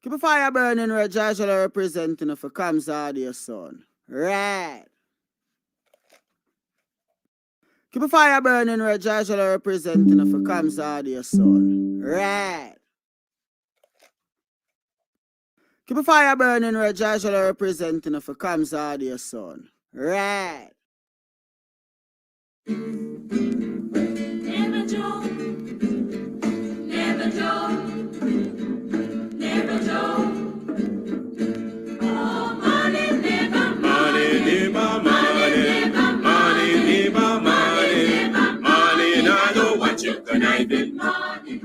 Keep a fire burning where Joshua representing for comes audio son. Right. Keep a fire burning where Joshua representing for comes audio son. Right. Keep a fire burning where Joshua representing for comes audio son. Right. Never joke, never joke, never joke. Oh, money never, money never, money never, money never, money never, money. Now know what you can I do. Money,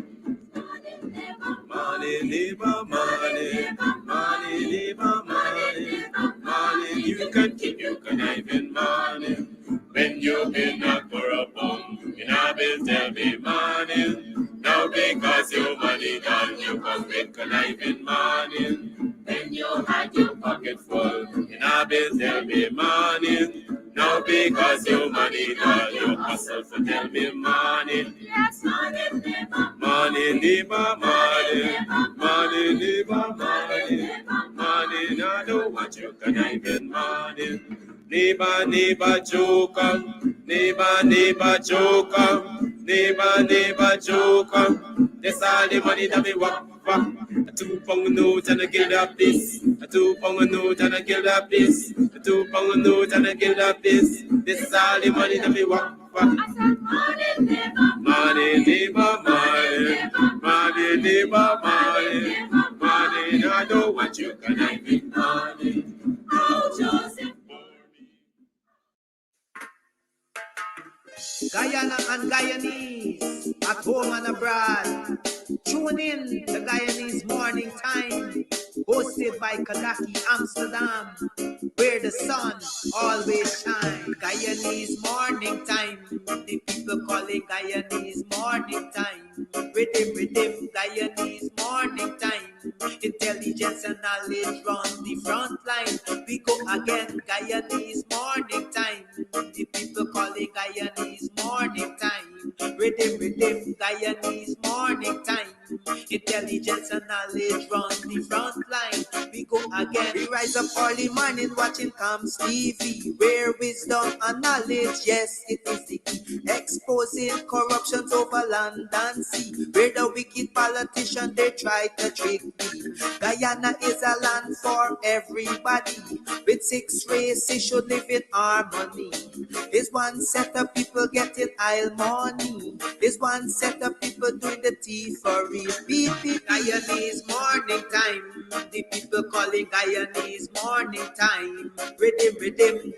money never, money never, money never, money never, money never, money. You can keep your conniving money. When you've been knocked for a bum, you know, bills tell me money. Now because your money done, you come with conniving money. When you had your pocket full, you know, bills tell me money. Now because your money done, you hustle for tell me money. Yes, money never, money never, money, money never, money, money. Now know what you conniving money. Neighbor, neighbor, joker. Neighbor, neighbor, joker. Neighbor, neighbor, joker. That's all the money that me walk. A 2 pound note and a guild of this. A 2 pound note and a guild of this. A 2 pound note and a guild of this. This is all the money that me walk. Money, neighbor, money, neighbor, money, money, neighbor, money, money. I know what you can I make money. Oh, Joseph. Guyana and Guyanese, at home and abroad. Tune in to Guyanese Morning Time, hosted by Kadaki Amsterdam, where the sun always shines. Guyanese Morning Time, the people call it Guyanese Morning Time. Rhythm, Guyanese Morning Time. Intelligence and knowledge run the front line. We go again, Guyanese Morning Time. The people call it Guyanese Morning Time. Rhythm, Guyanese Morning Time. Intelligence and knowledge run the front line. We go again. We rise up early morning watching Comes TV, where wisdom and knowledge, yes, it is the key. Exposing corruption over land and sea, where the wicked politicians they try to trick me. Guyana is a land for everybody. With 6 races should live in harmony. There's one set of people getting aisle money. There's one set of people doing the thievery. Beep. Guyanese Morning Time. The people calling Guyanese Morning Time. Rhythm,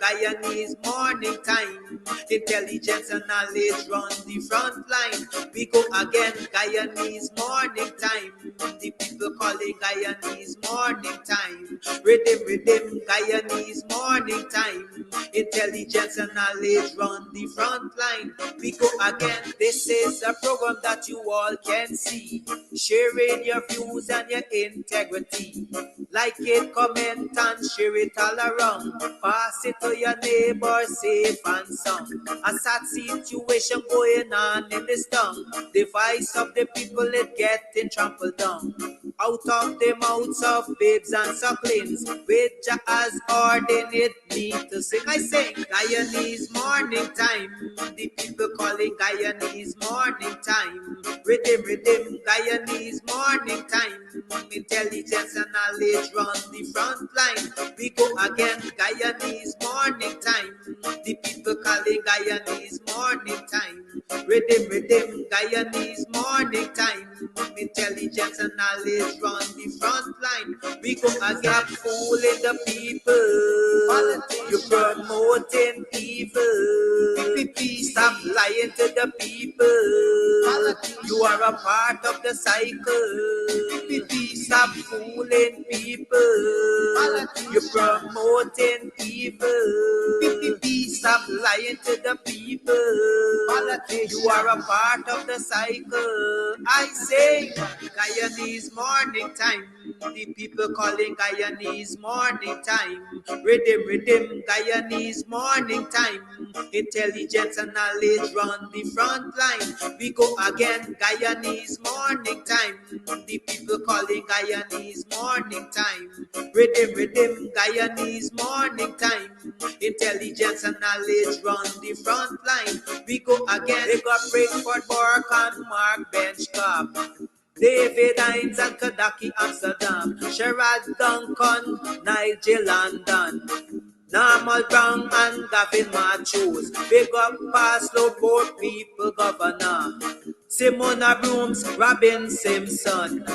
Guyanese Morning Time. Intelligence and knowledge run the front line. We go again, Guyanese Morning Time. The people calling Guyanese Morning Time. Rhythm, Guyanese Morning Time. Intelligence and knowledge run the front line. We go again. This is a program that you all can see, sharing your views and your integrity. Like it, comment and share it all around. Pass it to your neighbor, safe and sound. A sad situation going on in this town. The voice of the people is getting trampled down. Out of the mouths of babes and sucklings, with Jah as ordained me to sing. I sing Guyanese Morning Time. The people calling Guyanese Morning Time. Rhythm, Guyanese Morning Time. Intelligence and knowledge run the front line. We go again, Guyanese Morning Time. The people calling Guyanese Morning Time. Rhythm, Guyanese Morning Time. Intelligence and knowledge run the front line. We go again, fooling the people. You're promoting evil. Stop lying to the people. You are a part of the cycle. Stop fooling people. You're promoting evil. Stop lying to the people. You are a part of the cycle. I say, Guyanese Morning Time. The people calling Guyanese morning time. Rhythm, rhythm, Guyanese morning time. Intelligence and knowledge run the front line. We go again, Guyanese morning time. The people calling Guyanese morning time. Rhythm, rhythm, Guyanese morning time. Intelligence and knowledge run the front line. We go again. They got Breakford, Bork and Mark Benchcop. David Hines and Kadaki Amsterdam. Sherrod Duncan, Nigel London. Normal Brown and Gavin Matthews. Big up Paslow, Port People Governor. Simona Brooms, Robin Simpson.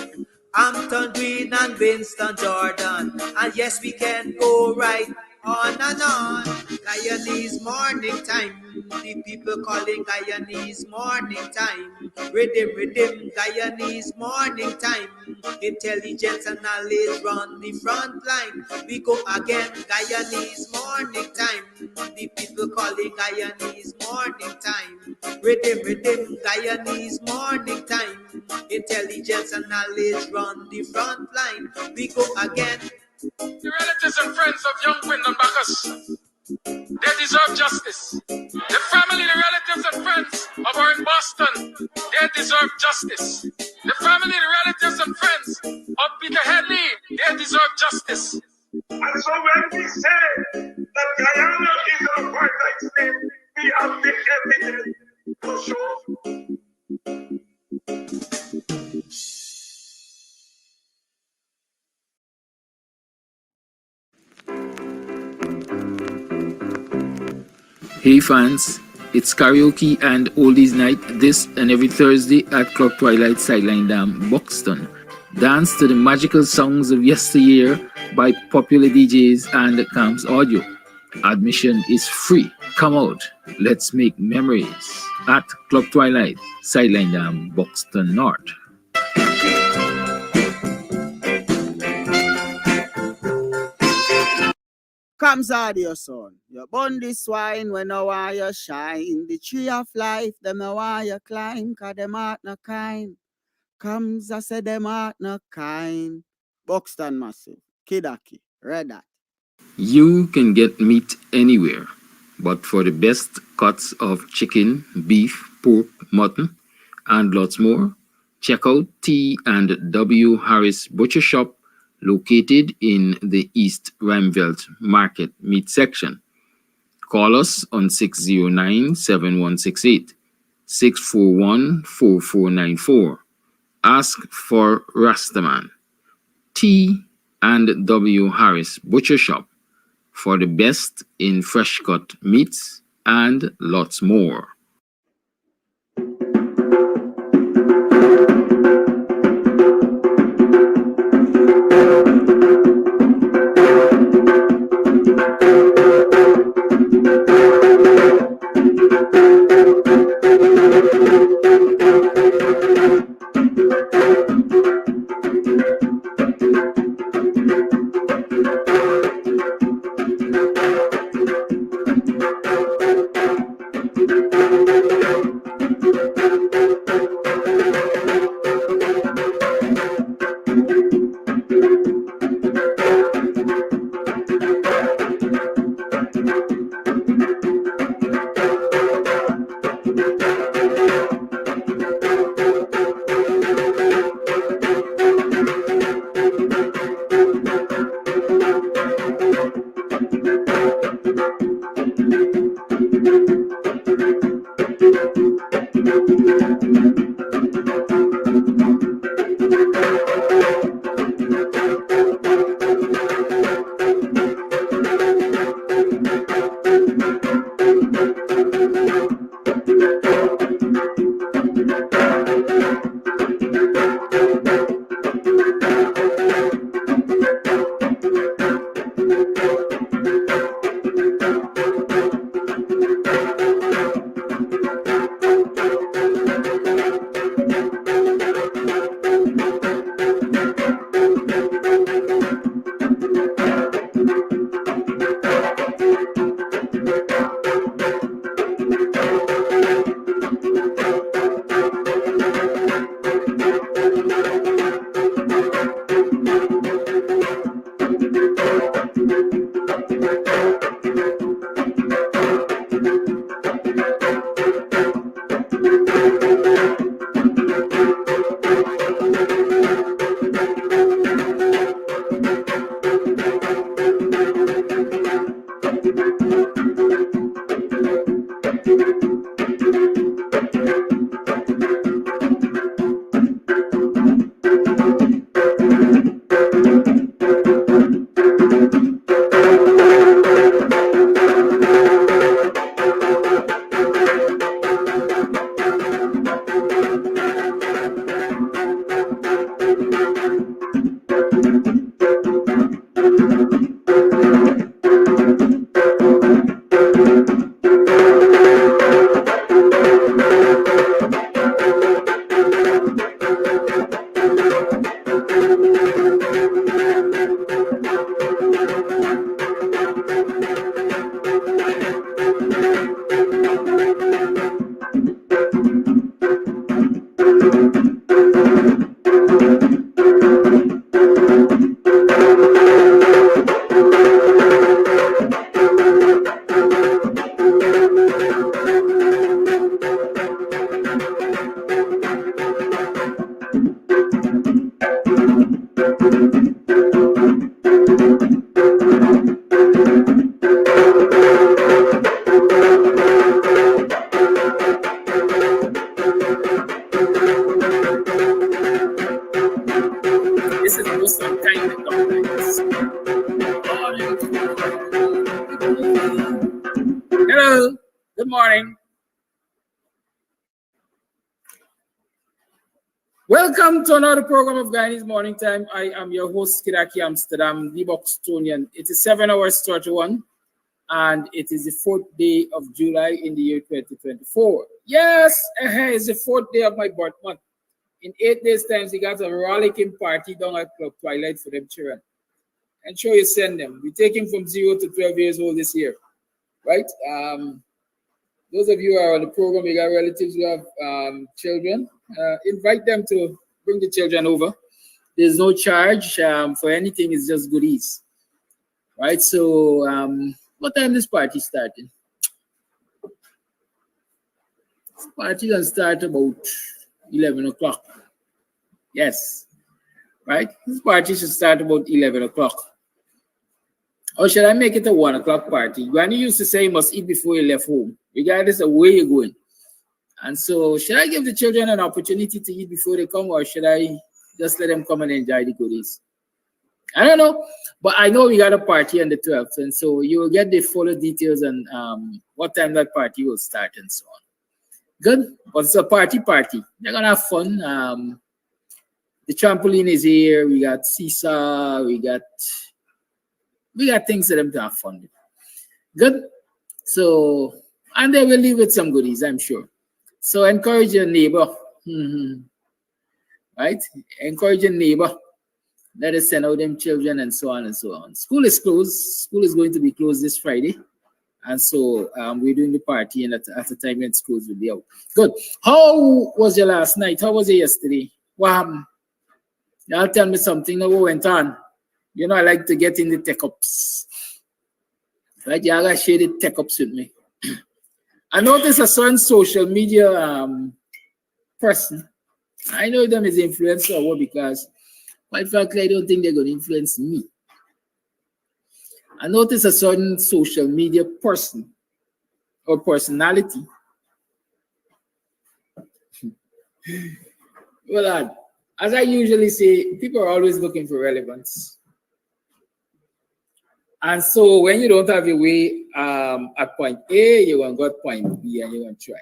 Hampton Green and Winston Jordan. And yes, we can go right on and on. Guyanese morning time. The people calling Guyanese morning time. Rhythm, rhythm, Guyanese morning time. Intelligence and knowledge run the front line. We go again, Guyanese morning time. The people calling Guyanese morning time. Rhythm, rhythm, Guyanese morning time. Intelligence and knowledge run the front line. We go again. The relatives and friends of young Wyndham Bacchus, they deserve justice. The family, the relatives and friends of our in Boston, they deserve justice. The family, the relatives and friends of Peter Headley, they deserve justice. And so when we say that Guyana is an apartheid state, we have the evidence to show. Hey fans, it's karaoke and oldies night this and every Thursday at Club Twilight Sideline Dam, Buxton. Dance to the magical songs of yesteryear by popular DJs and Camps Audio. Admission is free. Come out, let's make memories at Club Twilight Sideline Dam, Buxton North. Comes out your son. You burn the swine when I want you shine. The tree of life, them I want you climb, cause them art no kind. Comes, I say them art no kind. Buxton Massive, Kidaki, Red Hat. You can get meat anywhere, but for the best cuts of chicken, beef, pork, mutton, and lots more, check out T and W Harris Butcher Shop, located in the East Rheinveld Market Meat Section. Call us on 609-7168, 641-4494. Ask for Rastaman. T and W Harris Butcher Shop for the best in fresh cut meats and lots more. This is most unkind governments. Hello, good morning. Welcome to another program of Guyanese Morning Time. I am your host, Kidaki Amsterdam, the BUXTONIAN. It is 7 hours 31, and it is the 4th day of July in the year 2024. Yes, it's the 4th day of my birth month. In 8 days' time, we got a rollicking party down at Club Twilight for them children. And sure you send them. We take them from 0 to 12 years old this year, right? Those of you who are on the program, you got relatives who have children, invite them to bring the children over. There's no charge for anything, it's just goodies, right? So what time this party starting? This party will start about 11 o'clock. Yes, right? This party should start about 11 o'clock. Or should I make it a 1 o'clock party? Granny used to say you must eat before you left home, regardless of where you're going. And so should I give the children an opportunity to eat before they come, or should I just let them come and enjoy the goodies? I don't know, but I know we got a party on the 12th, and so you will get the full details on what time that party will start and so on. Good, but it's a party. They're gonna have fun. The trampoline is here. We got seesaw. We got things for them to have fun with. Good. So, and they will leave with some goodies, I'm sure. So encourage your neighbor. Right? Encourage your neighbor. Let us send out them children and so on and so on. School is closed. School is going to be closed this Friday. And so we're doing the party, and at the time when schools will be out. Good. How was your last night? How was it yesterday? What happened? Y'all tell me something that went on. You know, I like to get in the tech-ups. Right? Y'all gotta share the tech-ups with me. I noticed a certain social media person. I know them as influencer or what, because quite frankly, I don't think they're going to influence me. I noticed a certain social media person or personality. Well, as I usually say, people are always looking for relevance. And so when you don't have your way at point A, you're going to go to point B and you're going to try.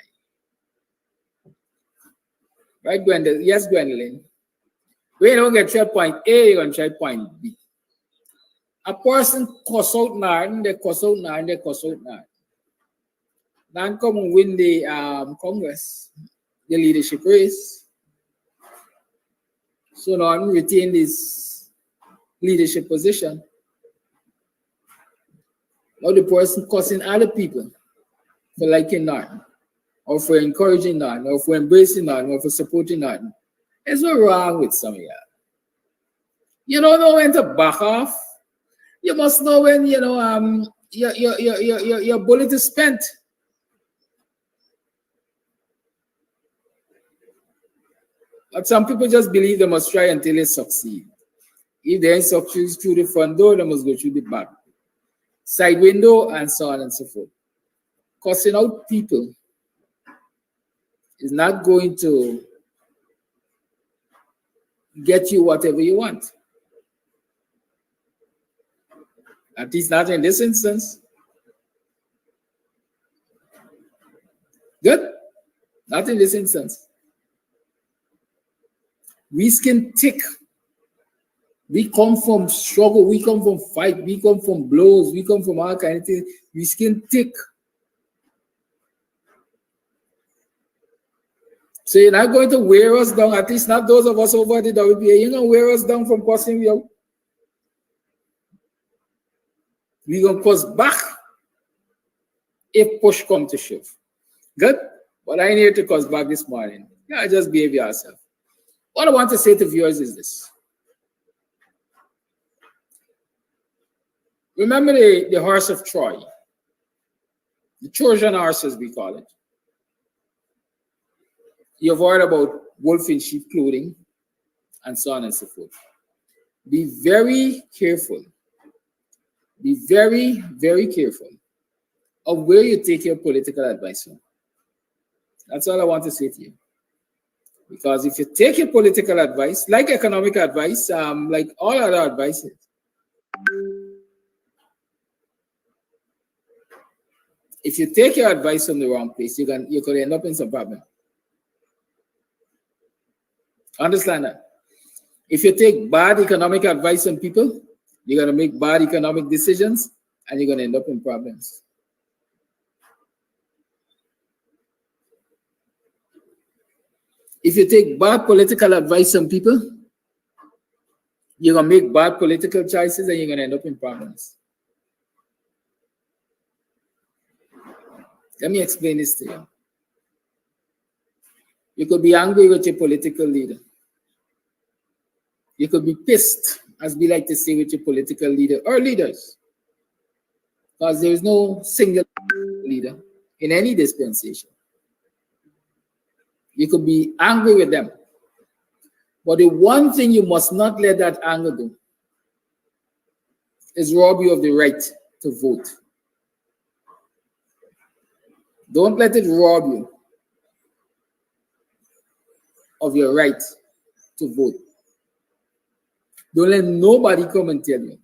Right, Gwendolyn? Yes, Gwendolyn. When you don't get to point A, you're going to try point B. A person cuss out Narn, they cuss out Narn, they cuss out Narn. Narn come and win the Congress, the leadership race. So Narn retain this leadership position. Now the person cussing other people for liking Narn, or for encouraging Narn, or for embracing Narn, or for supporting Narn. There's no wrong with some of y'all. You don't know when to back off. You must know when, you know, your bullet is spent. But some people just believe they must try until they succeed. If they ain't succeed through the front door, they must go through the back, side window, and so on and so forth. Cussing out people is not going to get you whatever you want. At least not in this instance. Good? Not in this instance. We can tick. We come from struggle, we come from fight, we come from blows, we come from all kinds of things. We can tick. So you're not going to wear us down, at least not those of us over the WPA. You're going to wear us down from cussing you out. We're going to cuss back if push come to shove. Good? But I ain't here to cuss back this morning. Yeah, just behave yourself. What I want to say to viewers is this. Remember the horse of Troy, the Trojan horse as we call it. You've heard about wolf in sheep clothing and so on and so forth. Be very careful. Be very, very careful of where you take your political advice from. That's all I want to say to you. Because if you take your political advice, like economic advice, like all other advices, if you take your advice from the wrong place, you could end up in some problem. Understand that? If you take bad economic advice from people, you're going to make bad economic decisions and you're going to end up in problems. If you take bad political advice from people, you're going to make bad political choices and you're going to end up in problems. Let me explain this to you. You could be angry with your political leader. You could be pissed, as we like to say, with your political leader or leaders. Because there is no single leader in any dispensation. You could be angry with them. But the one thing you must not let that anger do is rob you of the right to vote. Don't let it rob you of your right to vote. Don't let nobody come and tell you,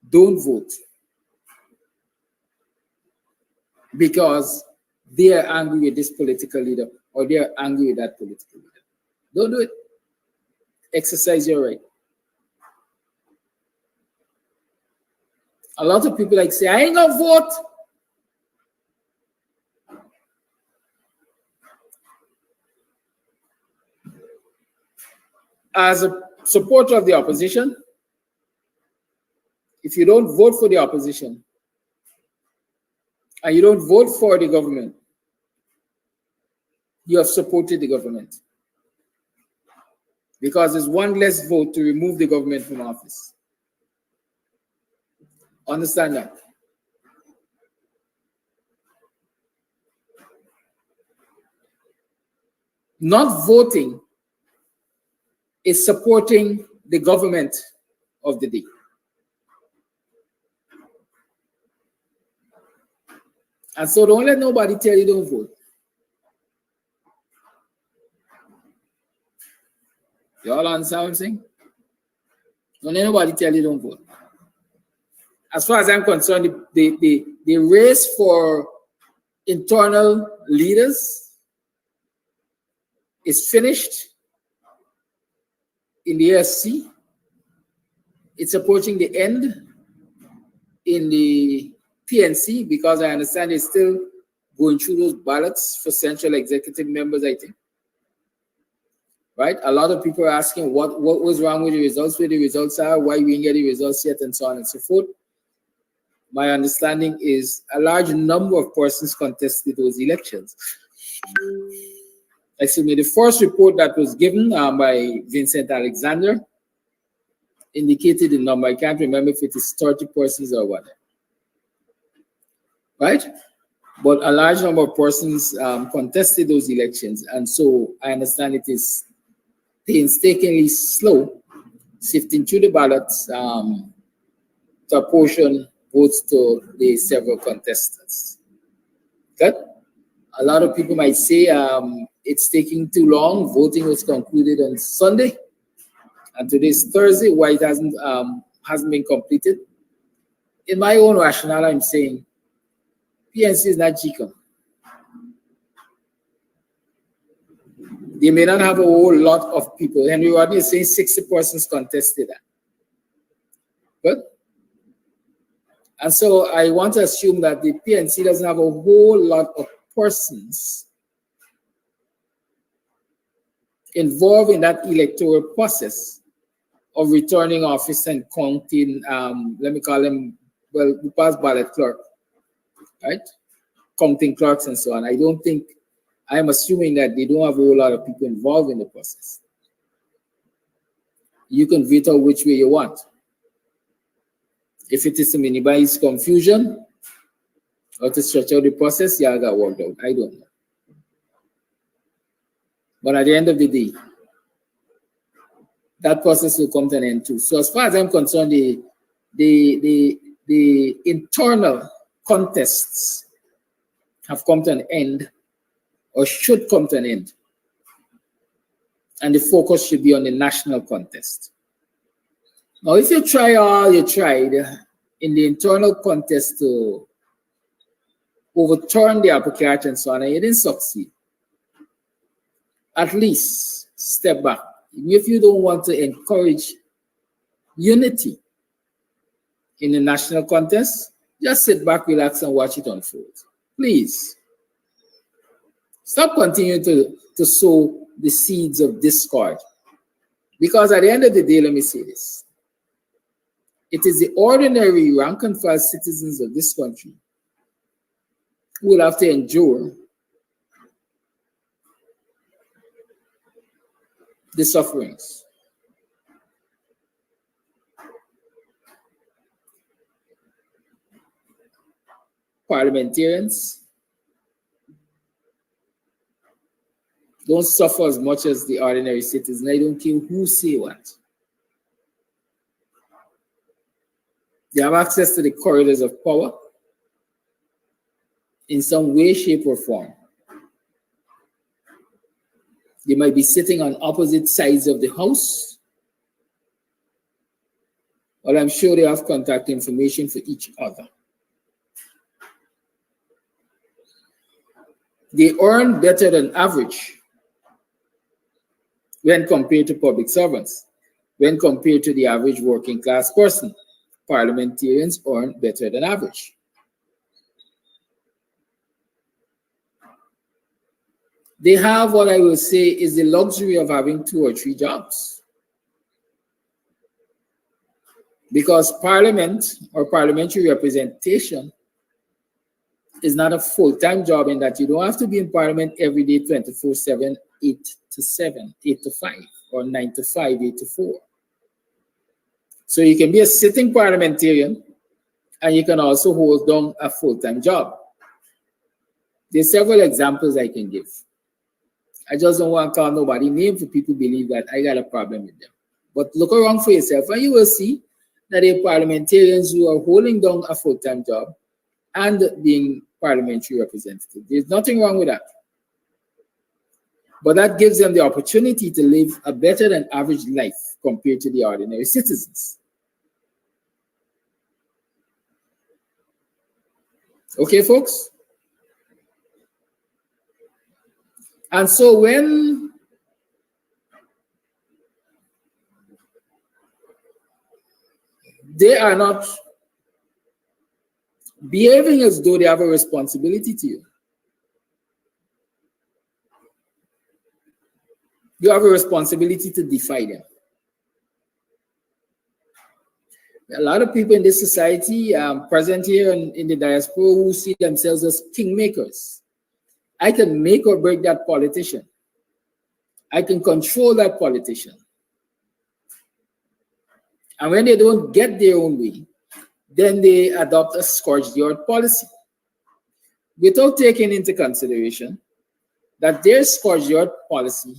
don't vote. Because they are angry with this political leader or they are angry with that political leader. Don't do it. Exercise your right. A lot of people like say, I ain't gonna vote. As a supporter of the opposition, if you don't vote for the opposition and you don't vote for the government, you have supported the government. Because there's one less vote to remove the government from office. Understand that? Not voting is supporting the government of the day. And so don't let nobody tell you don't vote. You all understand what I'm saying? Don't let nobody tell you don't vote. As far as I'm concerned, the race for internal leaders is finished in the ASC. It's approaching the end in the PNC because I understand it's still going through those ballots for central executive members, I think. Right? A lot of people are asking what was wrong with the results, where the results are, why we didn't get the results yet, and so on and so forth. My understanding is a large number of persons contested those elections. Excuse me, the first report that was given by Vincent Alexander indicated the number. I can't remember if it is 30 persons or what. Right? But a large number of persons contested those elections. And so I understand it is painstakingly slow, sifting through the ballots to apportion votes to the several contestants. Good? A lot of people might say it's taking too long. Voting was concluded on Sunday, and today's Thursday. Why it hasn't been completed? In my own rationale, I'm saying PNC is not GCOM. They may not have a whole lot of people. Henry Rodney is saying 60 persons contested that. Good. And so I want to assume that the PNC doesn't have a whole lot of persons involved in that electoral process of returning office and counting, let me call them, well, we pass ballot clerk, right? Counting clerks and so on. I'm assuming that they don't have a whole lot of people involved in the process. You can veto which way you want. If it is to minimize confusion or to stretch out the process, yeah, I got worked out. I don't know. But at the end of the day, that process will come to an end too. So as far as I'm concerned, the internal contests have come to an end, or should come to an end. And the focus should be on the national contest. Now, if you try all you tried in the internal contest to overturn the apple cart and so on, and you didn't succeed, at least step back. Even if you don't want to encourage unity in the national contest, just sit back, relax, and watch it unfold. Please. Stop continuing to sow the seeds of discord. Because at the end of the day, let me say this. It is the ordinary rank and file citizens of this country who will have to endure the sufferings. Parliamentarians don't suffer as much as the ordinary citizen. I don't care who say what. They have access to the corridors of power in some way, shape, or form. They might be sitting on opposite sides of the house, but I'm sure they have contact information for each other. They earn better than average when compared to public servants, when compared to the average working class person. Parliamentarians earn better than average. They have what I will say is the luxury of having 2 or 3 jobs. Because parliament or parliamentary representation is not a full-time job in that you don't have to be in parliament every day 24/7, 8 to 7, 8 to 5, or 9 to 5, 8 to 4. So you can be a sitting parliamentarian and you can also hold down a full-time job. There's several examples I can give. I just don't want to call nobody name for people believe that I got a problem with them. But look around for yourself and you will see that there are parliamentarians who are holding down a full-time job and being parliamentary representative. There's nothing wrong with that. But that gives them the opportunity to live a better than average life compared to the ordinary citizens. Okay, folks? And so when they are not behaving as though they have a responsibility to you, you have a responsibility to defy them. A lot of people in this society, present here in the diaspora, who see themselves as kingmakers. I can make or break that politician. I can control that politician. And when they don't get their own way, then they adopt a scourge the earth policy without taking into consideration that their scourge the earth policy,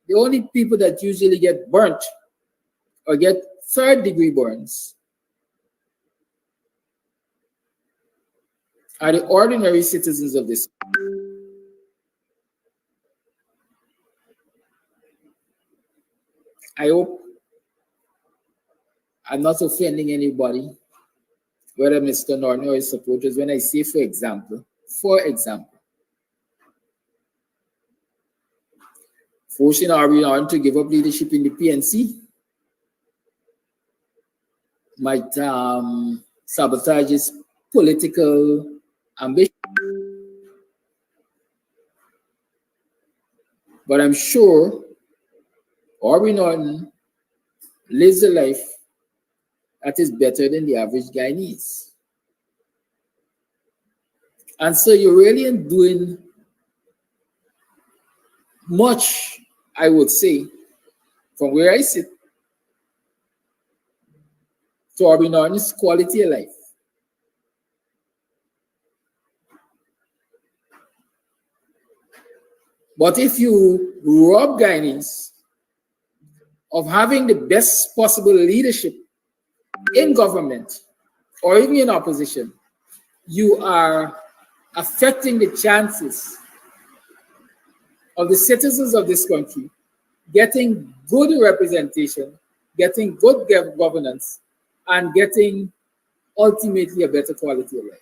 the only people that usually get burnt or get 3rd-degree burns are the ordinary citizens of this country. I hope I'm not offending anybody, whether Mr. Norton or his supporters, when I say, for example, forcing Arby Norton to give up leadership in the PNC might sabotage his political ambition. But I'm sure Arby Norton lives a life that is better than the average Guyanese. And so you really ain't doing much, I would say, from where I sit, to Arby Norton's quality of life. But if you rob Guyanese of having the best possible leadership in government or even in opposition, you are affecting the chances of the citizens of this country getting good representation, getting good governance, and getting ultimately a better quality of life.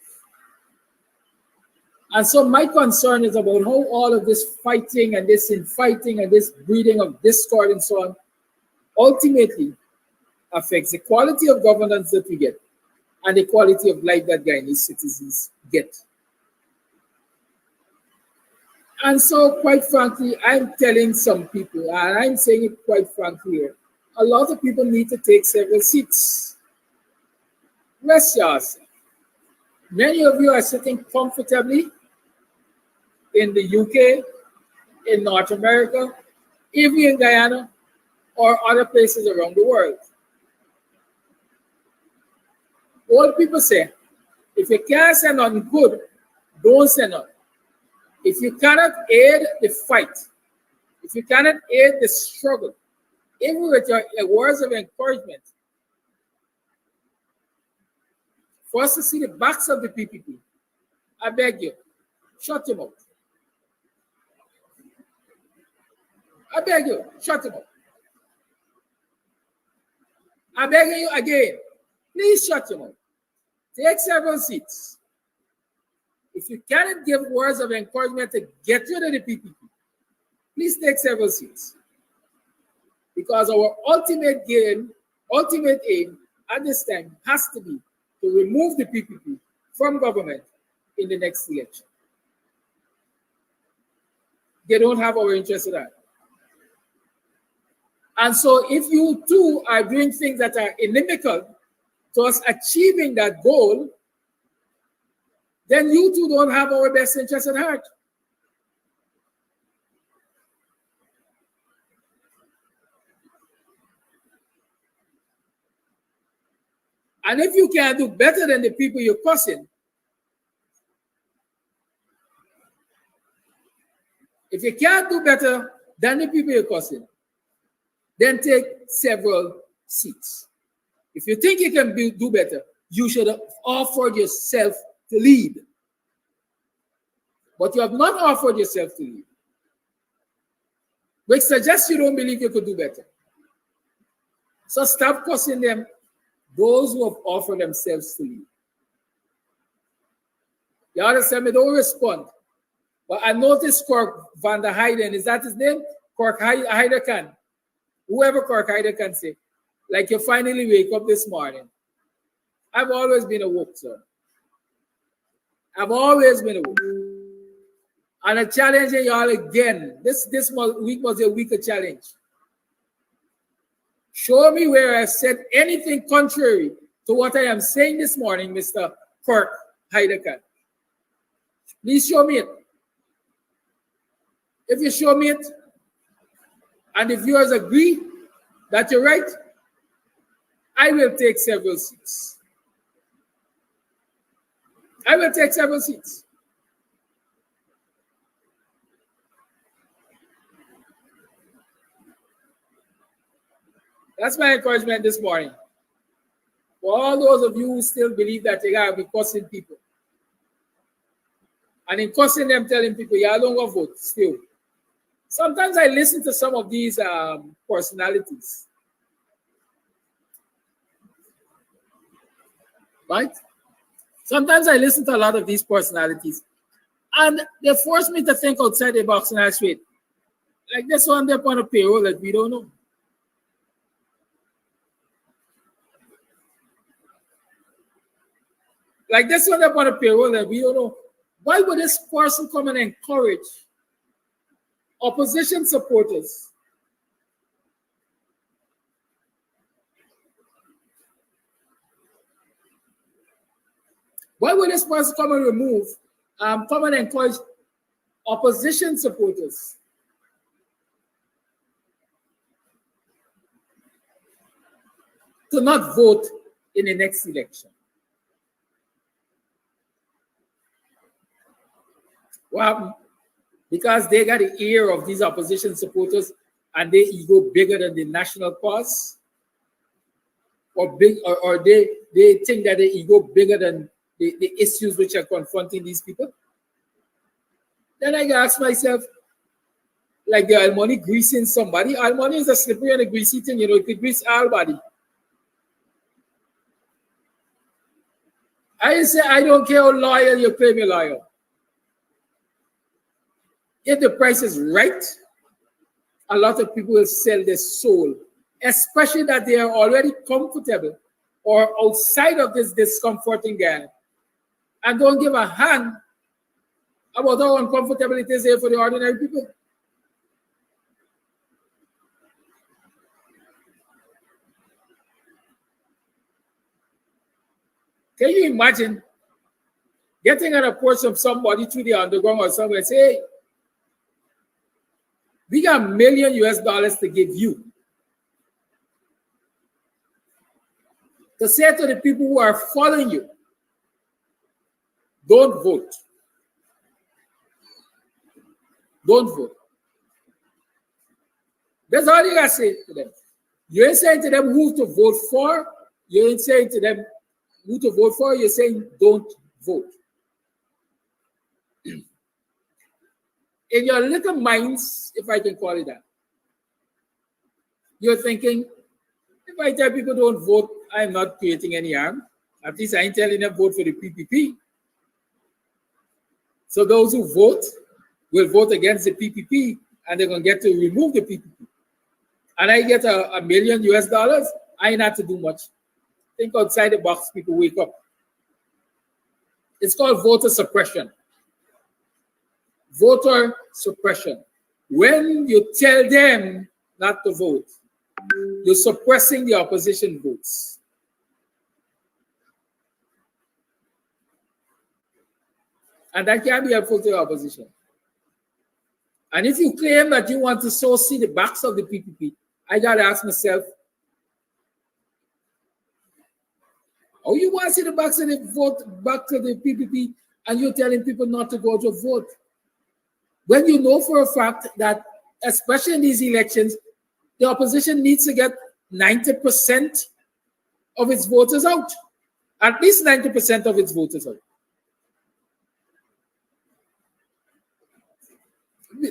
And so my concern is about how all of this fighting and this infighting and this breeding of discord and so on ultimately affects the quality of governance that we get and the quality of life that Guyanese citizens get. And so, quite frankly, I'm telling some people, and I'm saying it quite frankly here, a lot of people need to take several seats. Rest yourself. Many of you are sitting comfortably in the UK, in North America, even in Guyana, or other places around the world. Old people say, if you can't say nothing good, don't say nothing. If you cannot aid the fight, if you cannot aid the struggle, even with your words of encouragement, for us to see the backs of the PPP, I beg you, shut your mouth. I beg you, shut your mouth. I beg you again, please shut your mouth. Take several seats. If you cannot give words of encouragement to get rid of the PPP, please take several seats. Because our ultimate aim at this time has to be to remove the PPP from government in the next election. They don't have our interest in that. And so if you too are doing things that are inimical to us achieving that goal, then you too don't have our best interest at heart. And if you can do better than the people you're cussing, if you can't do better than the people you're cussing, then take several seats. If you think you can do better, you should have offered yourself to lead. But you have not offered yourself to lead, which suggests you don't believe you could do better. So stop cussing them, those who have offered themselves to lead. The other said, me don't respond. But I noticed Kirk van der Heijden, is that his name? Kirk Heidekan. Whoever Kirk Heidekan say, like you finally wake up this morning. I've always been awoke, sir. I've always been awoke. And I'm challenging y'all again. This week was a week of challenge. Show me where I said anything contrary to what I am saying this morning, Mr. Kirk Heidekan. Please show me it. If you show me it, and the viewers agree that you're right, I will take several seats. I will take several seats. That's my encouragement this morning. For all those of you who still believe that you gotta be cussing people, and in cussing them, telling people, yeah, I don't want to vote still. Sometimes I listen to some of these personalities, right? Sometimes I listen to a lot of these personalities, and they force me to think outside the box, and I say, like this one, they're on a payroll that we don't know. Like this one, they're on a payroll that we don't know. Why would this person come and encourage opposition supporters Why would this person come and encourage opposition supporters to not vote in the next election? Well, because they got the ear of these opposition supporters and their ego bigger than the national cause, or they think that their ego bigger than the issues which are confronting these people. Then I ask myself, like the Almoni greasing somebody. Almoni is a slippery and a greasy thing, it could grease our body. I say, I don't care how loyal you claim you're loyal. If the price is right, a lot of people will sell their soul, especially that they are already comfortable or outside of this discomforting game, and don't give a hand about how uncomfortable it is here for the ordinary people. Can you imagine getting an approach from somebody through the underground or somewhere and say, hey, we got $1 million to give you to say to the people who are following you, don't vote. Don't vote. That's all you got to say to them. You ain't saying to them who to vote for. You ain't saying to them who to vote for. You're saying don't vote. In your little minds, if I can call it that, you're thinking, if I tell people don't vote, I'm not creating any harm. At least I ain't telling them vote for the PPP. So those who vote will vote against the PPP, and they're going to get to remove the PPP. And I get $1 million, I ain't have to do much. Think outside the box, people wake up. It's called voter suppression. Voter suppression. When you tell them not to vote, you're suppressing the opposition votes. And that can be helpful to the opposition. And if you claim that you want to so see the backs of the PPP, I got to ask myself, oh, you want to see the backs of the vote back to the PPP and you're telling people not to go to vote? When you know for a fact that, especially in these elections, the opposition needs to get 90% of its voters out. At least 90% of its voters out.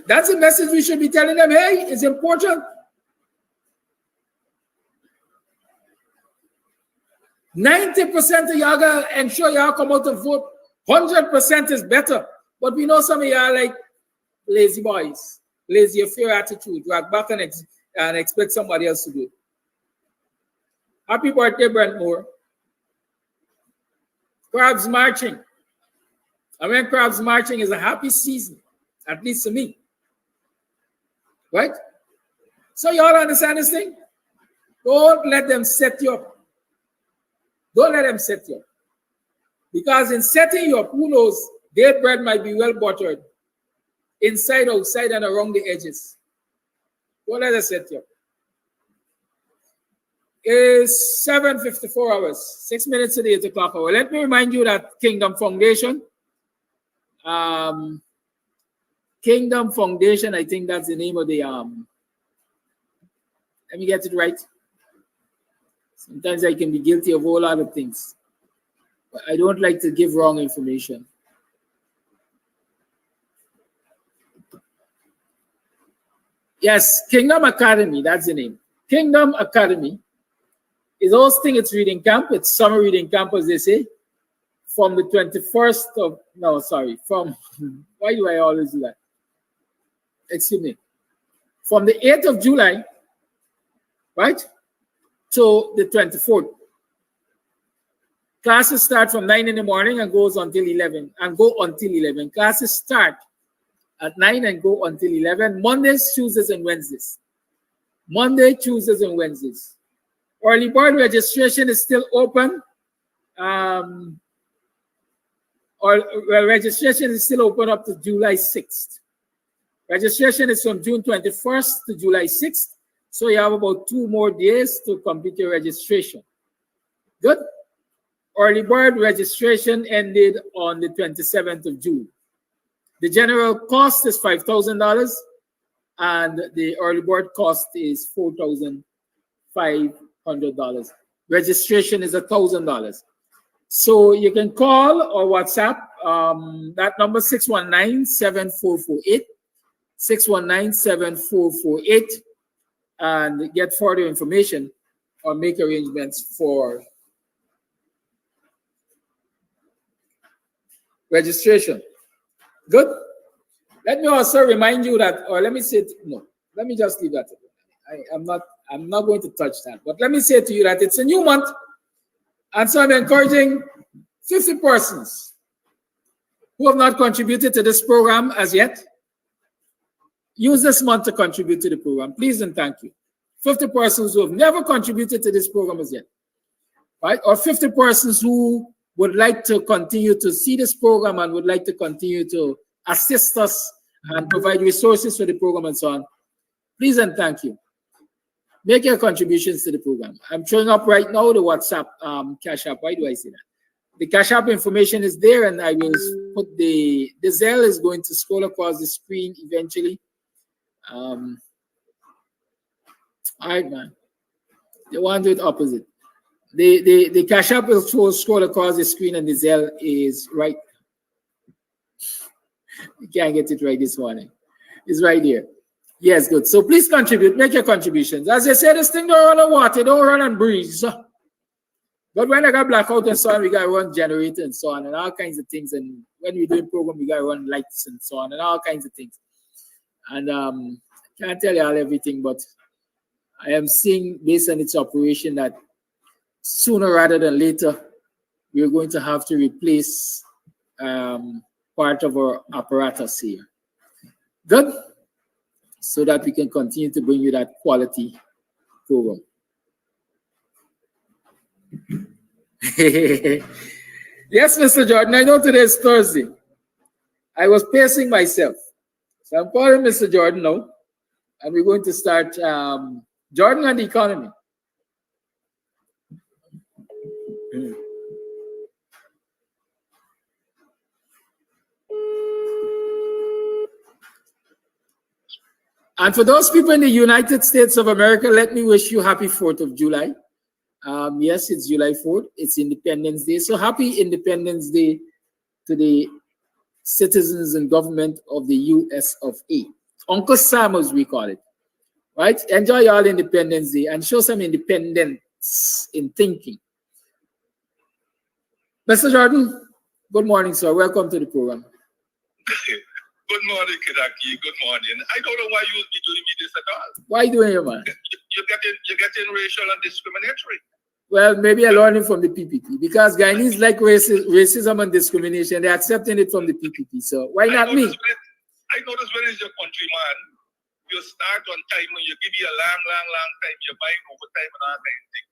That's the message we should be telling them. Hey, it's important. 90% of y'all gotta ensure y'all come out to vote. 100% is better. But we know some of y'all like lazy boys, lazy affair attitude, drag back and expect somebody else to do it. Happy birthday, Brentmore. Crabs marching. And when crabs marching is a happy season, at least to me. Right? So y'all understand this thing? Don't let them set you up. Don't let them set you up. Because in setting you up, who knows, their bread might be well buttered. Inside, outside, and around the edges. Don't let us set you up. It's 7:54 hours, 6 minutes to the 8 o'clock hour. Let me remind you that Kingdom Foundation, I think that's the name of the, let me get it right. Sometimes I can be guilty of a whole lot of things. But I don't like to give wrong information. Yes, Kingdom Academy, that's the name. Kingdom Academy It's hosting its reading camp. It's summer reading camp, as they say, from the 21st of, no, sorry, from, why do I always do that? Excuse me. From the 8th of July, right, to the 24th. Classes start from 9 in the morning and goes until 11, and go until 11. Classes start at 9 and go until 11, Mondays, Tuesdays, and Wednesdays. Monday, Tuesdays, and Wednesdays. Early bird registration is still open. Registration is still open up to July 6th. Registration is from June 21st to July 6th. So you have about 2 more days to complete your registration. Good. Early bird registration ended on the 27th of June. The general cost is $5,000 and the early bird cost is $4,500. Registration is $1,000. So you can call or WhatsApp that number 619-7448, 619-7448, and get further information or make arrangements for registration. Good. Let me also remind you that, or let me say, no, let me just leave that. I'm not going to touch that. But let me say to you that it's a new month, and so I'm encouraging 50 persons who have not contributed to this program as yet. Use this month to contribute to the program, please and thank you. 50 persons who have never contributed to this program as yet, right? Or 50 persons who would like to continue to see this program and would like to continue to assist us and provide resources for the program and so on. Please and thank you. Make your contributions to the program. I'm showing up right now the WhatsApp Cash App. Why do I say that? The Cash App information is there, and I will put the Zelle is going to scroll across the screen eventually. All right, man. They want to do it opposite. The Cash App will scroll across the screen, and the Zelle is right. You can't get it right this morning. It's right here. Yes, good. So please contribute. Make your contributions. As I said, this thing don't run on water. Don't run on breeze. But when I got blackout and so on, we got to run generator and so on and all kinds of things. And when we're doing program, we got to run lights and so on and all kinds of things. And I can't tell you all everything, but I am seeing, based on its operation, that sooner rather than later, we're going to have to replace part of our apparatus here. Good? So that we can continue to bring you that quality program. Yes, Mr. Jordan, I know today is Thursday. I was pacing myself. So I'm calling Mr. Jordan now, and we're going to start Jordan and the economy. And for those people in the United States of America, let me wish you happy 4th of July. Yes, it's July 4th. It's Independence Day. So happy Independence Day to the citizens and government of the US of A. Uncle Sam, as we call it. Right? Enjoy your Independence Day and show some independence in thinking. Mr. Jordan, good morning, sir. Welcome to the program. Good morning, Kidaki. Good morning. I don't know why you would be doing me this at all. Why doing it, man? You're getting racial and discriminatory. Well, maybe I learned it from the PPP because Guyanese like racism and discrimination. They're accepting it from the PPP. So why not me? I notice when it's your country, man, you start on time and you give you a long time. You're buying overtime and all kinds of things.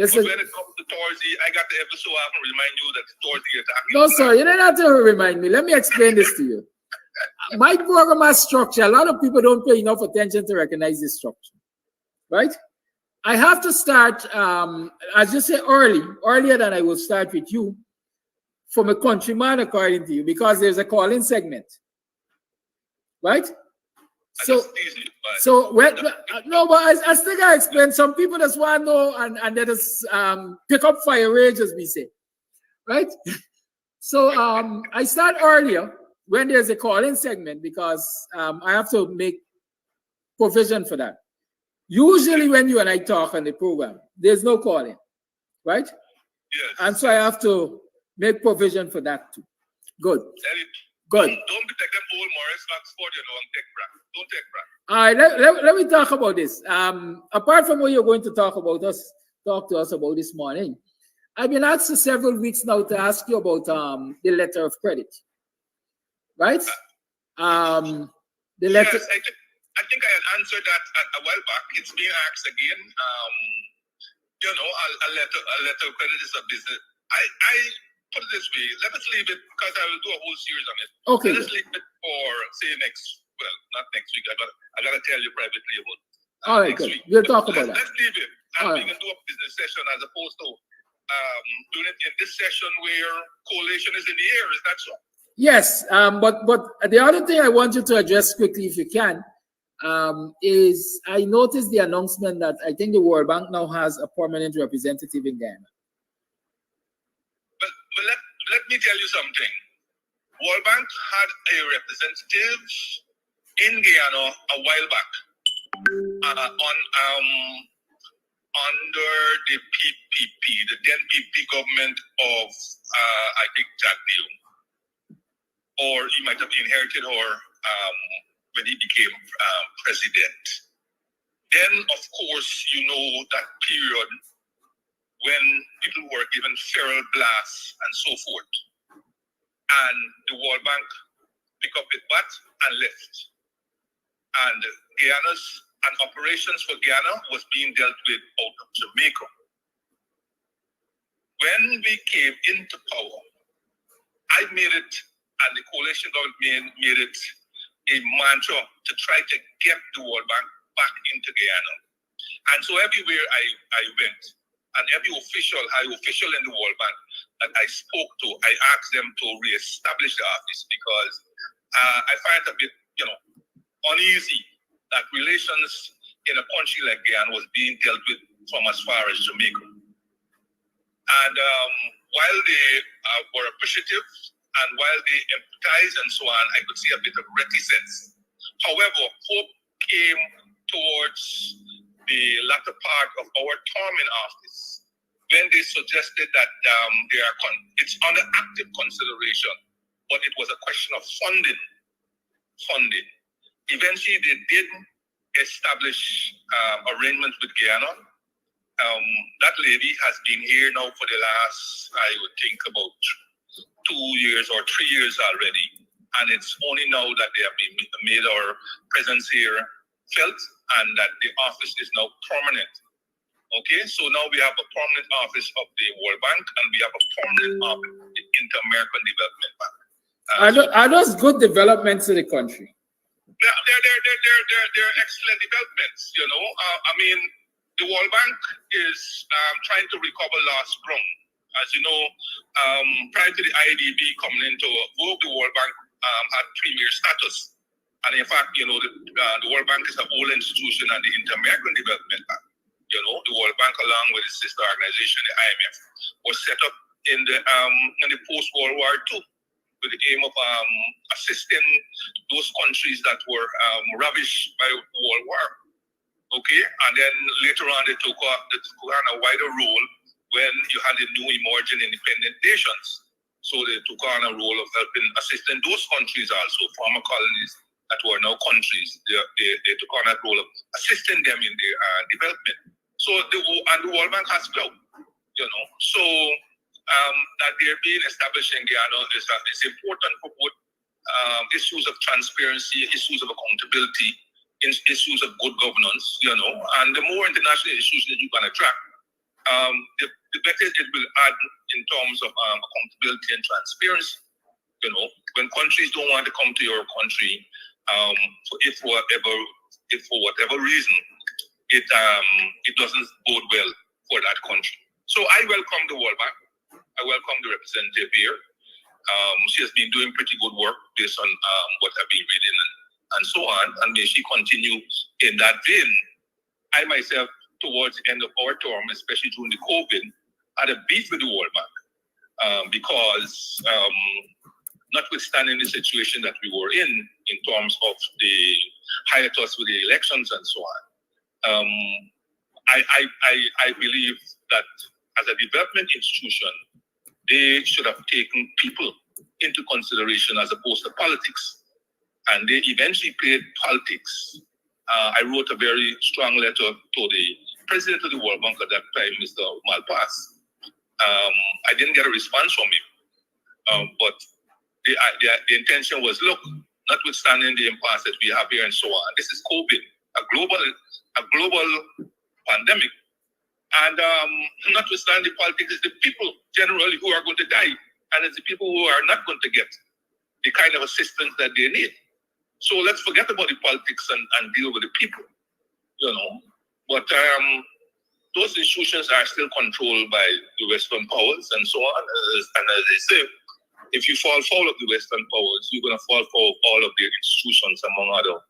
But when it comes to Thursday, I got to ever so often remind you that Thursday is happening. No, sir, you don't have to remind me. Let me explain this to you. My program has structure. A lot of people don't pay enough attention to recognize this structure, right? I have to start, as you say, earlier than I will start with you, from a countryman according to you, because there's a call-in segment, right? So when no, but I still gotta explain. Some people just want to know and let us pick up fire rage, as we say, right? So I start earlier when there's a call-in segment because I have to make provision for that. Usually when you and I talk on the program, there's no calling, right? Yes. And so I have to make provision for that too. Good. Good. Don't be like them old Morris Oxford, you know, and take brand. Don't take brand. All right, let me talk about this. Apart from what you're going to talk to us about this morning, I've been asked for several weeks now to ask you about the letter of credit, right? The letter. Yes, I think I had answered that a while back. It's being asked again. You know, a letter of credit is a business. I put it this way. Let us leave it because I will do a whole series on it. Okay. Let us leave it for say not next week. I gotta tell you privately about it. All right, good. We'll talk about that. Let's leave it. And we right. can do a business session as opposed to doing it in this session where coalition is in the air. Is that so? Yes, but the other thing I want you to address quickly, if you can, is I noticed the announcement that I think the World Bank now has a permanent representative in Guyana. But let me tell you something. World Bank had a representative in Guyana a while back under the PPP, the then PPP government of I think Jack Deal. Or he might have inherited her when he became president. Then, of course, you know that period when people were given feral blasts and so forth. And the World Bank picked up its bat and left. And Guyana's and operations for Guyana was being dealt with out of Jamaica. When we came into power, I made it, and the coalition government made it a mantra to try to get the World Bank back into Guyana. And so everywhere I went, and every high official in the World Bank that I spoke to, I asked them to reestablish the office because I find it a bit, uneasy that relations in a country like Guyana was being dealt with from as far as Jamaica. And while they were appreciative and while they empathize and so on, I could see a bit of reticence. However, hope came towards the latter part of our term in office when they suggested that it's under active consideration, but it was a question of funding. Eventually, they did establish arrangements with Guyana. That lady has been here now for the last, I would think, about 2 years or 3 years already. And it's only now that they have been made our presence here felt and that the office is now permanent. Okay, so now we have a permanent office of the World Bank and we have a permanent office of the Inter-American Development Bank. Are those good developments in the country? They're excellent developments, I mean, the World Bank is trying to recover lost ground. As you know, prior to the IDB coming into vogue, the World Bank had premier status. And in fact, the World Bank is a whole institution and the Inter-American Development Bank. The World Bank, along with its sister organization, the IMF, was set up in the post-World War II with the aim of assisting those countries that were ravished by World War. Okay, and then later on they took on a wider role when you had the new emerging independent nations. So they took on a role of assisting those countries also, former colonies that were now countries. They took on that role of assisting them in their development. So the World Bank has grown, So that they're being established in Guyana is important for both issues of transparency, issues of accountability, issues of good governance, and the more international issues that you can attract, the better it will add in terms of accountability and transparency. When countries don't want to come to your country, for whatever reason, it doesn't bode well for that country. So I welcome the World Bank. I welcome the representative here. She has been doing pretty good work based on what I've been reading and so on, and may she continue in that vein. I myself, towards the end of our term, especially during the COVID, had a beef with the World Bank because notwithstanding the situation that we were in terms of the hiatus with the elections and so on, I believe that as a development institution, they should have taken people into consideration as opposed to politics. And they eventually played politics. I wrote a very strong letter to the president of the World Bank at that time, Mr. Malpass. I didn't get a response from him, but the intention was, look, notwithstanding the impasse that we have here and so on, this is COVID, a global pandemic. And notwithstanding the politics, it's the people generally who are going to die, and it's the people who are not going to get the kind of assistance that they need. So let's forget about the politics and deal with the people, you know. But those institutions are still controlled by the Western powers and so on. And as they say, if you fall foul of the Western powers, you're going to fall foul of all of their institutions, among other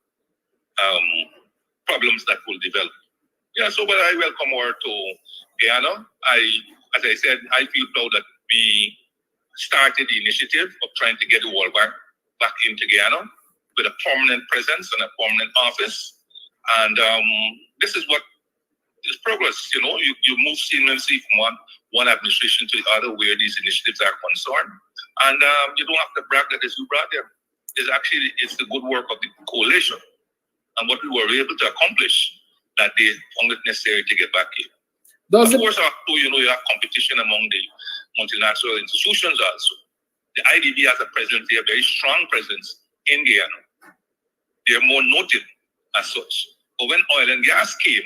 problems that will develop. Yeah, so but I welcome her to Guyana. As I said, I feel proud that we started the initiative of trying to get the World Bank back into Guyana with a permanent presence and a permanent office. And this is what is progress. You know, you move seamlessly from one administration to the other where these initiatives are concerned. And you don't have to brag that as you brought them. It's the good work of the coalition and what we were able to accomplish that they found it necessary to get back here. Of course, you know, you have competition among the multinational institutions also. The IDB has a presence, a very strong presence in Guyana. They're more noted as such. But when oil and gas came,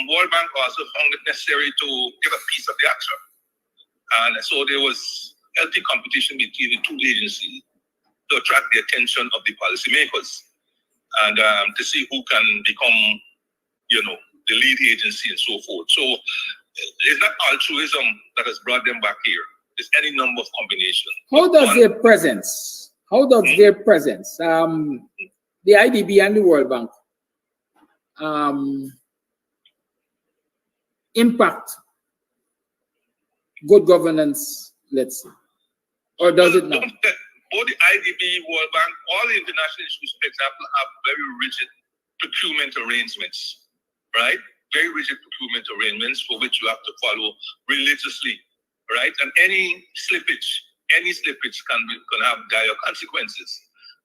World Bank also found it necessary to get a piece of the action. And so there was healthy competition between the two agencies to attract the attention of the policymakers and to see who can become, you know, the lead agency and so forth. So it's not altruism that has brought them back here. It's any number of combinations. How does their presence, the IDB and the World Bank, impact good governance, let's say? Or does it not? Both the IDB, World Bank, all the international issues, for example, have very rigid procurement arrangements, right? Very rigid procurement arrangements for which you have to follow religiously, right? And any slippage can have dire consequences.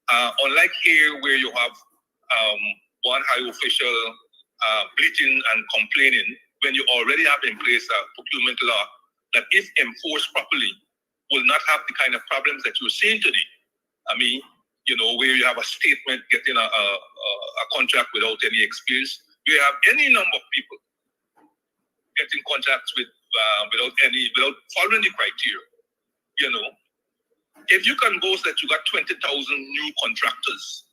Unlike here, where you have one high official bleating and complaining when you already have in place a procurement law that, if enforced properly, will not have the kind of problems that you're seeing today. I mean, you know, where you have a statement getting a contract without any experience. We have any number of people getting contracts without following the criteria. You know, if you can boast that you got 20,000 new contractors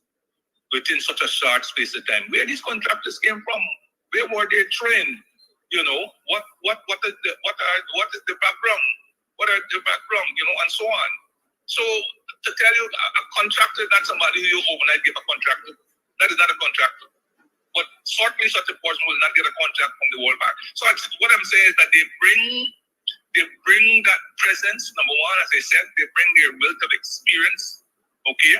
within such a short space of time, where these contractors came from, where were they trained? You know, what is the background? What are the background? You know, and so on. So to tell you, a contractor, that's somebody you overnight give a contractor. That is not a contractor. But certainly such a person will not get a contract from the World Bank. So what I'm saying is that they bring that presence. Number one, as I said, they bring their wealth of experience. Okay,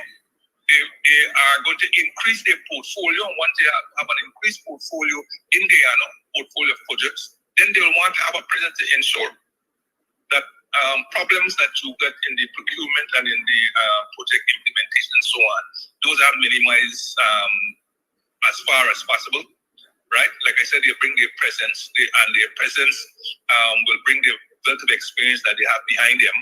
they are going to increase their portfolio. And once they have an increased portfolio in Guyana, portfolio of projects, then they'll want to have a presence to ensure that problems that you get in the procurement and in the project implementation and so on, those are minimized as far as possible, right? Like I said, they bring their presence, and their presence will bring the wealth of experience that they have behind them.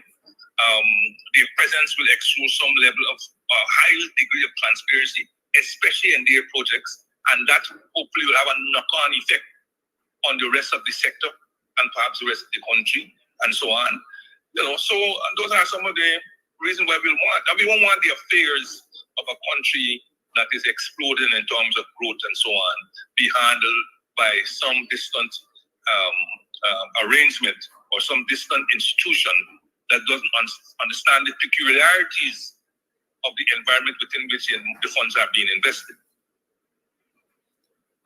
Their presence will exude some level of high degree of transparency, especially in their projects, and that hopefully will have a knock-on effect on the rest of the sector and perhaps the rest of the country and so on. You know, so those are some of the reasons why we won't want the affairs of a country that is exploding in terms of growth and so on be handled by some distant arrangement or some distant institution that doesn't understand the peculiarities of the environment within which the funds are being invested.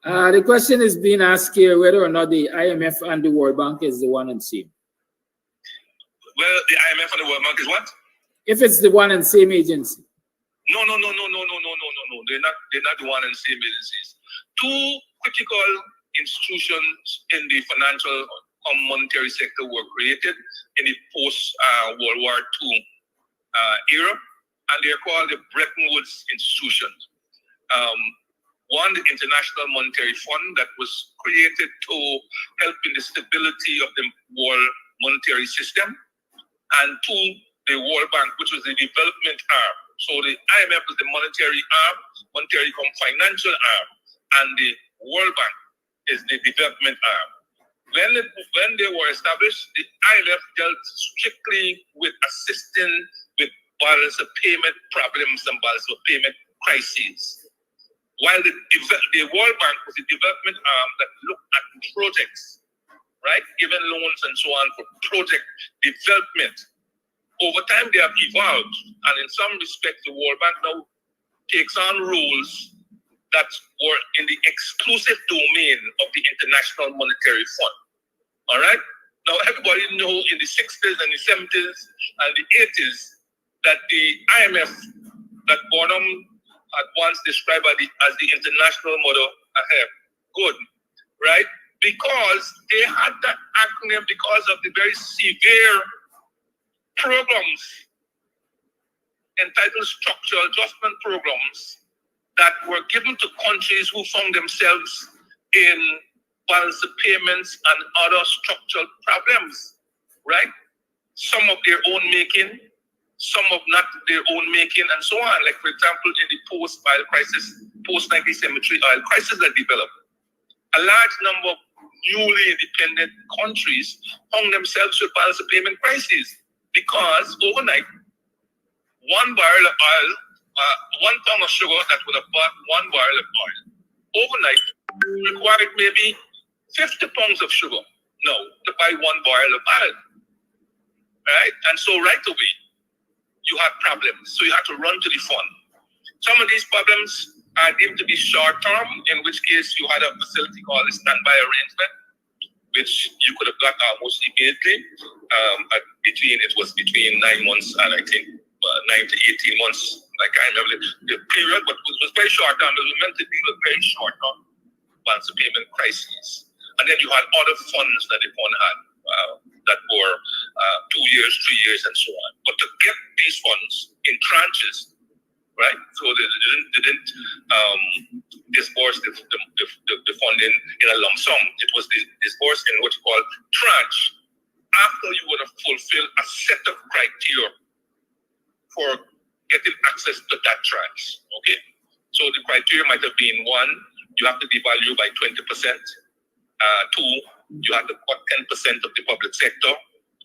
The question is being asked here whether or not the IMF and the World Bank is the one and same. Well, the IMF and the World Bank is what? If it's the one and same agency. No. They're not the one and same agencies. Two critical institutions in the financial monetary sector were created in the post-World War II era, and they're called the Bretton Woods institutions. One, the International Monetary Fund that was created to help in the stability of the world monetary system, and two, the World Bank, which was the development arm. So the IMF is the monetary arm, monetary financial arm, and the World Bank is the development arm. When they were established, the IMF dealt strictly with assisting with balance of payment problems and balance of payment crises, while the World Bank was the development arm that looked at projects, right, giving loans and so on for project development. Over time, they have evolved, and in some respects, the World Bank now takes on roles that were in the exclusive domain of the International Monetary Fund. All right? Now, everybody know in the 60s and the 70s and the 80s that the IMF, that Bonham had once described as the international mother ahead. Good, right? Because they had that acronym because of the very severe programs entitled structural adjustment programs that were given to countries who found themselves in balance of payments and other structural problems, right? Some of their own making, some of not their own making, and so on. Like, for example, in the post-oil crisis, post-1973 oil crisis that developed, a large number of newly independent countries found themselves with balance of payment crises because overnight, one barrel of oil, 1 pound of sugar that would have bought 1 barrel of oil, overnight required maybe 50 pounds of sugar now to buy 1 barrel of oil, right? And so right away, you had problems. So you had to run to the fund. Some of these problems are deemed to be short-term, in which case you had a facility called a standby arrangement, which you could have got almost immediately. It was between 9 months and I think 9 to 18 months. I can't remember the period, but it was very short-term. It was meant to deal with very short-term balance of payment crises. And then you had other funds that the fund had that were 2 years, 3 years, and so on. But to get these funds in tranches, right? So they didn't disburse the funding in a lump sum. It was disbursed in what you call tranche, after you would have fulfilled a set of criteria for getting access to that tranche. Okay, so the criteria might have been: 1, you have to devalue by 20%. 2, you have to cut 10% of the public sector.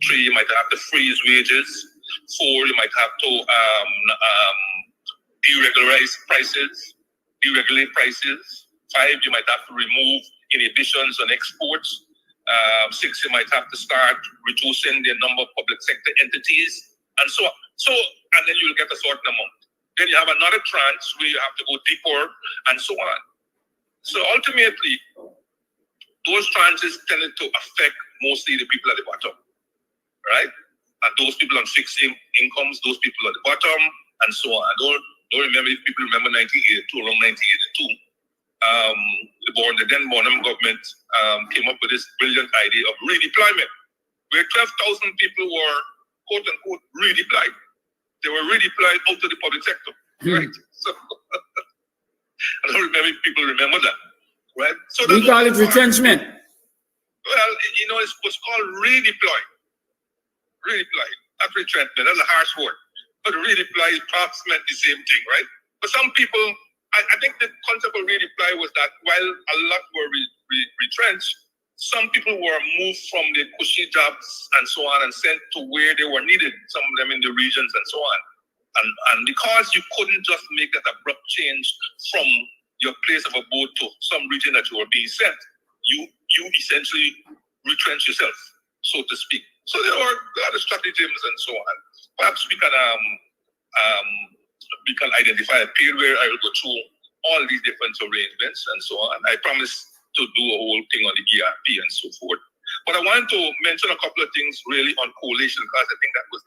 3, you might have to freeze wages. 4, you might have to deregulate prices. 5, you might have to remove inhibitions on exports. 6, you might have to start reducing the number of public sector entities, and so on. So, and then you'll get a certain amount. Then you have another tranche where you have to go deeper, and so on. So ultimately, those tranches tended to affect mostly the people at the bottom, right? And those people on fixed incomes, those people at the bottom, and so on. I don't remember if people remember 1982, around 1982. The then Bonham government came up with this brilliant idea of redeployment, where 12,000 people were, quote unquote, redeployed. They were redeployed out to the public sector, right? So I don't remember if people remember that, right? So we call it retrenchment. Well, you know, it was called redeploy. Redeploy, not retrenchment. That's a harsh word. But redeploy perhaps meant the same thing, right? But some people, I think the concept of redeploy was that while a lot were retrenched, some people were moved from the cushy jobs and so on and sent to where they were needed, some of them in the regions and so on. And because you couldn't just make that abrupt change from your place of abode to some region that you were being sent, you essentially retrench yourself, so to speak. So there were a lot of stratagems and so on. Perhaps we can identify a period where I will go through all these different arrangements and so on. I promise to do a whole thing on the ERP and so forth. But I want to mention a couple of things really on coalition, because I think that was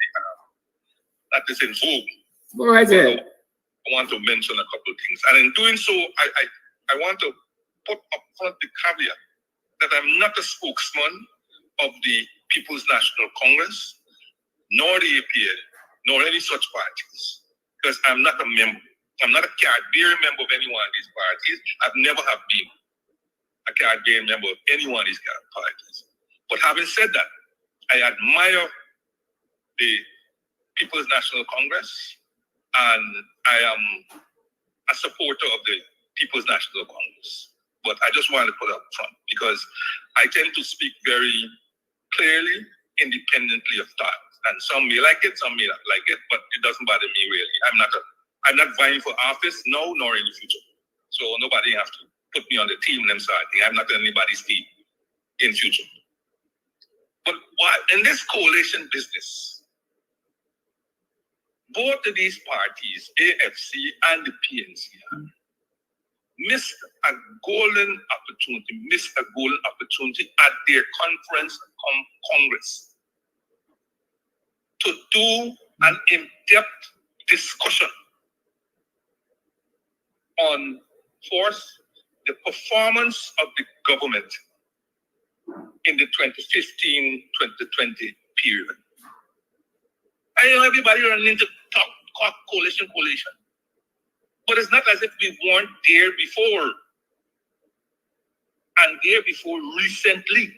that is in vogue. Go right ahead. I want to mention a couple of things, and in doing so, I want to put up front the caveat that I'm not a spokesman of the People's National Congress, nor the APL, nor any such parties, because I'm not a member. I'm not a card-bearing member of any one of these parties. I've never have been a card-bearing member of any one of these parties. But having said that, I admire the People's National Congress, and I am a supporter of the People's National Congress. But I just wanted to put it up front because I tend to speak very clearly, independently of thought. And some may like it, some may not like it, but it doesn't bother me really. I'm not vying for office now nor in the future. So nobody have to put me on the team and them sort of thing. I'm not on anybody's team in future. But in this coalition business, both of these parties, AFC and the PNC, missed a golden opportunity at their conference Congress to do an in-depth discussion on the performance of the government in the 2015-2020 period. I know everybody running into talk coalition. But it's not as if we weren't there before. And there before recently.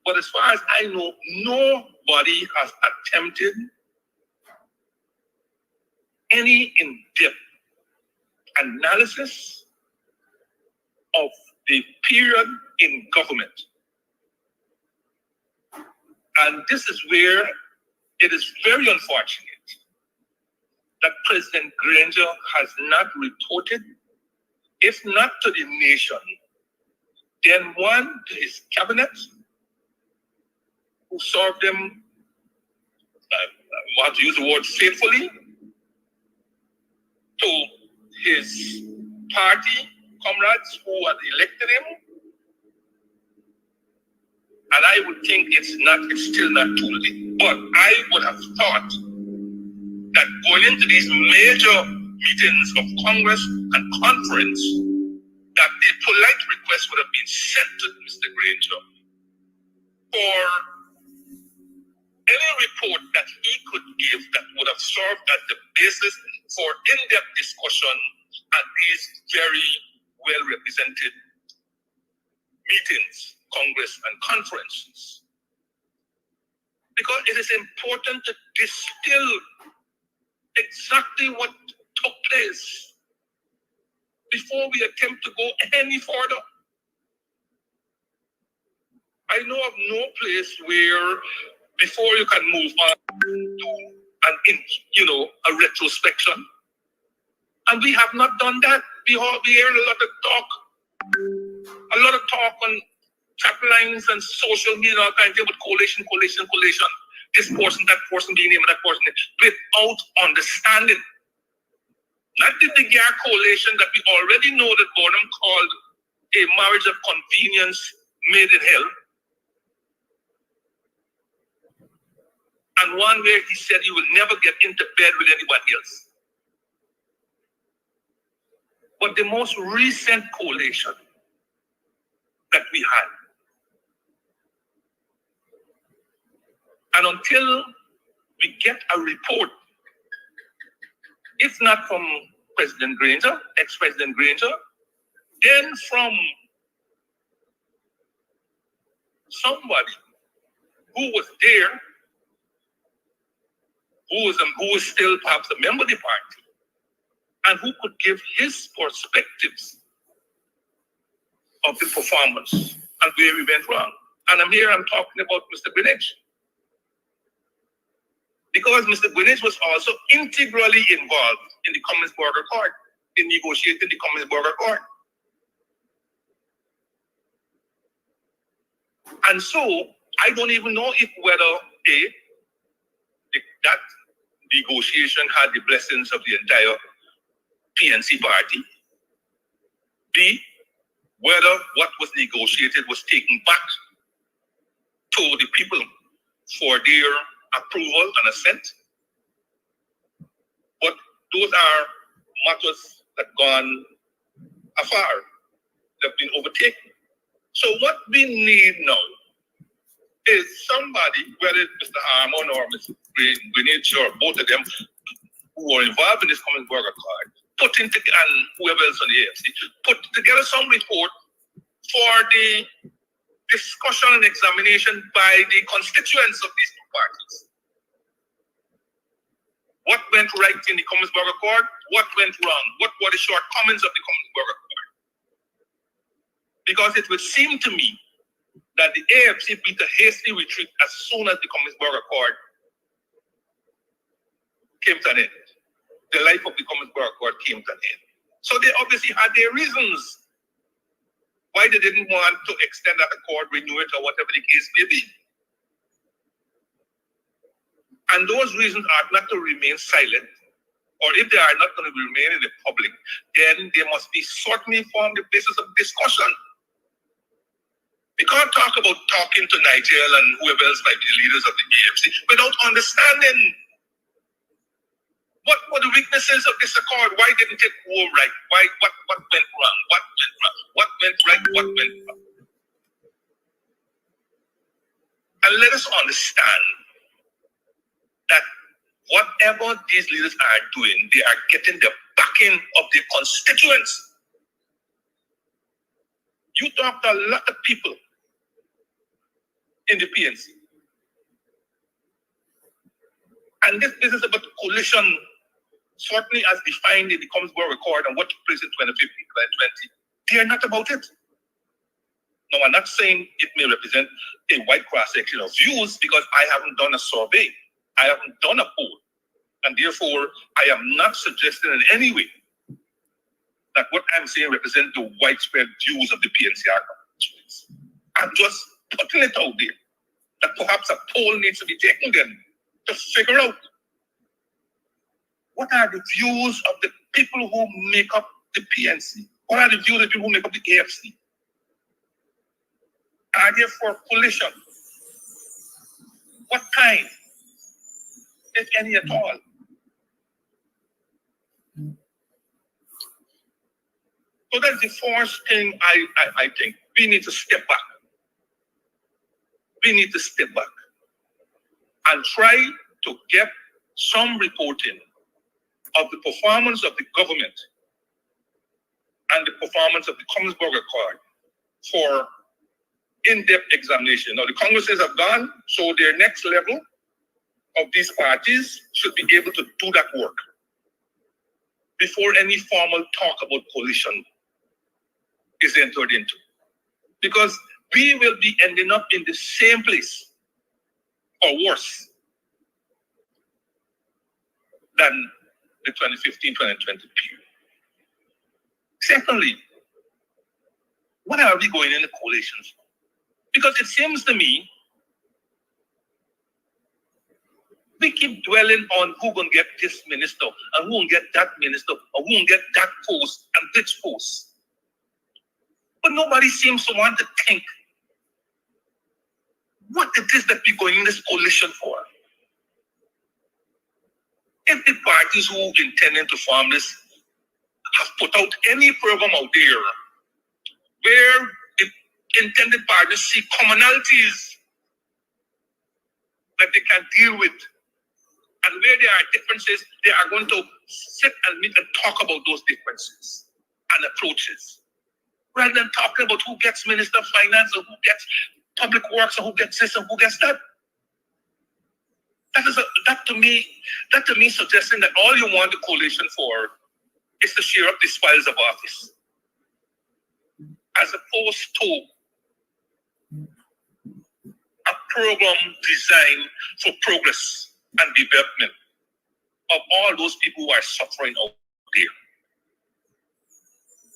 But as far as I know, nobody has attempted any in-depth analysis of the period in government. And this is where it is very unfortunate that President Granger has not reported, if not to the nation, then one to his cabinet, who served them, I want to use the word faithfully, to his party comrades who had elected him. And I would think it's still not too late. But I would have thought that going into these major meetings of Congress and conference, that the polite request would have been sent to Mr. Granger for any report that he could give that would have served as the basis for in-depth discussion at these very well-represented meetings, Congress and conferences. Because it is important to distill exactly what took place before we attempt to go any further. I know of no place where before you can move on to a retrospection. And we have not done that. We hear a lot of talk on chat lines and social media, all kinds of things, but coalition. This person, that person being named, that person, without understanding. Not the Gyar coalition that we already know that Bonham called a marriage of convenience made in hell. And one where he said he will never get into bed with anybody else. But the most recent coalition that we had, and until we get a report, if not from President Granger, ex-President Granger, then from somebody who was there, who was still perhaps a member of the party, and who could give his perspectives of the performance and where we went wrong. And I'm talking about Mr. Guyanese. Because Mr. Guyanese was also integrally involved in the Cummins-Burger Accord, in negotiating the Cummins-Burger Accord. And so, I don't even know if whether that negotiation had the blessings of the entire PNC party. B, whether what was negotiated was taken back to the people for their approval and assent. But those are matters that gone afar. They've been overtaken. So what we need now is somebody, whether it's Mr. Harmon or Mr. Guyanese or both of them who are involved in this Cummins Burger card, and whoever else on the AFC, put together some report for the discussion and examination by the constituents of these two parties. What went right in the Cummins Burger Accord? What went wrong? What were the shortcomings of the Cummins Burger Accord? Because it would seem to me that the AFC beat a hasty retreat as soon as the Cummins Burger Accord came to an end. The life of the Cummins Burger Accord came to an end. So they obviously had their reasons why they didn't want to extend that accord, renew it, or whatever the case may be. And those reasons are not to remain silent, or if they are not going to remain in the public, then they must be certainly form the basis of discussion. We can't talk about talking to Nigel and whoever else might be the leaders of the AFC without understanding what were the weaknesses of this accord. Why didn't it go right? What went wrong? What went wrong? What went right? What went wrong? And let us understand that whatever these leaders are doing, they are getting the backing of their constituents. You talk to a lot of people in the PNC. And this business about coalition, certainly as defined in the Cummins Burger Accord and what took place in 2015, 2020, they are not about it. Now, I'm not saying it may represent a wide cross-section of views because I haven't done a survey. I haven't done a poll. And therefore, I am not suggesting in any way that what I'm saying represents the widespread views of the PNCR constituents. I'm just putting it out there that perhaps a poll needs to be taken then to figure out what are the views of the people who make up the PNC? What are the views of the people who make up the AFC? Are they for coalition? What kind, if any at all? So that's the first thing I think. We need to step back. We need to step back and try to get some reporting of the performance of the government and the performance of the Cummins Burger Accord for in-depth examination. Now, the Congresses have gone, so their next level of these parties should be able to do that work before any formal talk about coalition is entered into. Because we will be ending up in the same place, or worse, than the 2015-2020 period. Secondly, what are we going in the coalitions for? Because it seems to me we keep dwelling on who gonna get this minister and who gonna get that minister or who gonna get that post and which post. But nobody seems to want to think what it is that we're going in this coalition for. If the parties who intended to form this have put out any program out there where the intended parties see commonalities that they can deal with, and where there are differences, they are going to sit and meet and talk about those differences and approaches, rather than talking about who gets Minister of Finance or who gets Public Works or who gets this and who gets that. That to me suggesting that all you want the coalition for is to share up the spoils of office, as opposed to a program designed for progress and development of all those people who are suffering out there.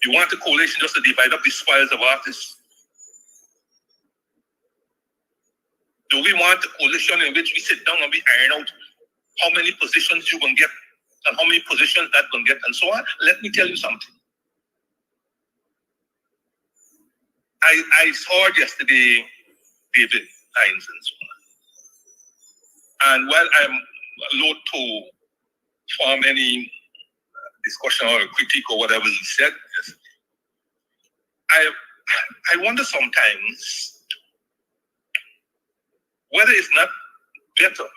You want the coalition just to divide up the spoils of office? Do we want a coalition in which we sit down and we iron out how many positions you can get and how many positions that can get and so on? Let me tell you something. I heard yesterday David Hines and so on. And while I'm loath to form any discussion or critique or whatever he said yesterday, I wonder sometimes whether it's not better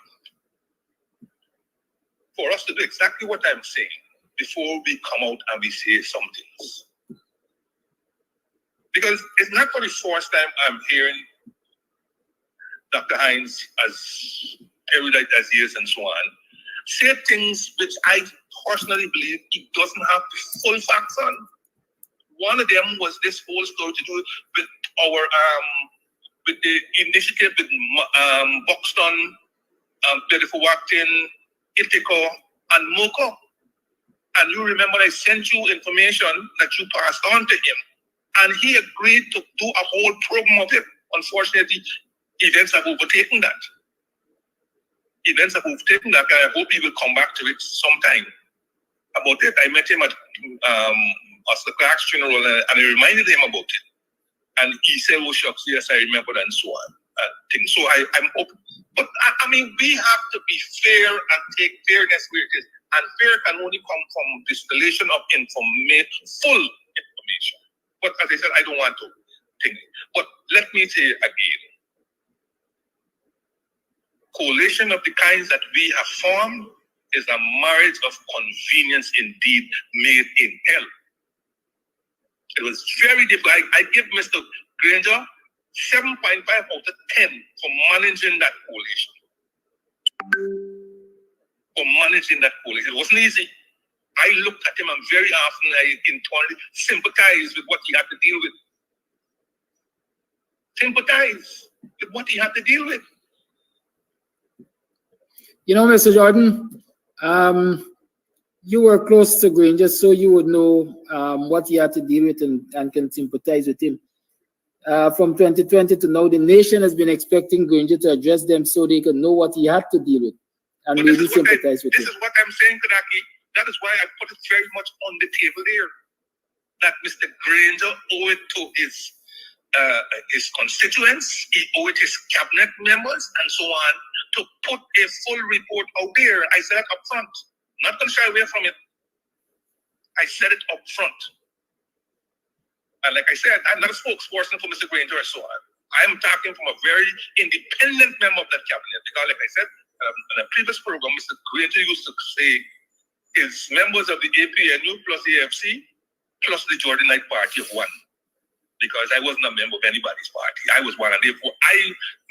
for us to do exactly what I'm saying before we come out and we say some things. Because it's not for the first time I'm hearing Dr. Hines, as erudite as he is and so on, say things which I personally believe he doesn't have the full facts on. One of them was this whole story to do with our with the initiative with Buxton, Bedford-Wacton, Ithaca, and Moco. And you remember I sent you information that you passed on to him. And he agreed to do a whole program of it. Unfortunately, events have overtaken that. Events have overtaken that, and I hope he will come back to it sometime. About it, I met him at Oscar Clark's funeral, and I reminded him about it. And he said, "Oh shucks, yes, I remember," and so on. So I'm hoping. But I mean, we have to be fair and take fairness where it is. And fair can only come from distillation of full information. But as I said, I don't want to think. But let me say again, coalition of the kinds that we have formed is a marriage of convenience indeed, made in hell. It was very difficult. I give Mr. Granger 7.5 out of 10 for managing that coalition. It wasn't easy. I looked at him and very often I internally sympathized with what he had to deal with. You know, Mr. Jordan, you were close to Granger, so you would know what he had to deal with and can sympathize with him. From 2020 to now, the nation has been expecting Granger to address them so they can know what he had to deal with and but maybe sympathize with him. This is what I'm saying, Kadaki. That is why I put it very much on the table there. That Mr. Granger owed it to his constituents, he owed it his cabinet members, and so on, to put a full report out there. I said it up front. Not going to shy away from it. I said it up front. And like I said, I'm not a spokesperson for Mr. Granger or so on. I'm talking from a very independent member of that cabinet. Because like I said, in a previous program, Mr. Granger used to say his members of the APNU plus the AFC plus the Jordanite party of one. Because I wasn't a member of anybody's party. I was one. And therefore, I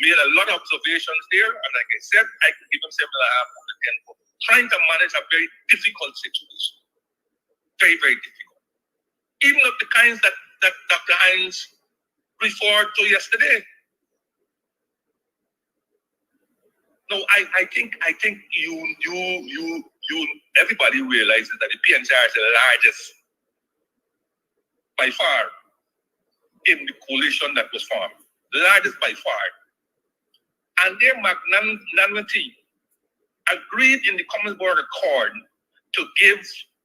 made a lot of observations there. And like I said, I could give him 7.5 out of 10 for trying to manage a very difficult situation. Very, very difficult. Even of the kinds that Dr. Hines referred to yesterday. No, I think you everybody realizes that the PNCR is the largest by far in the coalition that was formed. The largest by far. And their magnanimity agreed in the Commonsburg Accord to give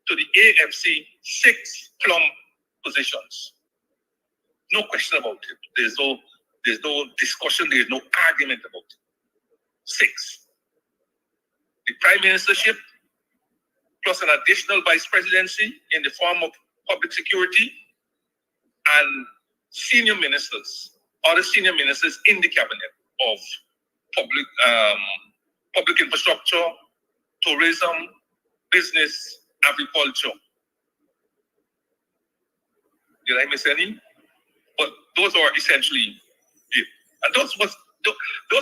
to the AFC 6 plum positions. No question about it. There's no discussion, there's no argument about it. 6. The prime ministership plus an additional vice presidency in the form of public security and senior ministers, other senior ministers in the cabinet of public infrastructure, tourism, business, agriculture. Did I miss any? But those are essentially it. And those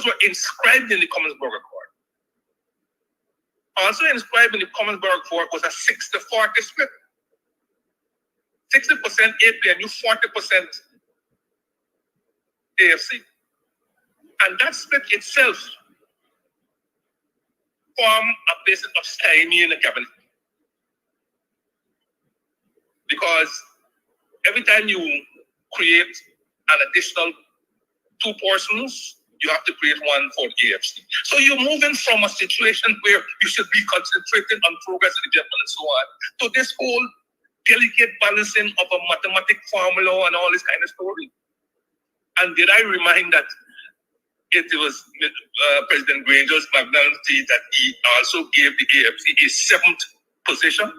were inscribed in the Commonsburg Accord. Also inscribed in the Commonsburg Accord was a 60-40 split. 60% APNU, 40% AFC. And that split itself formed a basis of stymie in the cabinet. Because every time you create an additional 2 persons, you have to create one for the AFC. So you're moving from a situation where you should be concentrating on progress and development and so on, to this whole delicate balancing of a mathematic formula and all this kind of story. And did I remind that it was President Granger's magnanimity that he also gave the AFC a 7th position,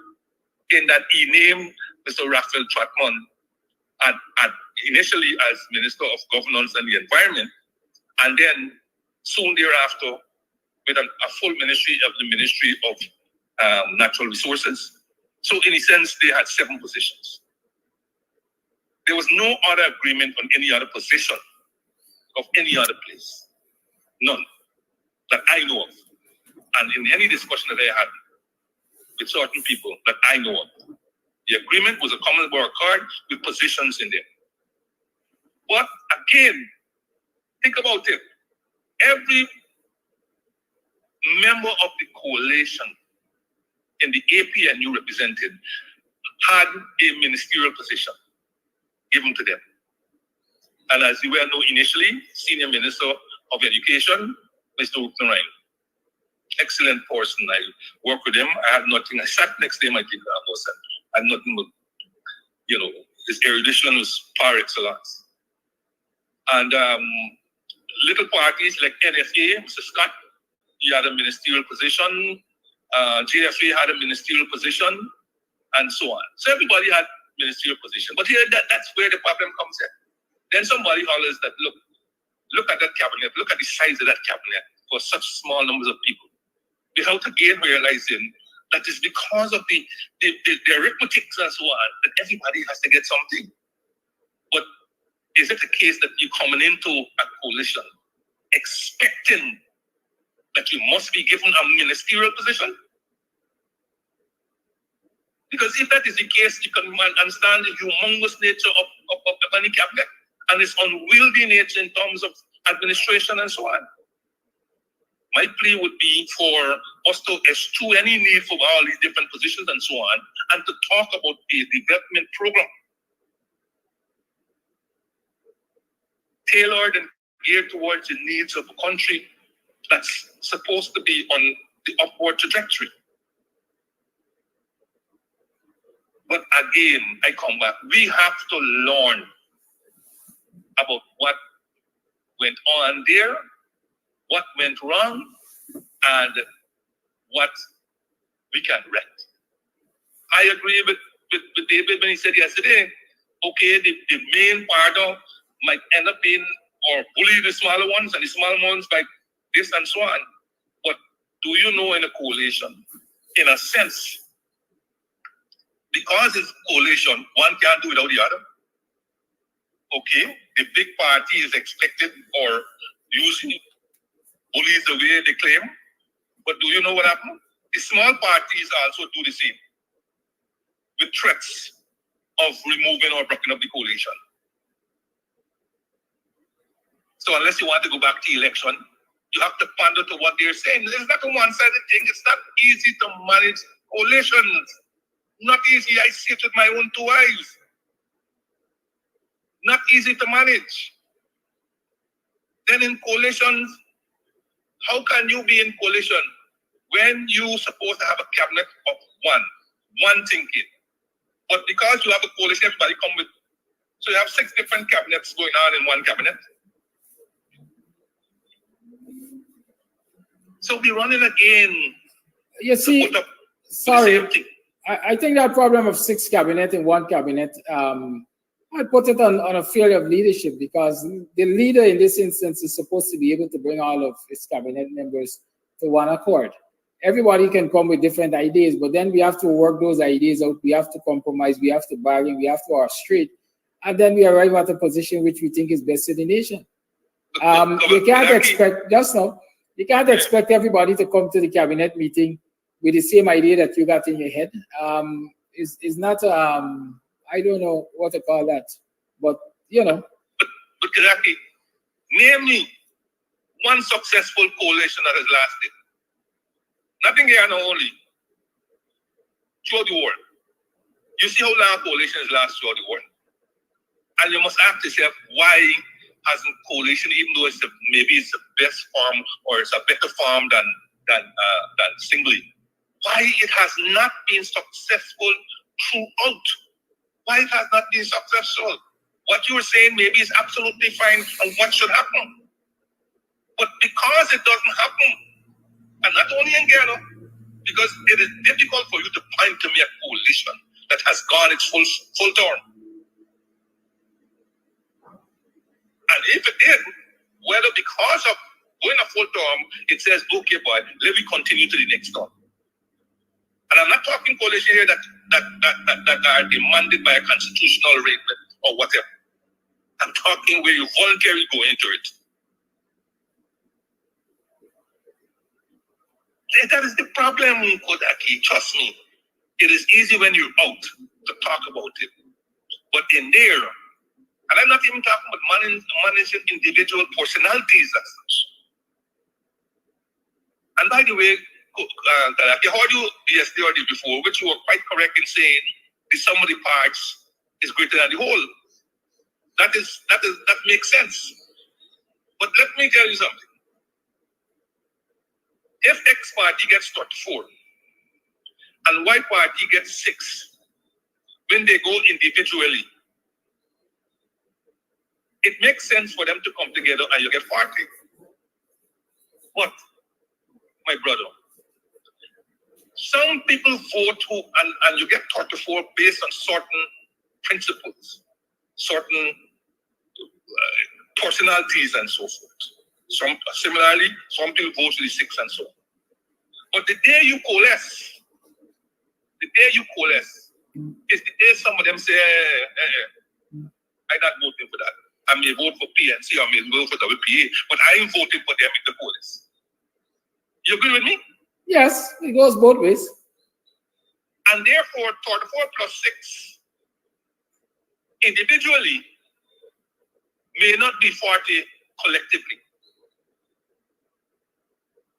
in that he named Mr. Raphael Trotman initially as Minister of Governance and the Environment, and then soon thereafter with a full ministry of the Ministry of Natural Resources. So in a sense, they had 7 positions. There was no other agreement on any other position of any other place. None that I know of. And in any discussion that I had with certain people that I know of, the agreement was a common board card with positions in there. But again, think about it. Every member of the coalition in the APNU represented had a ministerial position given to them. And as you well know, initially, Senior Minister of Education, Mr. Upton, excellent person. I worked with him. I had nothing. I sat next to him. I think I had nothing but, his erudition was par excellence. And little parties like NFA, Mr. Scott, he had a ministerial position. JFA had a ministerial position, and so on. So everybody had ministerial position. But here, that's where the problem comes in. Then somebody hollers that, look at that cabinet, look at the size of that cabinet for such small numbers of people. Without again realizing that it's because of the arithmetic and so on that everybody has to get something. But is it the case that you're coming into a coalition expecting that you must be given a ministerial position? Because if that is the case, you can understand the humongous nature of any cabinet and its unwieldy nature in terms of administration and so on. My plea would be for us to eschew any need for all these different positions and so on, and to talk about a development program tailored and geared towards the needs of a country that's supposed to be on the upward trajectory. But again, I come back. We have to learn about what went on there, what went wrong, and what we can correct. I agree with David when he said yesterday, okay, the main partner might end up being or bully the smaller ones, and the smaller ones like this and so on. But do you know, in a coalition, in a sense, because it's a coalition, one can't do without the other. Okay, the big party is expected or usually bullies the way they claim. But do you know what happened? The small parties also do the same, with threats of removing or breaking up the coalition. So unless you want to go back to election, you have to pander to what they're saying. It's not a one-sided thing. It's not easy to manage coalitions. Not easy. I see it with my own 2 eyes. Not easy to manage. Then in coalitions, how can you be in coalition when you're supposed to have a cabinet of one thinking? But because you have a coalition, everybody come with. So you have 6 different cabinets going on in one cabinet. So we're running again. You see, sorry, I think that problem of 6 cabinet in one cabinet, I put it on a failure of leadership, because the leader in this instance is supposed to be able to bring all of his cabinet members to one accord. Everybody can come with different ideas, but then we have to work those ideas out. We have to compromise. We have to bargain. We have to orchestrate. And then we arrive at a position which we think is best for the nation. You can't expect, you can't expect everybody to come to the cabinet meeting with the same idea that you got in your head. It's not, I don't know what to call that, but But Kiraki, name me one successful coalition that has lasted. Nothing here, no, only throughout the world. You see how long coalitions last throughout the world, and you must ask yourself, why hasn't coalition, even though maybe it's the best form or it's a better form than singly, why it has not been successful throughout? Why it has not been successful? What you were saying maybe is absolutely fine and what should happen. But because it doesn't happen, and not only in Ghana, because it is difficult for you to point to me a coalition that has gone its full term. if it did, whether because of going a full term, it says, okay, boy, let me continue to the next term. And I'm not talking coalition here that are demanded by a constitutional arrangement or whatever. I'm talking where you voluntarily go into it. That is the problem, Kodaki. Trust me. It is easy when you're out to talk about it. But in there, and I'm not even talking about managing individual personalities as such. And by the way, I heard you yesterday or the before, which you were quite correct in saying the sum of the parts is greater than the whole. That makes sense. But let me tell you something. If X party gets 34 and Y party gets 6, when they go individually, it makes sense for them to come together and you get 40. But, my brother, some people vote and you get 34 based on certain principles, certain personalities and so forth. Similarly, some people vote to the 6 and so on. But the day you coalesce, is the day some of them say, I'm not voting for that. I may vote for PNC or I may vote for WPA, but I ain't voting for them in the coalesce. You agree with me? Yes, it goes both ways. And therefore, 34 plus 6 individually may not be 40 collectively.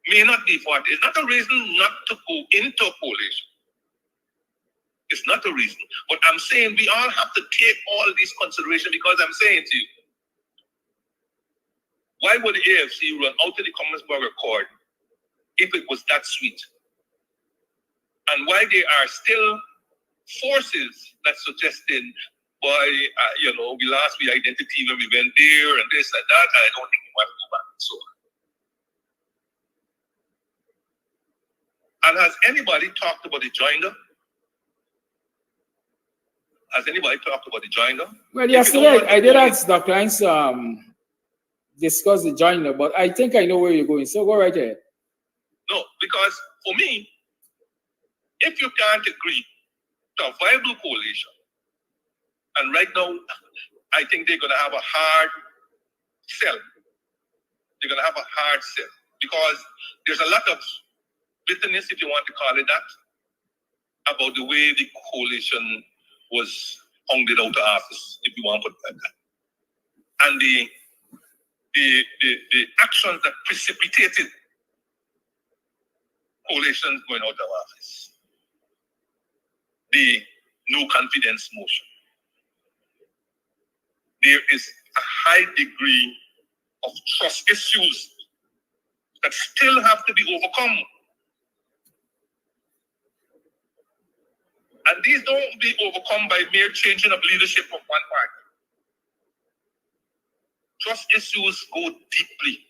May not be 40. It's not a reason not to go into a coalition. It's not a reason. But I'm saying we all have to take all these considerations because I'm saying to you, why would the AFC run out of the Commonwealth Accord if it was that sweet? And why there are still forces that suggested, boy, we lost the identity when we went there and this and that, and I don't think we want to go back and so on. And has anybody talked about the joinder? Has anybody talked about the joinder? Well, yesterday I did ask Dr. Hines discuss the joinder, but I think I know where you're going. So go right ahead. No, because for me, if you can't agree to a viable coalition, and right now, I think they're going to have a hard sell. They're going to have a hard sell because there's a lot of bitterness, if you want to call it that, about the way the coalition was hounded out of office, if you want to put it like that. And the actions that precipitated coalitions going out of office. The no confidence motion. There is a high degree of trust issues that still have to be overcome. And these don't be overcome by mere changing of leadership of one party. Trust issues go deeply.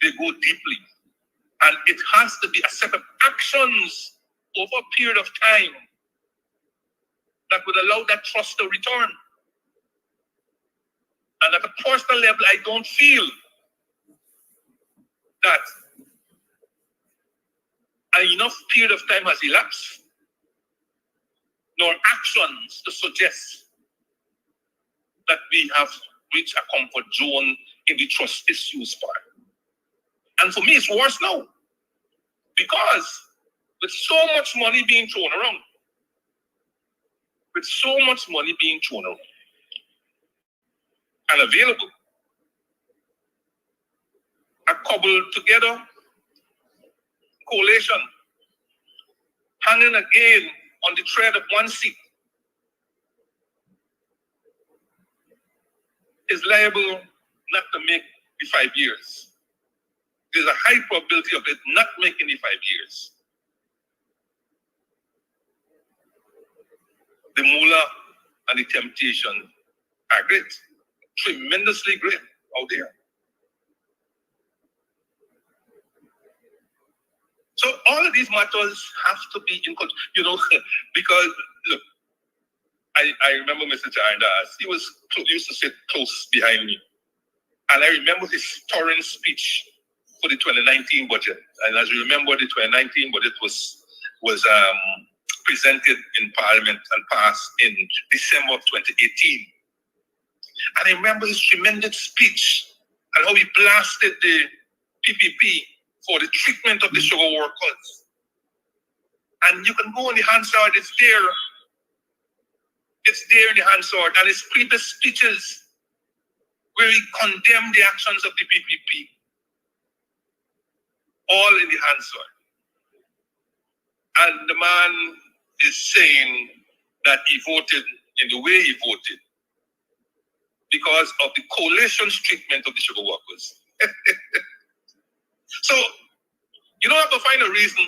They go deeply. And it has to be a set of actions over a period of time that would allow that trust to return. And at a personal level, I don't feel that enough period of time has elapsed, nor actions to suggest that we have reached a comfort zone in the trust issues part. And for me, it's worse now. Because with so much money being thrown around, and available, a cobbled together coalition hanging again on the thread of one seat is liable not to make the 5 years. There's a high probability of it not making the 5 years. The moolah and the temptation are great, tremendously great out there. So all of these matters have to be in control, because look, I remember Mr. Charandas, he used to sit close behind me And I remember his stirring speech for the 2019 budget. And as you remember, the 2019 budget was presented in Parliament and passed in December of 2018. And I remember his tremendous speech and how he blasted the PPP for the treatment of the sugar workers. And you can go on the Hansard, it's there. It's there in the Hansard. And his previous speeches where he condemned the actions of the PPP. All in the Hansard. And the man is saying that he voted in the way he voted because of the coalition's treatment of the sugar workers. So you don't have to find a reason.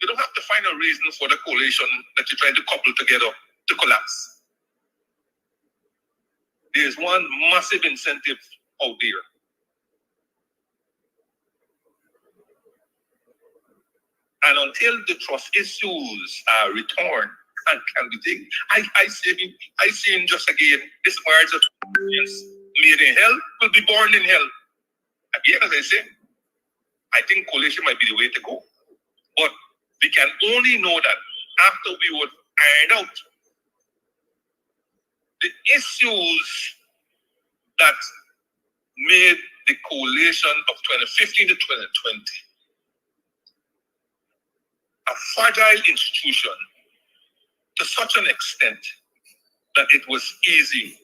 You don't have to find a reason for the coalition that you're trying to couple together to collapse. There's one massive incentive out there. And until the trust issues are returned and can be taken, I see him just again, this words of made in hell will be born in hell. Again, as I say, I think coalition might be the way to go. But we can only know that after we would iron out the issues that made the coalition of 2015 to 2020 a fragile institution to such an extent that it was easy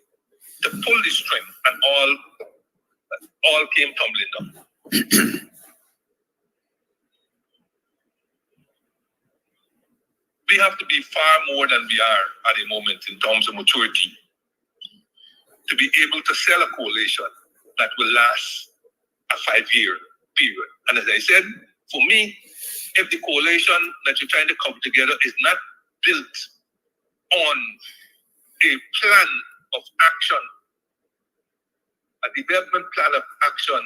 to pull the string and all came tumbling down. We have to be far more than we are at the moment in terms of maturity to be able to sell a coalition that will last a 5-year period. And as I said, for me, if the coalition that you're trying to come together is not built on a plan of action, a development plan of action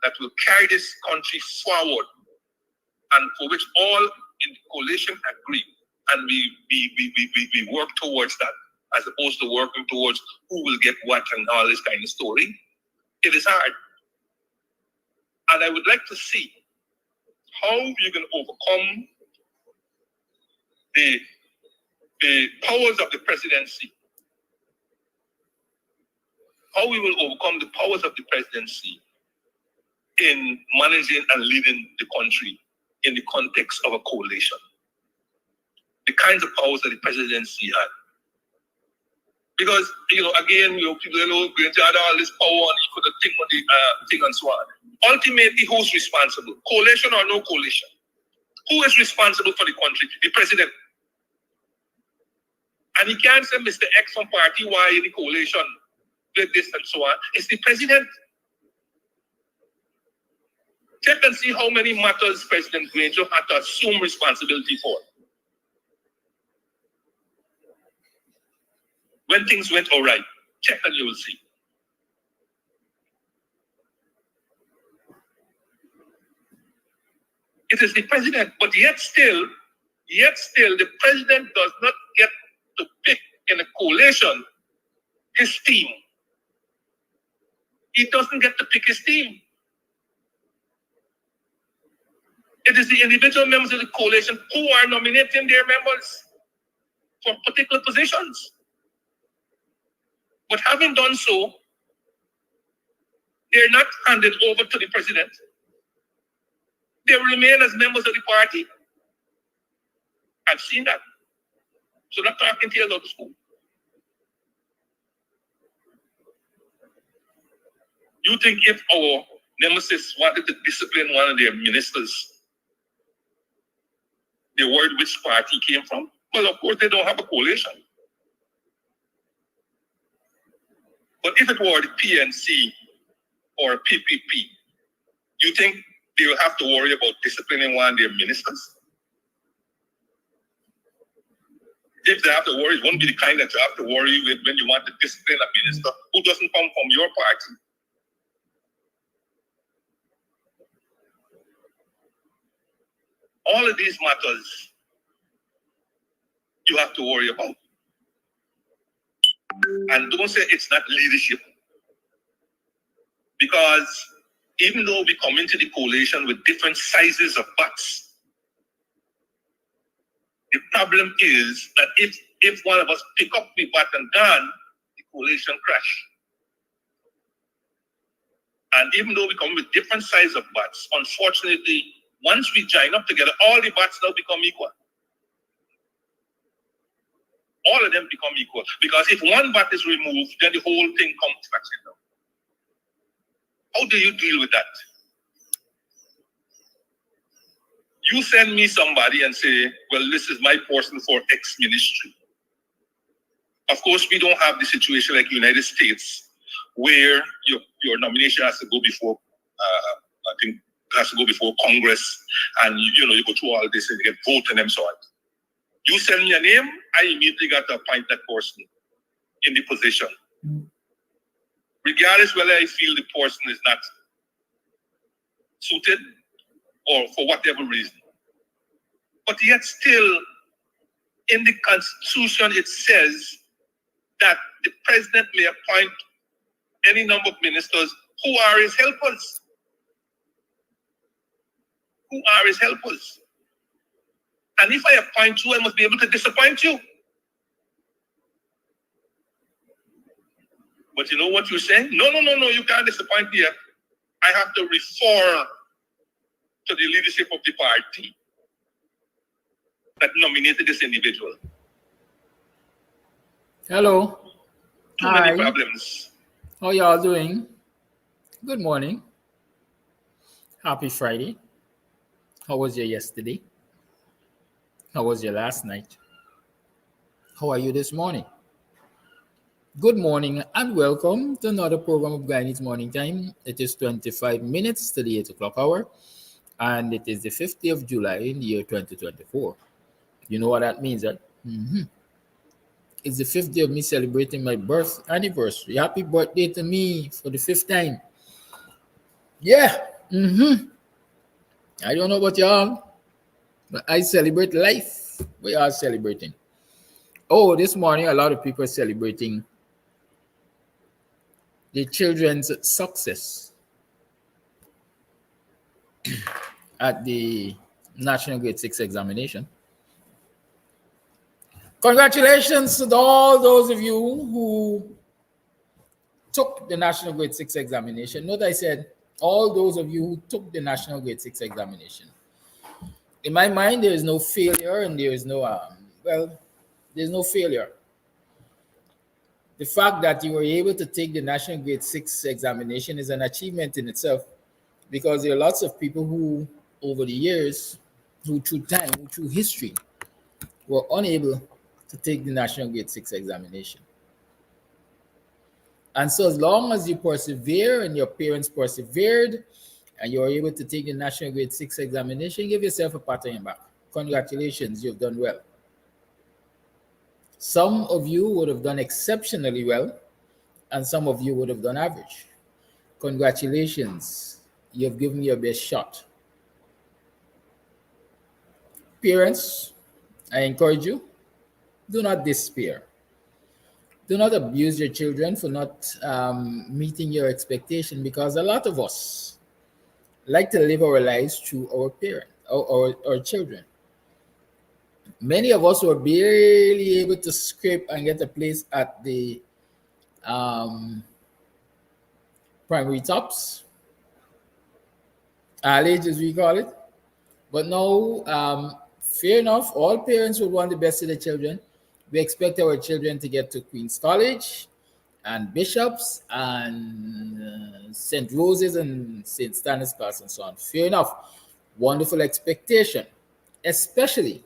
that will carry this country forward and for which all in the coalition agree, and we work towards that as opposed to working towards who will get what and all this kind of story, it is hard. And I would like to see how you can overcome the powers of the presidency. How we will overcome the powers of the presidency in managing and leading the country in the context of a coalition. The kinds of powers that the presidency had. Because, again, people going to add all this power and you could think on the thing and so on. Ultimately, who's responsible? Coalition or no coalition? Who is responsible for the country? The president. And he can't say Mr. X from party Y in the coalition did this and so on. It's the president. Check and see how many matters President Granger had to assume responsibility for. When things went all right, check and you will see. It is the president, but yet still, the president does not get to pick in a coalition his team. He doesn't get to pick his team. It is the individual members of the coalition who are nominating their members for particular positions. But having done so, they're not handed over to the president. They remain as members of the party. I've seen that. So not talking to you out of school. You think if our nemesis wanted to discipline one of their ministers, they worried which party he came from? Well, of course, they don't have a coalition. But if it were the PNC or PPP, you think they will have to worry about disciplining one of their ministers? If they have to worry, it won't be the kind that you have to worry with when you want to discipline a minister who doesn't come from your party. All of these matters you have to worry about. And don't say it's not leadership. Because even though we come into the coalition with different sizes of butts, the problem is that if one of us pick up the butt and gun, the coalition crash. And even though we come with different sizes of butts, unfortunately, once we join up together, all the butts now become equal. All of them become equal. Because if one butt is removed, then the whole thing comes crashing down. How do you deal with that? You send me somebody and say, well, this is my person for X ministry. Of course, we don't have the situation like United States where your nomination has to go before, I think, has to go before Congress, and you go through all this and you get voted and so on. You send me a name, I immediately got to appoint that person in the position. Regardless whether I feel the person is not suited or for whatever reason. But yet still, in the Constitution, it says that the president may appoint any number of ministers who are his helpers. Who are his helpers. And if I appoint you, I must be able to disappoint you. But you know what you're saying? No, you can't disappoint me. I have to refer to the leadership of the party that nominated this individual. Hello. Too many problems. How y'all doing? Good morning. Happy Friday. How was your yesterday? How was your last night? How are you this morning? Good morning and welcome to another program of Guyanese Morning Time. It is 25 minutes to the 8 o'clock hour, and it is the 50th of July in the year 2024. You know what that means, right? It's the 5th day of me celebrating my birth anniversary. Happy birthday to me for the 5th time. Yeah. I don't know about y'all, but I celebrate life. We are celebrating. Oh, this morning a lot of people are celebrating the children's success at the National Grade 6 examination. Congratulations to all those of you who took the National Grade 6 examination. Note I said all those of you who took the National Grade 6 examination. In my mind, there is no failure and there is no, there's no failure. The fact that you were able to take the National Grade 6 examination is an achievement in itself, because there are lots of people who, over the years, who through time, who through history, were unable to take the National Grade 6 examination. And so as long as you persevere and your parents persevered and you were able to take the National Grade 6 examination, give yourself a pat on your back. Congratulations, you've done well. Some of you would have done exceptionally well, and some of you would have done average. Congratulations, you've given your best shot. Parents, I encourage you, do not despair. Do not abuse your children for not meeting your expectation, because a lot of us like to live our lives through our parents or our children. Many of us were barely able to scrape and get a place at the primary tops, age as we call it. But now, fair enough, all parents would want the best for their children. We expect our children to get to Queen's College and Bishops and St. Rose's and St. Stanislas and so on. Fair enough. Wonderful expectation, especially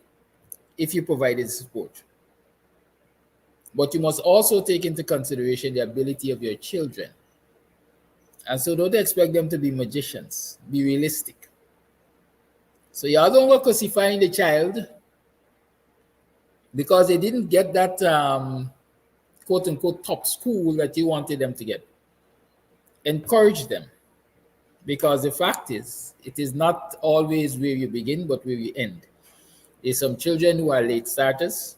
if you provided support. But you must also take into consideration the ability of your children. And so don't expect them to be magicians. Be realistic. So y'all don't go crucifying the child because they didn't get that quote-unquote top school that you wanted them to get. Encourage them, because the fact is, it is not always where you begin, but where you end. There's some children who are late starters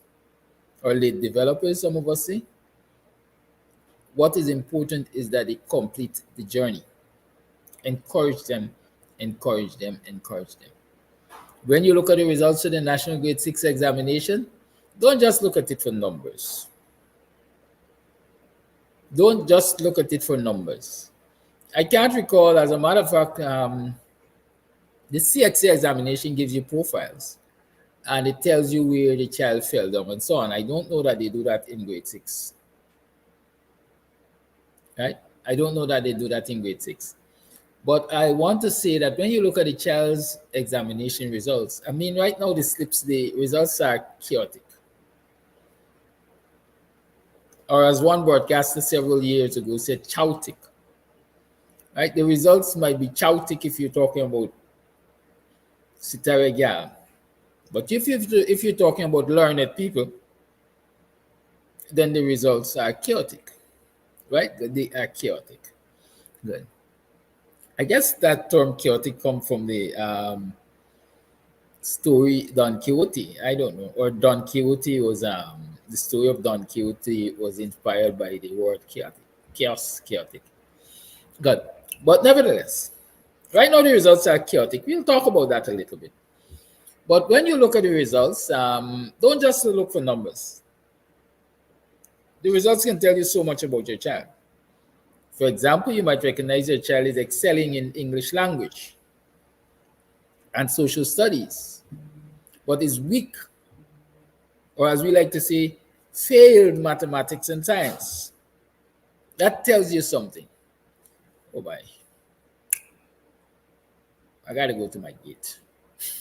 or late developers, some of us say. What is important is that they complete the journey. Encourage them, encourage them, encourage them. When you look at the results of the National Grade 6 examination, don't just look at it for numbers. Don't just look at it for numbers. I can't recall, as a matter of fact, the CXA examination gives you profiles and it tells you where the child fell down and so on. I don't know that they do that in grade 6. Right? I don't know that they do that in grade 6. But I want to say that when you look at the child's examination results, I mean, right now the results are chaotic. Or as one broadcaster several years ago said, chaotic. Right? The results might be chaotic if you're talking about Sitaregal. But if you're talking about learned people, then the results are chaotic. Right? They are chaotic. Good. I guess that term chaotic comes from the story Don Quixote. I don't know. Or Don Quixote was the story of Don Quixote was inspired by the word chaotic. Chaotic. Good. But nevertheless, right now the results are chaotic. We'll talk about that a little bit. But when you look at the results, don't just look for numbers. The results can tell you so much about your child. For example, you might recognize your child is excelling in English language and social studies, but is weak, or as we like to say, failed mathematics and science. That tells you something. Oh, bye. I got to go to my gate.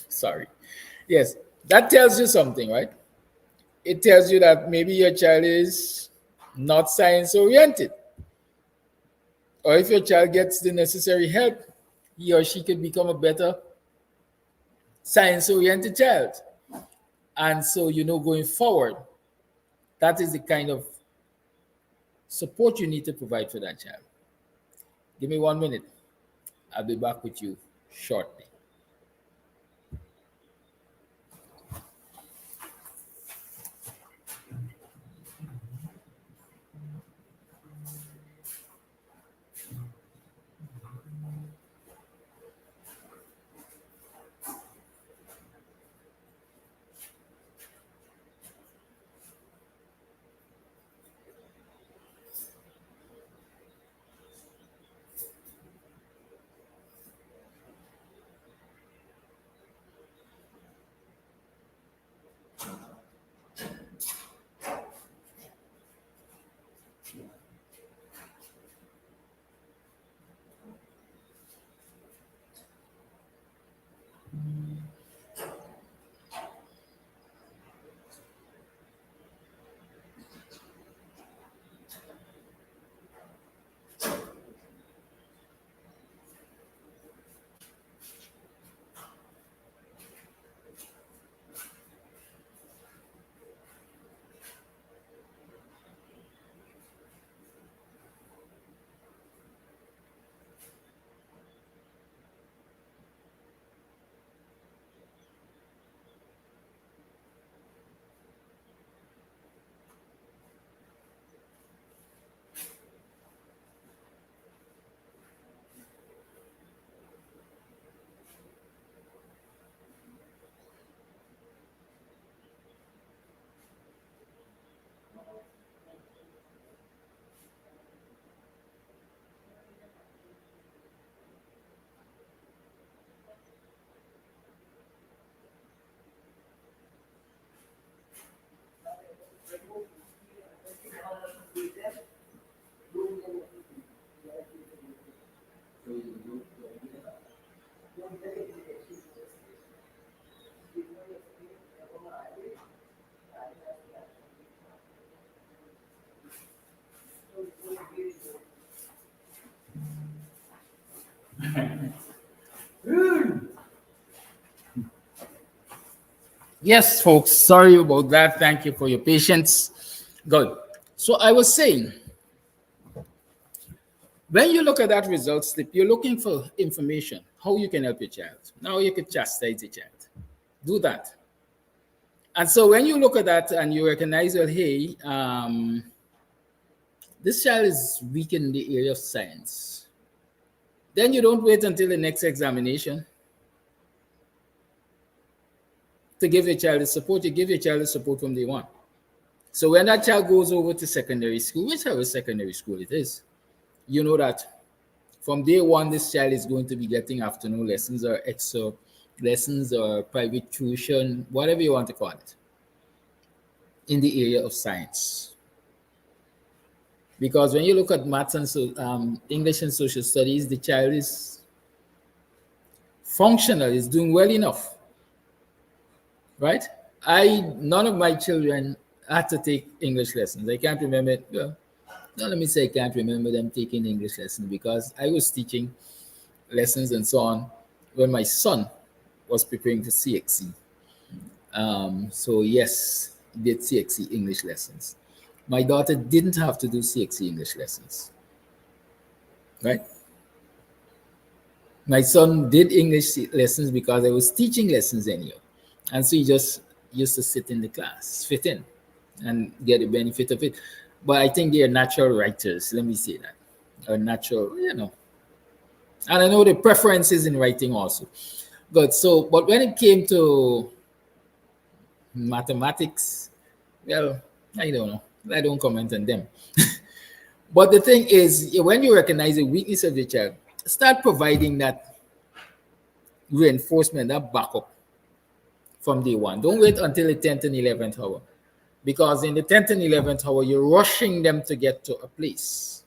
Sorry. Yes, that tells you something, right? It tells you that maybe your child is not science-oriented. Or if your child gets the necessary help, he or she could become a better science-oriented child. And so, going forward, that is the kind of support you need to provide for that child. Give me 1 minute. I'll be back with you shortly. Yes, folks, sorry about that. Thank you for your patience. Good. So I was saying, when you look at that result slip, you're looking for information, how you can help your child. Now you could chastise the child. Do that. And so when you look at that and you recognize, well, hey, this child is weak in the area of science. then you don't wait until the next examination to give your child the support. You give your child the support from day one. So when that child goes over to secondary school, whichever secondary school it is, you know that from day one, this child is going to be getting afternoon lessons or extra lessons or private tuition, whatever you want to call it, in the area of science. Because when you look at maths and English and social studies, the child is functional, is doing well enough, right? None of my children had to take English lessons. I can't remember it. Well, no, let me say I can't remember them taking English lessons because I was teaching lessons and so on when my son was preparing for CXC. So yes, he did CXC English lessons. My daughter didn't have to do CXC English lessons, right? My son did English lessons because I was teaching lessons anyhow. And so he just used to sit in the class, fit in, and get the benefit of it. But I think they are natural writers, let me say that. Or natural, you know. And I know the preferences in writing also. Good. So, but when it came to mathematics, well, I don't know. I don't comment on them. But the thing is, when you recognize the weakness of your child, start providing that reinforcement, that backup from day one. Don't wait until the 10th and 11th hour. Because in the 10th and 11th hour, you're rushing them to get to a place.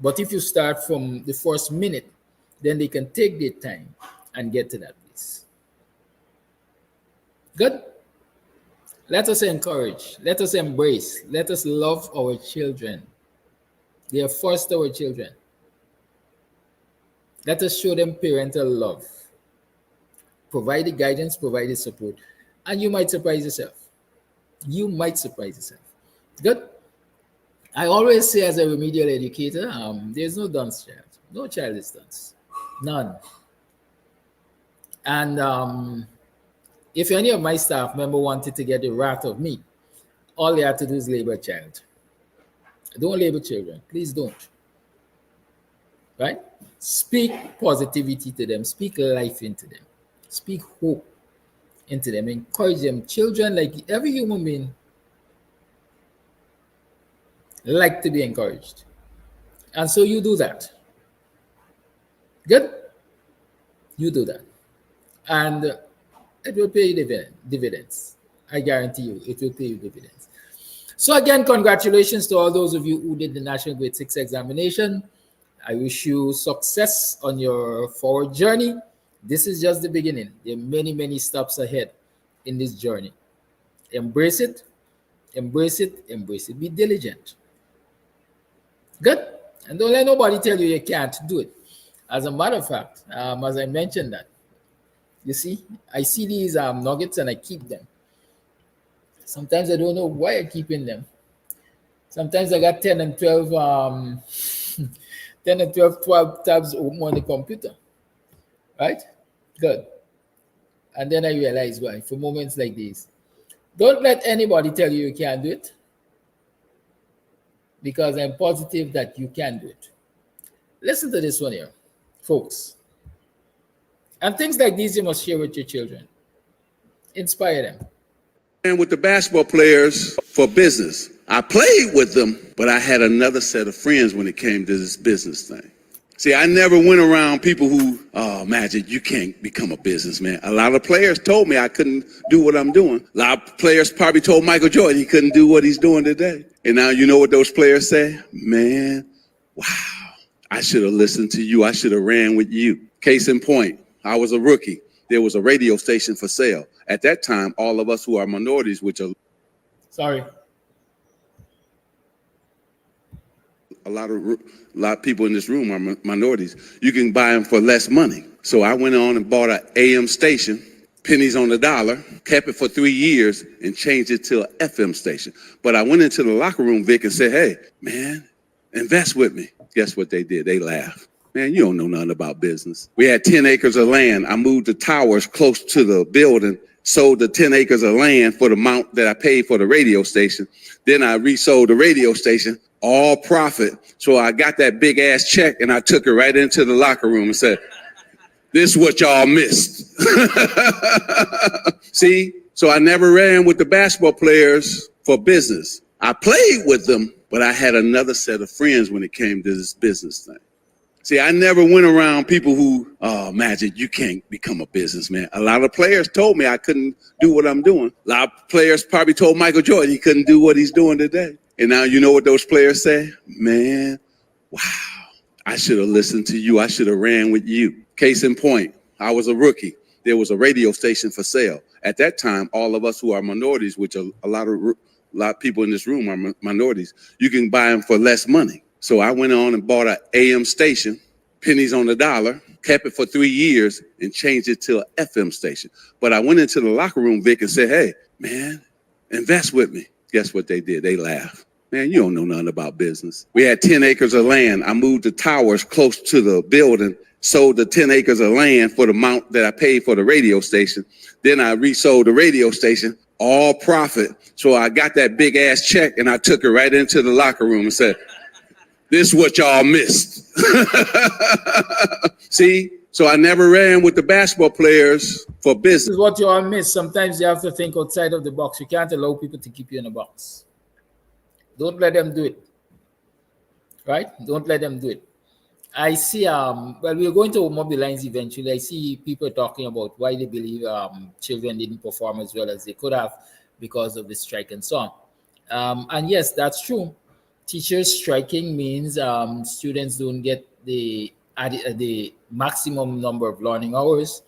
But if you start from the first minute, then they can take their time and get to that place. Good? Let us encourage, let us embrace, let us love our children. They are first our children. Let us show them parental love. Provide the guidance, provide the support. And you might surprise yourself. You might surprise yourself. Good? I always say as a remedial educator, there's no dunce child. No child is dunce. None. And if any of my staff member wanted to get the wrath of me, all they have to do is label a child. Don't label children. Please don't. Right? Speak positivity to them. Speak life into them. Speak hope into them. Encourage them. Children, like every human being, like to be encouraged. And so you do that. Good? You do that. And it will pay you dividends. I guarantee you, it will pay you dividends. So again, congratulations to all those of you who did the National Grade 6 examination. I wish you success on your forward journey. This is just the beginning. There are many, many steps ahead in this journey. Embrace it, embrace it, embrace it. Be diligent. Good? And don't let nobody tell you you can't do it. As a matter of fact, as I mentioned that, you see, I see these nuggets and I keep them. Sometimes I don't know why I'm keeping them. Sometimes I got 10 and 12, 10 and 12 tabs open on the computer. Right? Good. And then I realize why, for moments like these. Don't let anybody tell you you can't do it. Because I'm positive that you can do it. Listen to this one here, folks. And things like these you must share with your children. Inspire them. And with the basketball players for business. I played with them, but I had another set of friends when it came to this business thing. See, I never went around people who, oh, Magic, you can't become a businessman. A lot of players told me I couldn't do what I'm doing. A lot of players probably told Michael Jordan he couldn't do what he's doing today. And now you know what those players say? Man, wow, I should have listened to you. I should have ran with you. Case in point, I was a rookie. There was a radio station for sale. At that time, all of us who are minorities, which are... Sorry. A lot of people in this room are minorities. You can buy them for less money. So I went on and bought an AM station, pennies on the dollar, kept it for 3 years and changed it to an FM station. But I went into the locker room, Vic, and said, hey, man, invest with me. Guess what they did? They laughed. Man, you don't know nothing about business. We had 10 acres of land. I moved the towers close to the building, sold the 10 acres of land for the amount that I paid for the radio station. Then I resold the radio station, all profit. So I got that big ass check and I took it right into the locker room and said, this is what y'all missed. See, so I never ran with the basketball players for business. I played with them, but I had another set of friends when it came to this business thing. See, I never went around people who, oh, Magic, you can't become a businessman. A lot of players told me I couldn't do what I'm doing. A lot of players probably told Michael Jordan he couldn't do what he's doing today. And now you know what those players say? Man, wow, I should have listened to you. I should have ran with you. Case in point, I was a rookie. There was a radio station for sale. At that time, all of us who are minorities, which a lot of people in this room are minorities, you can buy them for less money. So I went on and bought an AM station, pennies on the dollar, kept it for 3 years and changed it to an FM station. But I went into the locker room, Vic, and said, hey, man, invest with me. Guess what they did? They laughed. Man, you don't know nothing about business. We had 10 acres of land. I moved the towers close to the building, sold the 10 acres of land for the amount that I paid for the radio station. Then I resold the radio station, all profit. So I got that big ass check and I took it right into the locker room and said, this is what y'all missed. See, so I never ran with the basketball players for business. This is what you all miss. Sometimes you have to think outside of the box. You can't allow people to keep you in a box. Don't let them do it. Right? Don't let them do it. I see, well, we're going to mobilize eventually. I see people talking about why they believe children didn't perform as well as they could have because of the strike and so on. And yes, that's true. Teachers striking means students don't get the maximum number of learning hours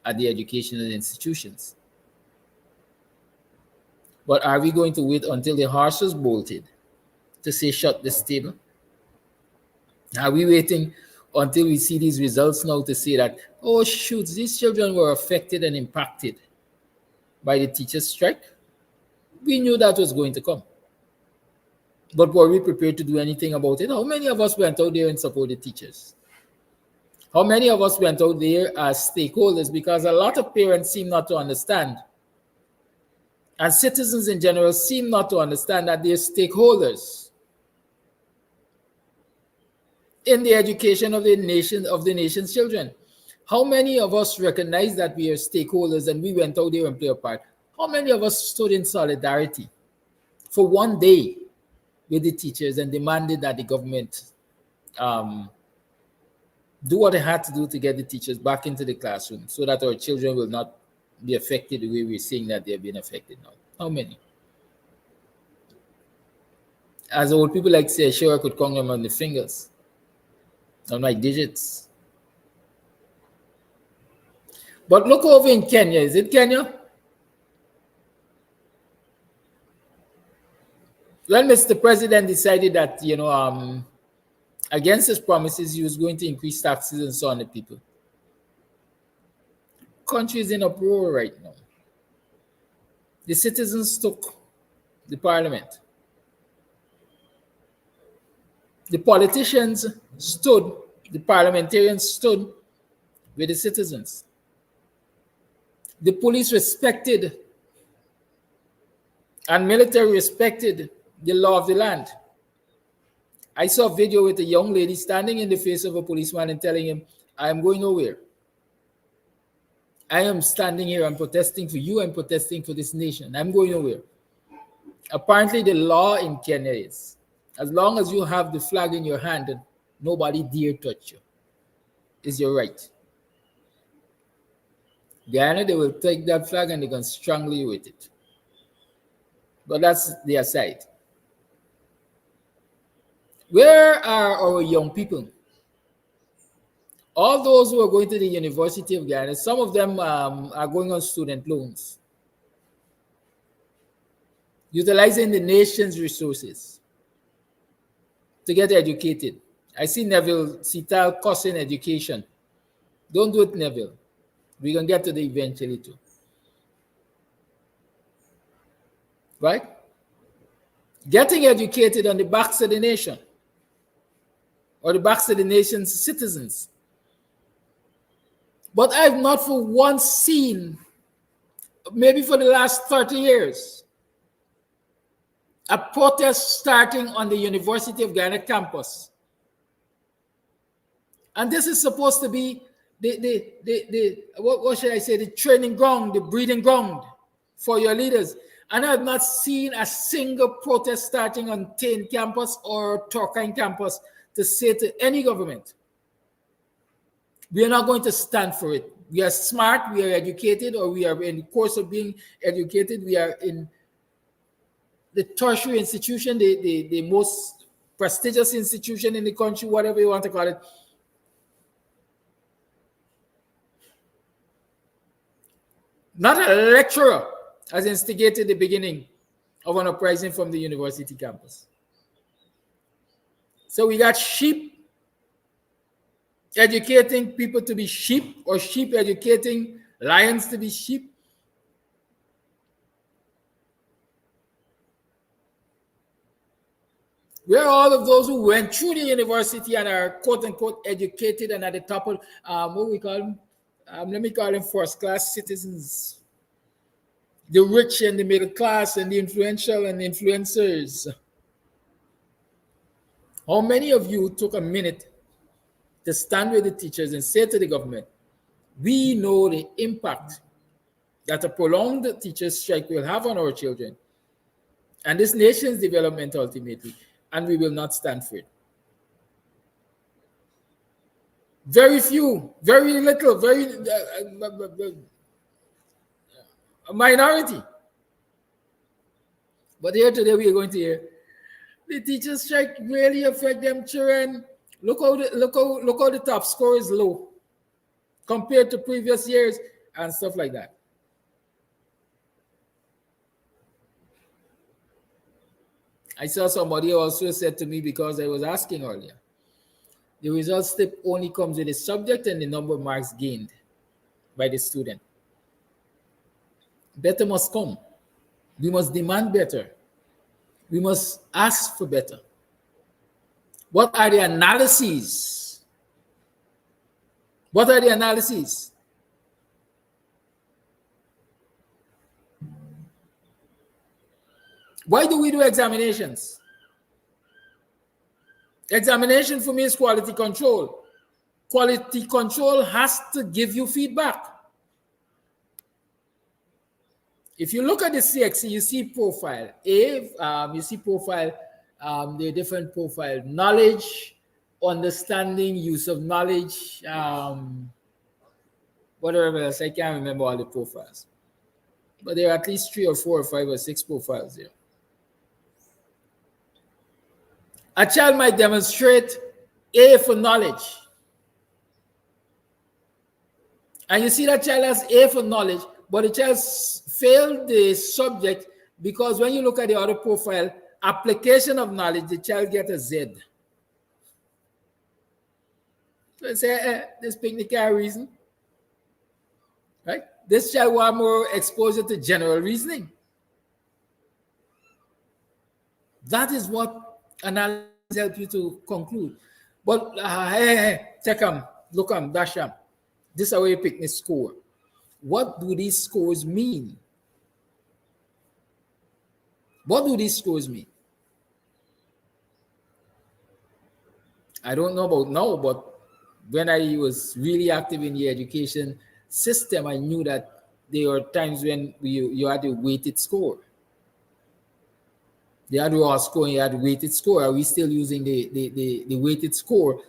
at the educational institutions. But are we going to wait until the horse is bolted to say shut this table? Are we waiting until we see these results now to say that, oh shoot, these children were affected and impacted by the teachers' strike? We knew that was going to come. But were we prepared to do anything about it? How many of us went out there and supported teachers? How many of us went out there as stakeholders? Because a lot of parents seem not to understand, and citizens in general seem not to understand that they're stakeholders in the education of the nation's children. How many of us recognize that we are stakeholders and we went out there and played a part? How many of us stood in solidarity for one day with the teachers and demanded that the government do what it had to do to get the teachers back into the classroom so that our children will not be affected the way we're seeing that they're being affected now? How many? As old people like to say, sure I could count them on the fingers, on my digits. But look over in Kenya. Is it Kenya? Well, Mr. President decided that, against his promises, he was going to increase taxes and so on to people. Country is in uproar right now. The citizens took the parliament. The politicians stood, the parliamentarians stood with the citizens. The police respected and military respected the law of the land. I saw a video with a young lady standing in the face of a policeman and telling him, I am going nowhere. I am standing here, I'm protesting for you, I'm protesting for this nation. I'm going nowhere. Apparently the law in Kenya is, as long as you have the flag in your hand, nobody dare touch you. It's your right. Guyana, they will take that flag and they're going to strangle you with it. But that's their side. Where are our young people? All those who are going to the University of Guyana, some of them are going on student loans, utilizing the nation's resources to get educated. I see Neville Sital costing education. Don't do it, Neville. We can get to the eventually too. Right? Getting educated on the backs of the nation or the backs of the nation's citizens. But I've not for once seen, maybe for the last 30 years, a protest starting on the University of Guyana campus. And this is supposed to be what should I say, the training ground, the breeding ground for your leaders. And I have not seen a single protest starting on Tain campus or Turkine campus to say to any government, we are not going to stand for it. We are smart, we are educated, or we are in the course of being educated. We are in the tertiary institution, the most prestigious institution in the country, whatever you want to call it. Not a lecturer has instigated the beginning of an uprising from the university campus. So we got sheep educating people to be sheep, or sheep educating lions to be sheep. Where are all of those who went through the university and are quote-unquote educated and at the top of, what we call them? Let me call them first-class citizens. The rich and the middle class and the influential and the influencers. How many of you took a minute to stand with the teachers and say to the government, we know the impact that a prolonged teachers' strike will have on our children and this nation's development ultimately, and we will not stand for it. Very few, very little, very a minority. But here today we are going to hear the teachers' strike really affect them children. Look how the top score is low compared to previous years and stuff like that. I saw somebody also said to me, because I was asking earlier, the result slip only comes with the subject and the number of marks gained by the student. Better must come. We must demand better. We must ask for better. What are the analyses? What are the analyses? Why do we do examinations? Examination for me is quality control. Quality control has to give you feedback. If you look at the CXC, you see profile A, you see profile, the different profile, knowledge, understanding, use of knowledge, whatever else. I can't remember all the profiles. But there are at least 3 or 4 or 5 or 6 profiles there. A child might demonstrate A for knowledge. And you see that child has A for knowledge, but the child failed the subject because when you look at the other profile, application of knowledge, the child gets a Z. So I say, this picnic can't reason. Right? This child want more exposure to general reasoning. That is what analysis helps you to conclude. But check them, look them, dash them. This is how you pick the score. What do these scores mean? What do these scores mean? I don't know about now, but when I was really active in the education system, I knew that there were times when you had a weighted score. You had raw score and you had weighted score. Are we still using the weighted score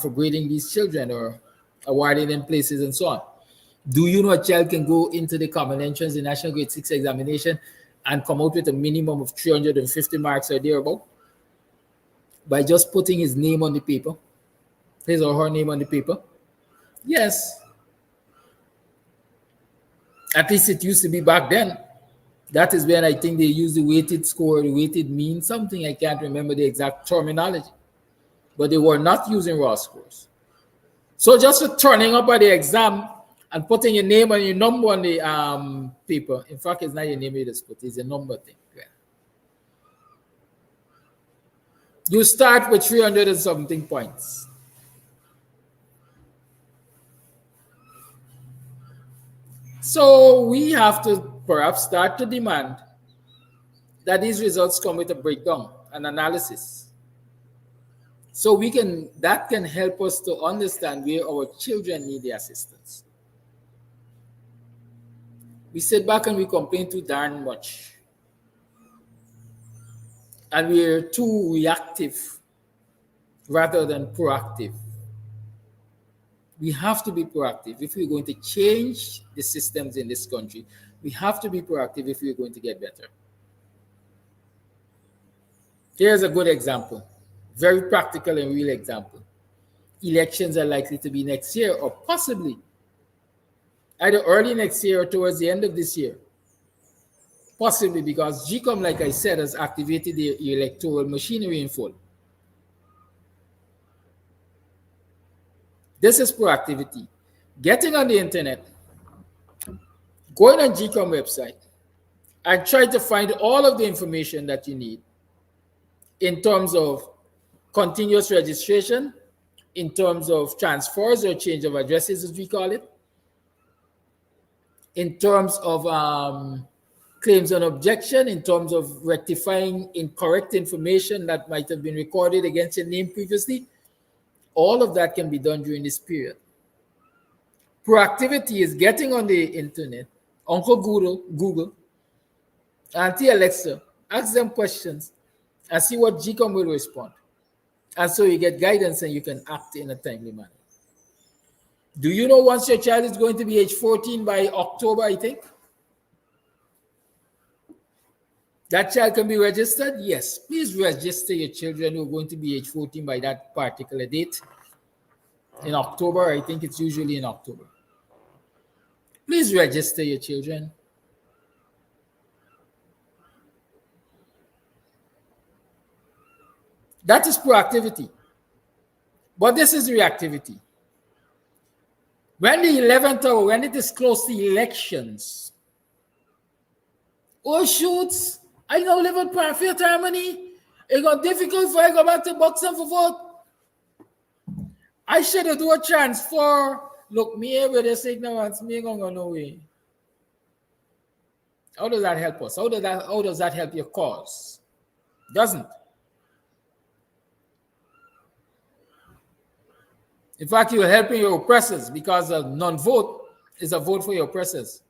for grading these children or awarding them places and so on? Do you know a child can go into the common entrance, the National Grade 6 examination, and come out with a minimum of 350 marks or thereabout by just putting his name on the paper, his or her name on the paper? Yes. At least it used to be back then. That is when I think they used the weighted score, the weighted mean, something. I can't remember the exact terminology. But they were not using raw scores. So just for turning up at the exam and putting your name and your number on the paper. In fact, it's not your name you just put, it's a number thing. Yeah. You start with 300 and something points. So we have to perhaps start to demand that these results come with a breakdown, an analysis. So that can help us to understand where our children need the assistance. We sit back and we complain too darn much. And we're too reactive rather than proactive. We have to be proactive if we're going to change the systems in this country. We have to be proactive if we're going to get better. Here's a good example, very practical and real example. Elections are likely to be next year, or possibly either early next year or towards the end of this year. Possibly because GCOM, like I said, has activated the electoral machinery in full. This is proactivity. Getting on the internet, going on GCOM website, and try to find all of the information that you need in terms of continuous registration, in terms of transfers or change of addresses, as we call it, in terms of claims on objection, in terms of rectifying incorrect information that might have been recorded against your name previously. All of that can be done during this period. Proactivity is getting on the internet, Uncle Google, Auntie Alexa, ask them questions and see what GCOM will respond. And so you get guidance and you can act in a timely manner. Do you know once your child is going to be age 14 by October, I think? That child can be registered? Yes. Please register your children who are going to be age 14 by that particular date. In October, I think it's usually in October. Please register your children. That is proactivity. But this is reactivity. When the 11th hour, when it is close to elections, oh shoots, I don't live in perfect harmony. It's got difficult for I go back to Buxton for vote. I should have do a transfer. Look, me here with this ignorance, me going to go no way. How does that help us? How does that help your cause? Doesn't. In fact, you're helping your oppressors because a non-vote is a vote for your oppressors.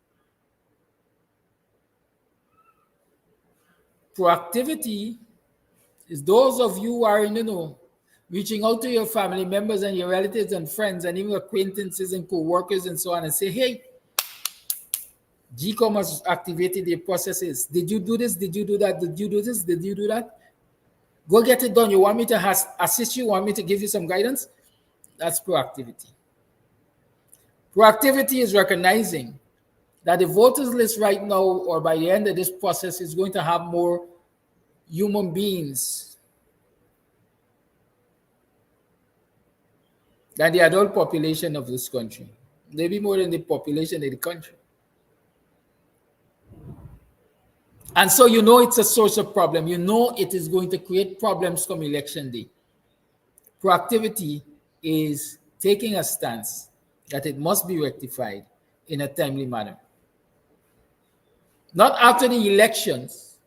Proactivity is those of you who are in the know, reaching out to your family members and your relatives and friends and even acquaintances and co-workers and so on and say, hey, GCOM has activated the processes. Did you do this? Did you do that? Did you do this? Did you do that? Go get it done. You want me to assist you? Want me to give you some guidance? That's proactivity. Proactivity is recognizing that the voters list right now or by the end of this process is going to have more human beings than the adult population of this country. Maybe more than the population of the country. And so you know it's a source of problem. You know it is going to create problems come election day. Proactivity is taking a stance that it must be rectified in a timely manner. Not after the elections.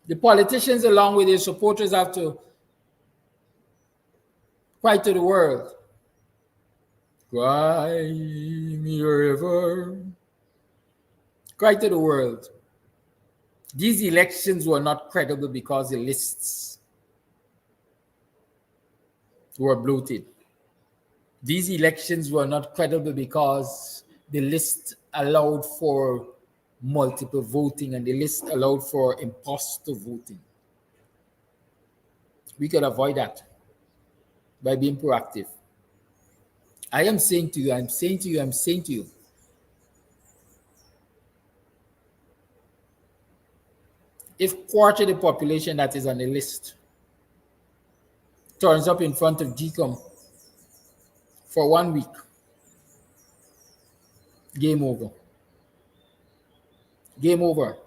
The politicians along with their supporters have to cry to the world. Cry me a river. Cry to the world. These elections were not credible because the lists were bloated. These elections were not credible because the list allowed for multiple voting and the list allowed for imposter voting. We could avoid that by being proactive. I am saying to you, I'm saying to you, if quarter of the population that is on the list turns up in front of GCOM for 1 week, game over. Game over.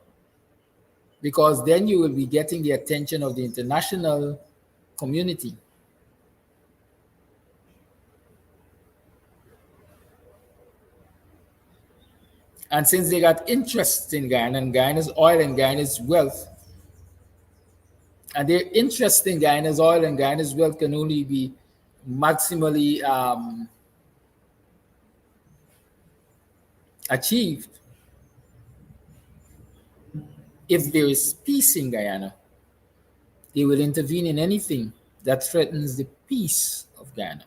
Because then you will be getting the attention of the international community. And since they got interest in Guyana and Guyana's oil and Guyana's wealth, and their interest in Guyana's oil and Guyana's wealth can only be maximally achieved if there is peace in Guyana. They will intervene in anything that threatens the peace of Guyana.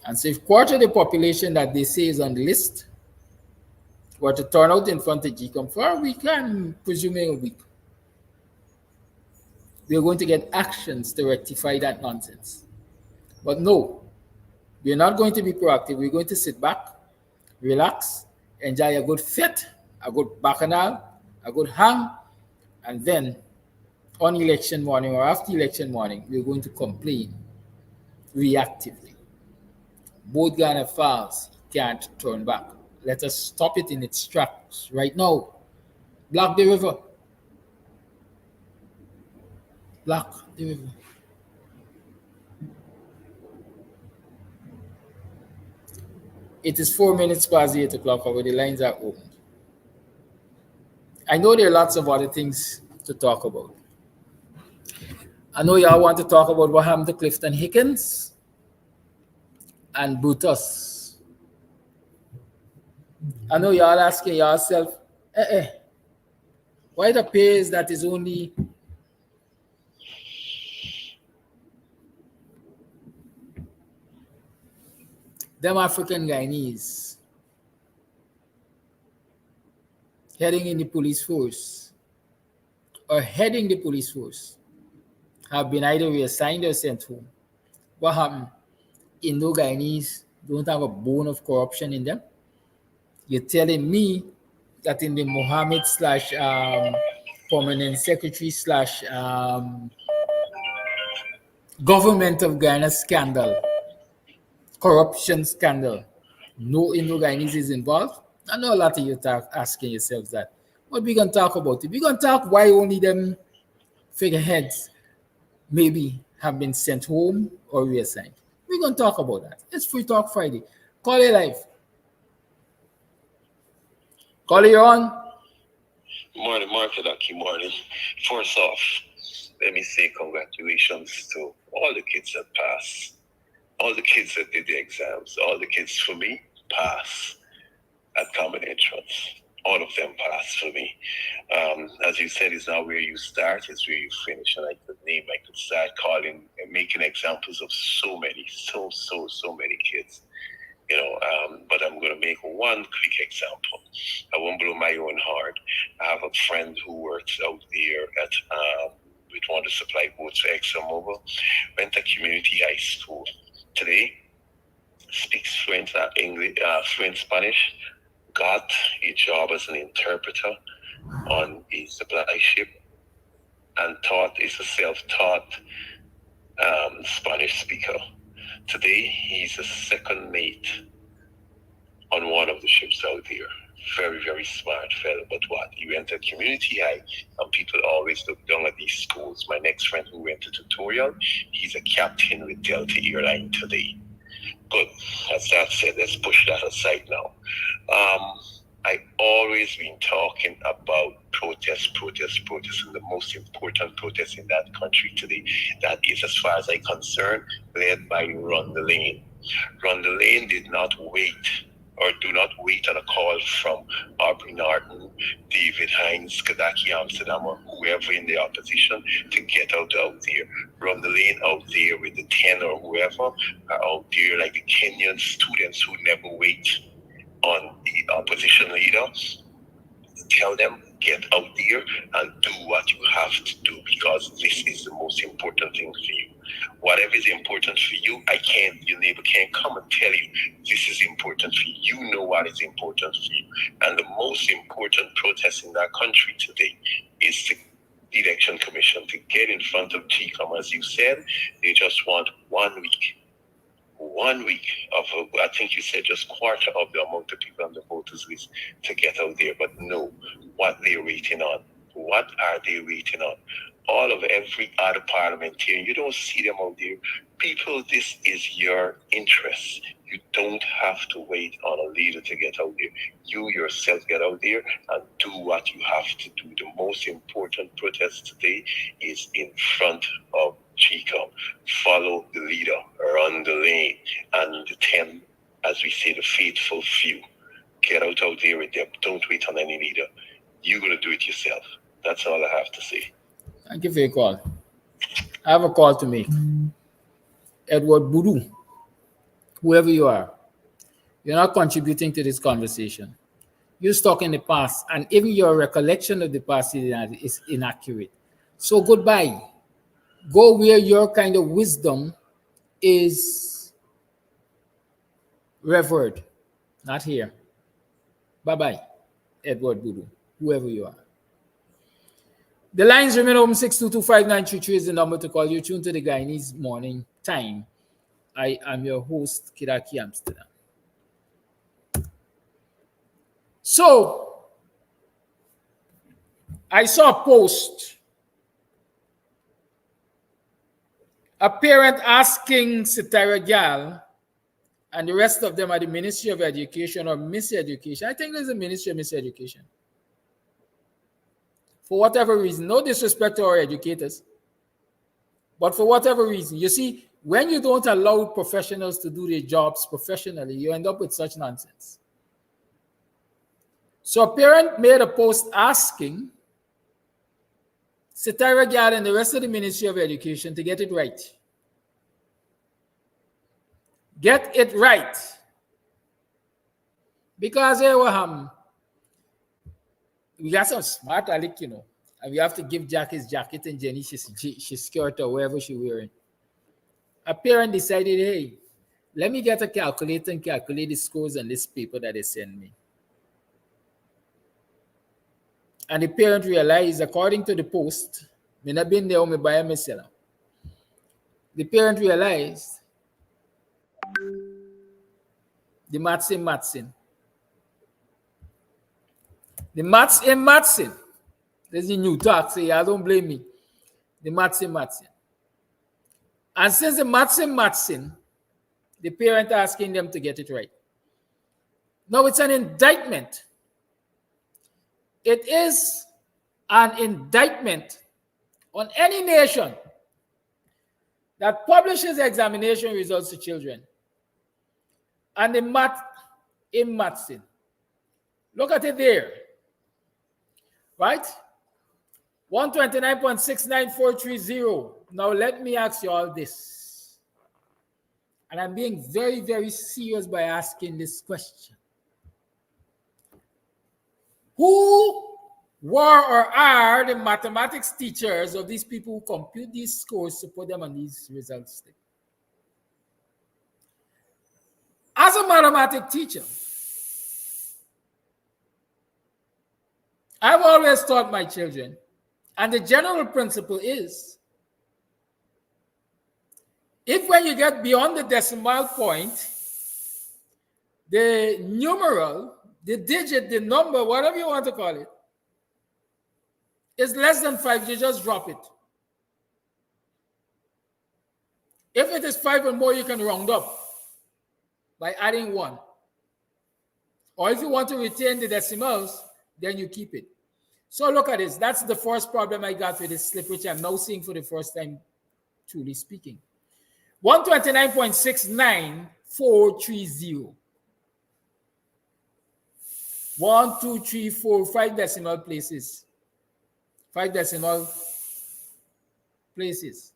And so if quarter of the population that they say is on the list were to turn out in front of GCOM for a week, and presuming a week, we're going to get actions to rectify that nonsense. But no, we're not going to be proactive. We're going to sit back, relax, enjoy a good fit, a good bacchanal, a good hang, and then on election morning or after election morning, we're going to complain reactively. Both Ghana files can't turn back. Let us stop it in its tracks right now. Block the river. Block the river. It is 4 minutes past 8 o'clock, where the lines are open. I know there are lots of other things to talk about. I know y'all want to talk about what happened to Clifton Hickens and Brutus. I know y'all asking yourself, why it appears that is only them African Guyanese heading in the police force or heading the police force have been either reassigned or sent home. What happened? Indo-Guyanese don't have a bone of corruption in them? You're telling me that in the Mohammed / permanent secretary / government of Ghana scandal, corruption scandal, no Indo-Guyanese is involved? I know a lot of you asking yourselves that. What we going to talk about? We're going to talk why only them figureheads maybe have been sent home or reassigned. We're going to talk about that. It's Free Talk Friday. Call it live. Call it on. Morning, Lucky morning. First off, let me say congratulations to all the kids that passed, all the kids that did the exams, all the kids for me pass at common entrance. All of them passed for me. As you said, it's not where you start, it's where you finish. And I could start calling and making examples of so many kids. But I'm going to make one quick example. I won't blow my own heart. I have a friend who works out there with one of the supply boats for ExxonMobil, went to community high school. Today, speaks fluent Spanish, got a job as an interpreter on a supply ship, and is a self-taught Spanish speaker. Today, he's a second mate on one of the ships out there. Very, very smart fellow. But what? He went to community high, and people always look down at these schools. My next friend who went to tutorial, he's a captain with Delta Airline today. Good. As that said, let's push that aside now. I always been talking about protest, and the most important protest in that country today. That is, as far as I'm concerned, led by Run the Lane. Run the Lane did not wait or do not wait on a call from Aubrey Norton, David Hines, Kadaki Amsterdam, or whoever in the opposition to get out there. Run the Lane out there with the 10 or whoever are out there like the Kenyan students who never wait on the opposition leader. Tell them, get out there and do what you have to do, because this is the most important thing for you. Whatever is important for you, your neighbor can't come and tell you this is important for you. You know what is important for you. And the most important protest in that country today is the election commission to get in front of GCOM. As you said, they just want 1 week. 1 week of, I think you said just quarter of the amount of people on the voters list to get out there. But no, what they're waiting on. What are they waiting on? All of every other parliamentarian, you don't see them out there. People, this is your interest. You don't have to wait on a leader to get out there. You yourself get out there and do what you have to do. The most important protest today is in front of GCOM. Follow the leader, run the lane, and the 10, as we say, the faithful few. Get out there with them. Don't wait on any leader. You're going to do it yourself. That's all I have to say. Thank you for your call. I have a call to make. Edward Boudou, whoever you are, you're not contributing to this conversation. You're stuck in the past, and even your recollection of the past is inaccurate. So goodbye. Go where your kind of wisdom is revered, not here. Bye-bye, Edward Boudou, whoever you are. The lines remain open. 6225933 is the number to call. You're tuned to the Guyanese Morning Time. I am your host, Kiraki Amsterdam. So, I saw a post. A parent asking Sitara Gal and the rest of them at the Ministry of Education or Miseducation. I think there's a Ministry of Miseducation. For whatever reason, no disrespect to our educators, but for whatever reason, you see, when you don't allow professionals to do their jobs professionally, you end up with such nonsense. So a parent made a post asking Sitara Gal and the rest of the Ministry of Education to get it right. Get it right. Because we got some smart aleck, you know, and we have to give Jack his jacket and Jenny she's skirt or wherever she's wearing. A parent decided, hey, let me get a calculator and calculate the scores on this paper that they send me. And the parent realized, according to the post, the parent realized the maths in Matsin. The maths in Matsin. There's a new talk, so yeah, don't blame me. The maths in Matsin. And since the maths in Matsin, the parent asking them to get it right. Now it's an indictment. It is an indictment on any nation that publishes examination results to children. And the math in Matsin. Look at it there. Right? 129.694330. Now let me ask you all this. And I'm being very, very serious by asking this question. Who were or are the mathematics teachers of these people who compute these scores to put them on these results? As a mathematics teacher, I've always taught my children, and the general principle is, if when you get beyond the decimal point, the numeral, the digit, the number, whatever you want to call it, is less than 5, you just drop it. If it is 5 or more, you can round up by adding 1. Or if you want to retain the decimals, then you keep it. So look at this. That's the first problem I got with this slip, which I'm now seeing for the first time, truly speaking. 129.69430. 1, 2, 3, 4, 5 decimal places. 5 decimal places.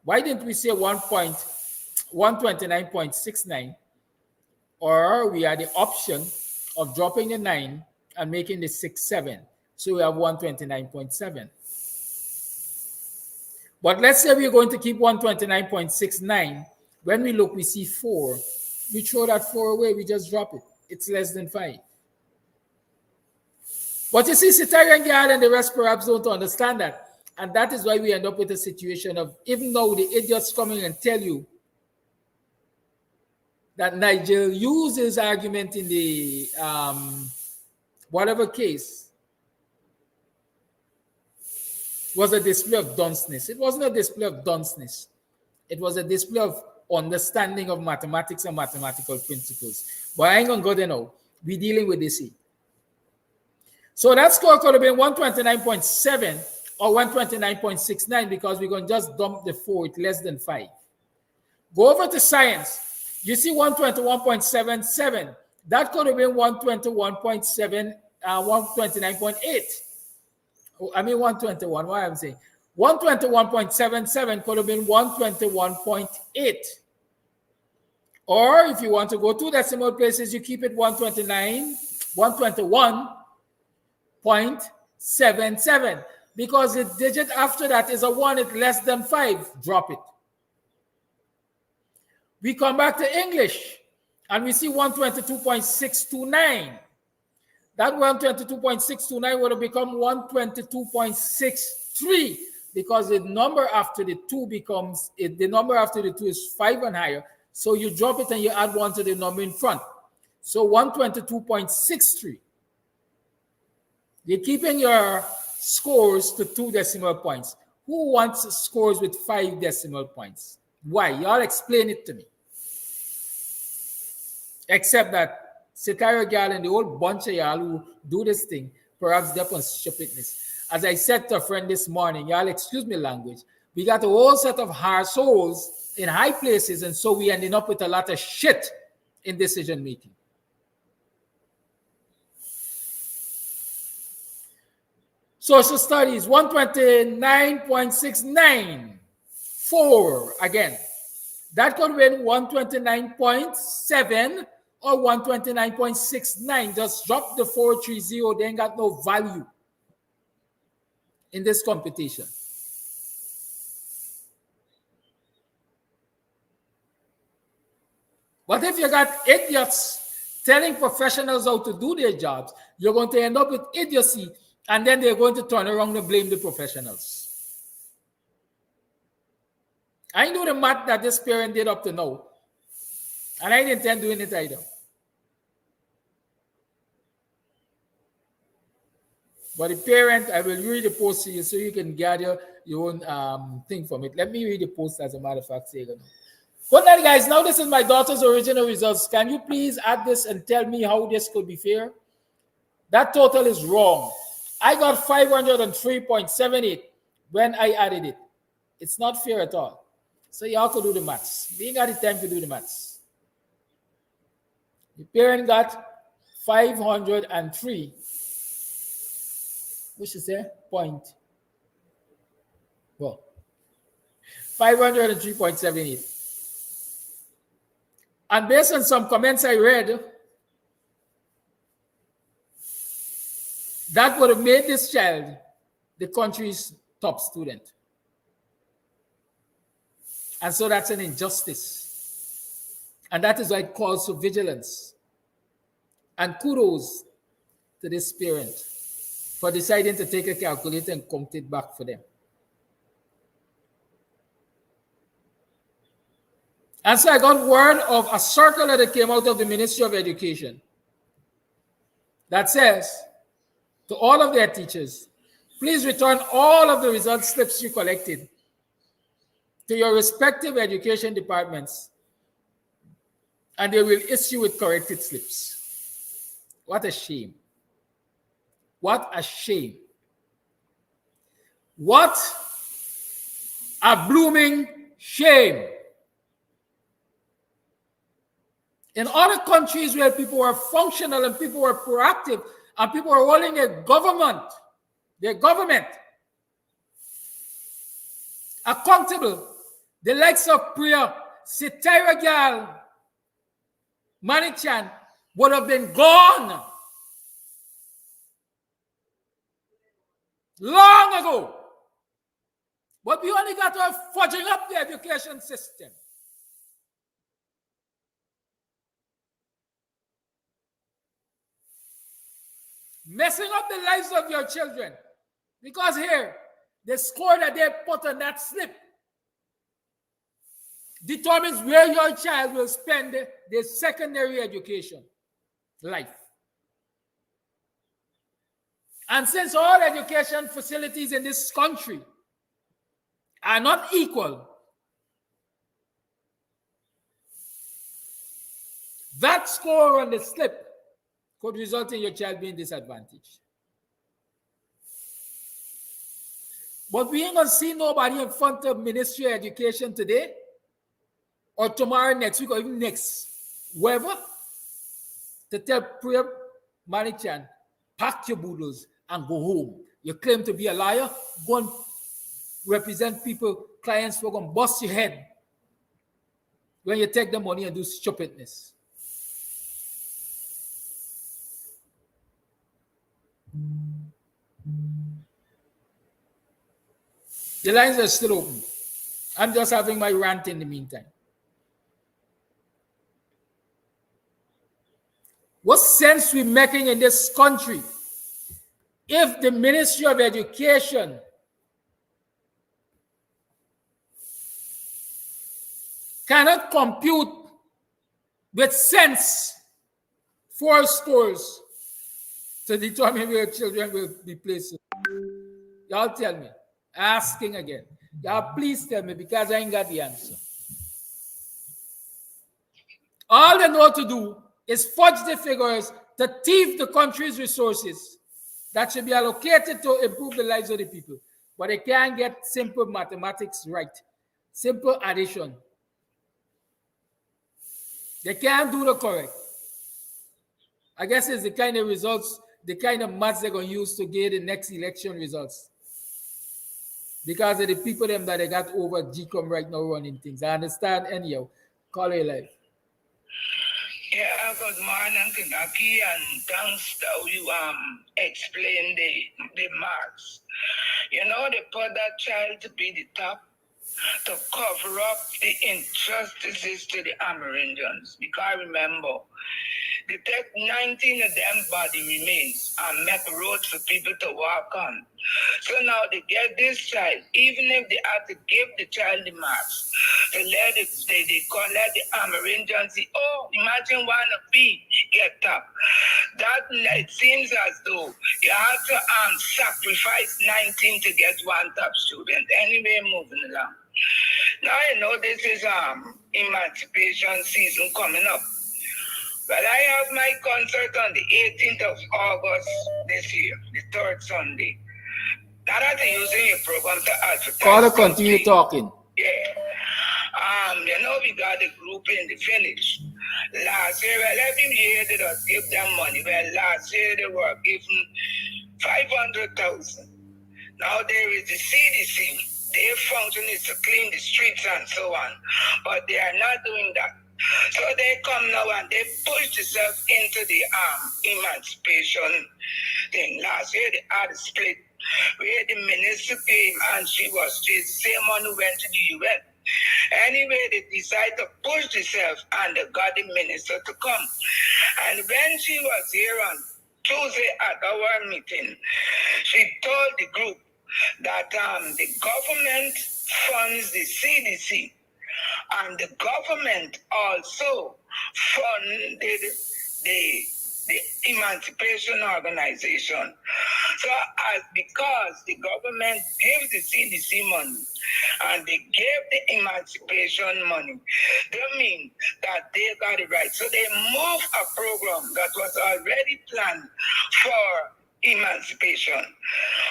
Why didn't we say 129.69? Or we had the option of dropping the 9 and making the 6, 7. So we have 129.7. But let's say we're going to keep 129.69. When we look, we see 4. We throw that 4 away, we just drop it. It's less than 5. But you see, Sitara Gal and the rest perhaps don't understand that. And that is why we end up with a situation of, even though the idiots coming and tell you that Nigel used his argument in the whatever case was a display of dunceness. It wasn't a display of dunceness. It was a display of understanding of mathematics and mathematical principles. But I ain't gonna go there now. We're dealing with this here. So that score could have been 129.7 or 129.69 because we're going to just dump the 4 with less than 5. Go over to science. You see 121.77. That could have been 121.7, 129.8. I mean 121, what I'm saying. 121.77 could have been 121.8. Or if you want to go 2 decimal places, you keep it 121.77 because the digit after that is a 1, it's less than 5. Drop it. We come back to English and we see 122.629. That 122.629 would have become 122.63 because the number after the 2 becomes, the number after the 2 is 5 and higher. So you drop it and you add 1 to the number in front. So 122.63. You're keeping your scores to 2 decimal points. Who wants scores with 5 decimal points? Why? Y'all explain it to me. Except that Sitara Gal and the whole bunch of y'all who do this thing, perhaps they're on stupidness. As I said to a friend this morning, y'all excuse me language, we got a whole set of hard souls in high places, and so we ending up with a lot of shit in decision making. Social studies, 129.69. 4 again. That could have been 129.7 or 129.69. Just drop the 430. They ain't got no value in this competition. But if you got idiots telling professionals how to do their jobs, you're going to end up with idiocy, and then they're going to turn around and blame the professionals. I know the math that this parent did up to now, and I didn't intend doing it either. But the parent, I will read the post to you so you can gather your own thing from it. Let me read the post as a matter of fact. Good night, guys. Now this is my daughter's original results. Can you please add this and tell me how this could be fair? That total is wrong. I got 503.78 when I added it. It's not fair at all. So y'all could do the maths. We ain't got the time to do the maths. The parent got 503. Which is a point. Well, 503.78. And based on some comments I read, that would have made this child the country's top student. And so that's an injustice. And that is why it calls for vigilance. And kudos to this parent for deciding to take a calculator and count it back for them. And so I got word of a circular that came out of the Ministry of Education that says to all of their teachers, please return all of the result slips you collected to your respective education departments, and they will issue with corrected slips. What a shame. What a shame. What a blooming shame. In other countries where people were functional and people were proactive and people were holding their government accountable, the likes of Priya, Sitara Gal, Manichan would have been gone long ago. But we only got to fudging up the education system. Messing up the lives of your children. Because here, the score that they put on that slip determines where your child will spend the secondary education life. And since all education facilities in this country are not equal, That score on the slip could result in your child being disadvantaged. But we ain't gonna see nobody in front of Ministry of Education today, or tomorrow, next week, or even next, wherever, to tell Prayer Manichan, pack your boodles and go home. You claim to be a liar, go and represent people, clients who are going to bust your head when you take the money and do stupidness. The lines are still open. I'm just having my rant in the meantime. What sense we making in this country if the Ministry of Education cannot compute with sense 4 scores to determine where children will be placed? Y'all tell me. Asking again. Y'all please tell me, because I ain't got the answer. All they know to do is fudge the figures to thief the country's resources that should be allocated to improve the lives of the people. But they can't get simple mathematics right. Simple addition. They can't do the correct. I guess it's the kind of results, the kind of maths they're going to use to get the next election results. Because of the people them that they got over GCOM right now running things. I understand anyhow. Call it live. Yeah, good morning, Kentucky, and thanks to how you explain the marks. You know, they put that child to be the top to cover up the injustices to the Amerindians. Because remember, they take 19 of them body remains and make roads for people to walk on. So now they get this child, even if they have to give the child the marks, to let it, they collect the Amerindians, oh, imagine one of B get top. That, it seems as though you have to sacrifice 19 to get one top student. Anyway, moving along. Now you know this is emancipation season coming up. Well, I have my concert on the 18th of August this year, the third Sunday. Now that I'm using your program to advertise. Call continue talking. Yeah. You know, we got a group in the village. Last year, well, every year they just give them money. Well, last year they were given 500,000. Now there is the CDC. Their function is to clean the streets and so on. But they are not doing that. So they come now and they push themselves into the emancipation thing. Last year they had a split where the minister came and she was the same one who went to the UN. Anyway, they decided to push themselves and they got the minister to come. And when she was here on Tuesday at our meeting, she told the group that the government funds the CDC. And the government also funded the Emancipation Organization. So because the government gave the CDC money and they gave the emancipation money, they mean that they got it right. So they moved a program that was already planned for emancipation.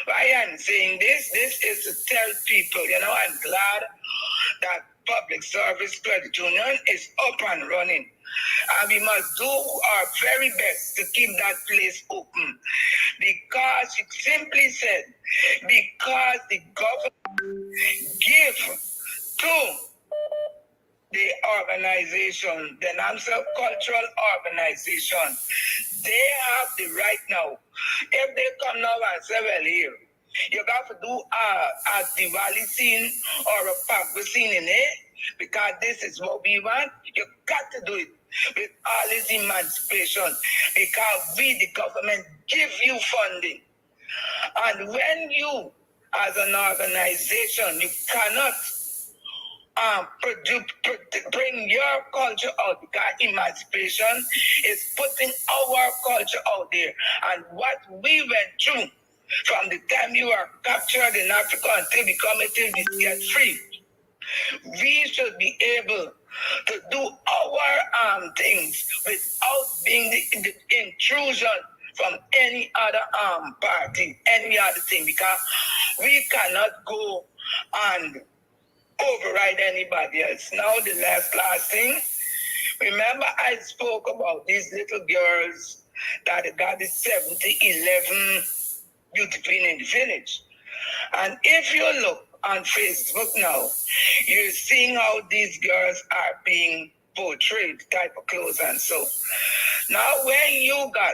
Why I'm saying this is to tell people, you know, I'm glad that Public Service Credit Union is up and running. And we must do our very best to keep that place open. Because it simply said, because the government give to the organization, the non-self cultural organization, they have the right now. If they come now and say, well, here, you got to do a Diwali scene or a Pakwa scene in it, because this is what we want. You got to do it with all this emancipation, because we, the government, give you funding. And when you, as an organization, you cannot bring your culture out, because emancipation is putting our culture out there. And what we went through from the time you were captured in Africa until we get free, we should be able to do our things without being the intrusion from any other party, any other thing, because we cannot go and override anybody else. Now the last thing, remember I spoke about these little girls that got the 7011 beauty queen in the village. And if you look on Facebook now, you're seeing how these girls are being portrayed, type of clothes and so. Now when you got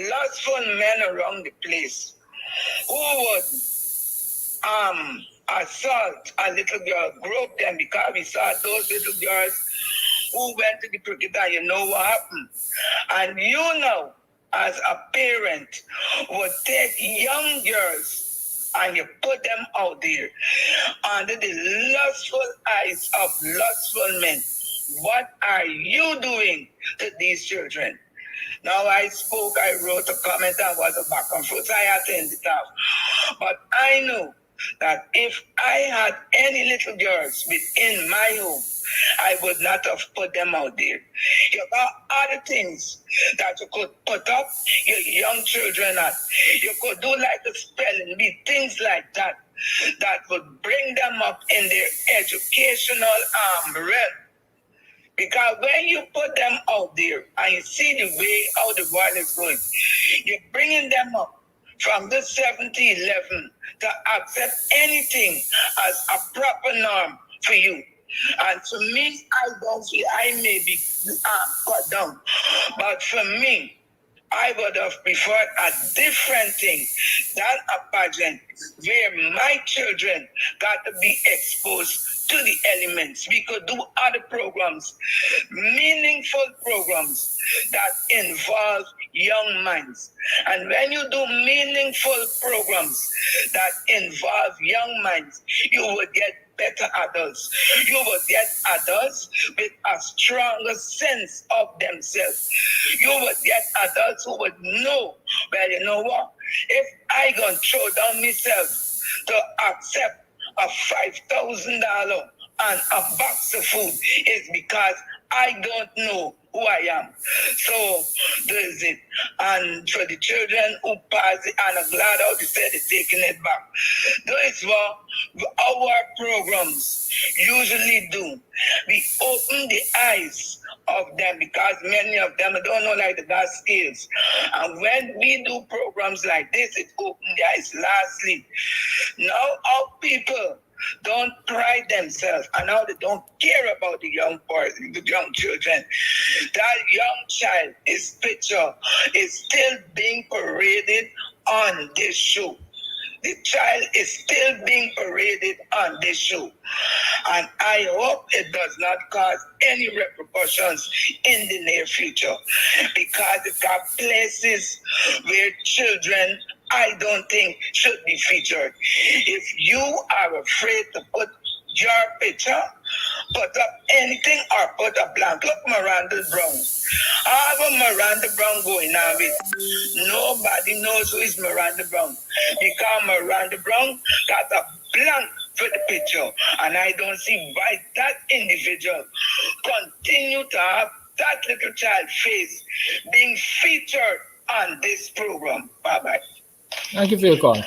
lustful men around the place who would assault a little girl, grope them, because we saw those little girls who went to the cricket and you know what happened. And you know, as a parent, would take young girls and you put them out there under the lustful eyes of lustful men. What are you doing to these children? Now I spoke, I wrote a comment and was a back and forth. I attended it off. But I know that if I had any little girls within my home, I would not have put them out there. You got other things that you could put up your young children at. You could do like the spelling bee, things like that, that would bring them up in their educational realm. Because when you put them out there and you see the way how the world is going, you're bringing them up from the 70-11 to accept anything as a proper norm for you. And to me, I don't feel I may be cut down. But for me, I would have preferred a different thing than a pageant where my children got to be exposed to the elements. We could do other programs, meaningful programs that involve young minds. And when you do meaningful programs that involve young minds, you will get better adults. You will get adults with a stronger sense of themselves. You will get adults who would know, well, you know what? If I gonna throw down myself to accept a $5,000 and a box of food, is because I don't know who I am. So there's it. And for the children who pass it, and I'm glad how they said they're taking it back. That is what our programs usually do. We open the eyes of them, because many of them don't know like the God skills. And when we do programs like this, it opens the eyes. Lastly, now our people don't pride themselves, and now they don't care about the young children. That young child, his picture is still being paraded on this show. The child is still being paraded on this show. And I hope it does not cause any repercussions in the near future, because it got places where children, I don't think, should be featured. If you are afraid to put your picture, put up anything or put a blank. Look, Miranda Brown. I have Miranda Brown going on with. Nobody knows who is Miranda Brown, because Miranda Brown got a blank for the picture. And I don't see why that individual continue to have that little child face being featured on this program. Bye-bye. Thank you for your call.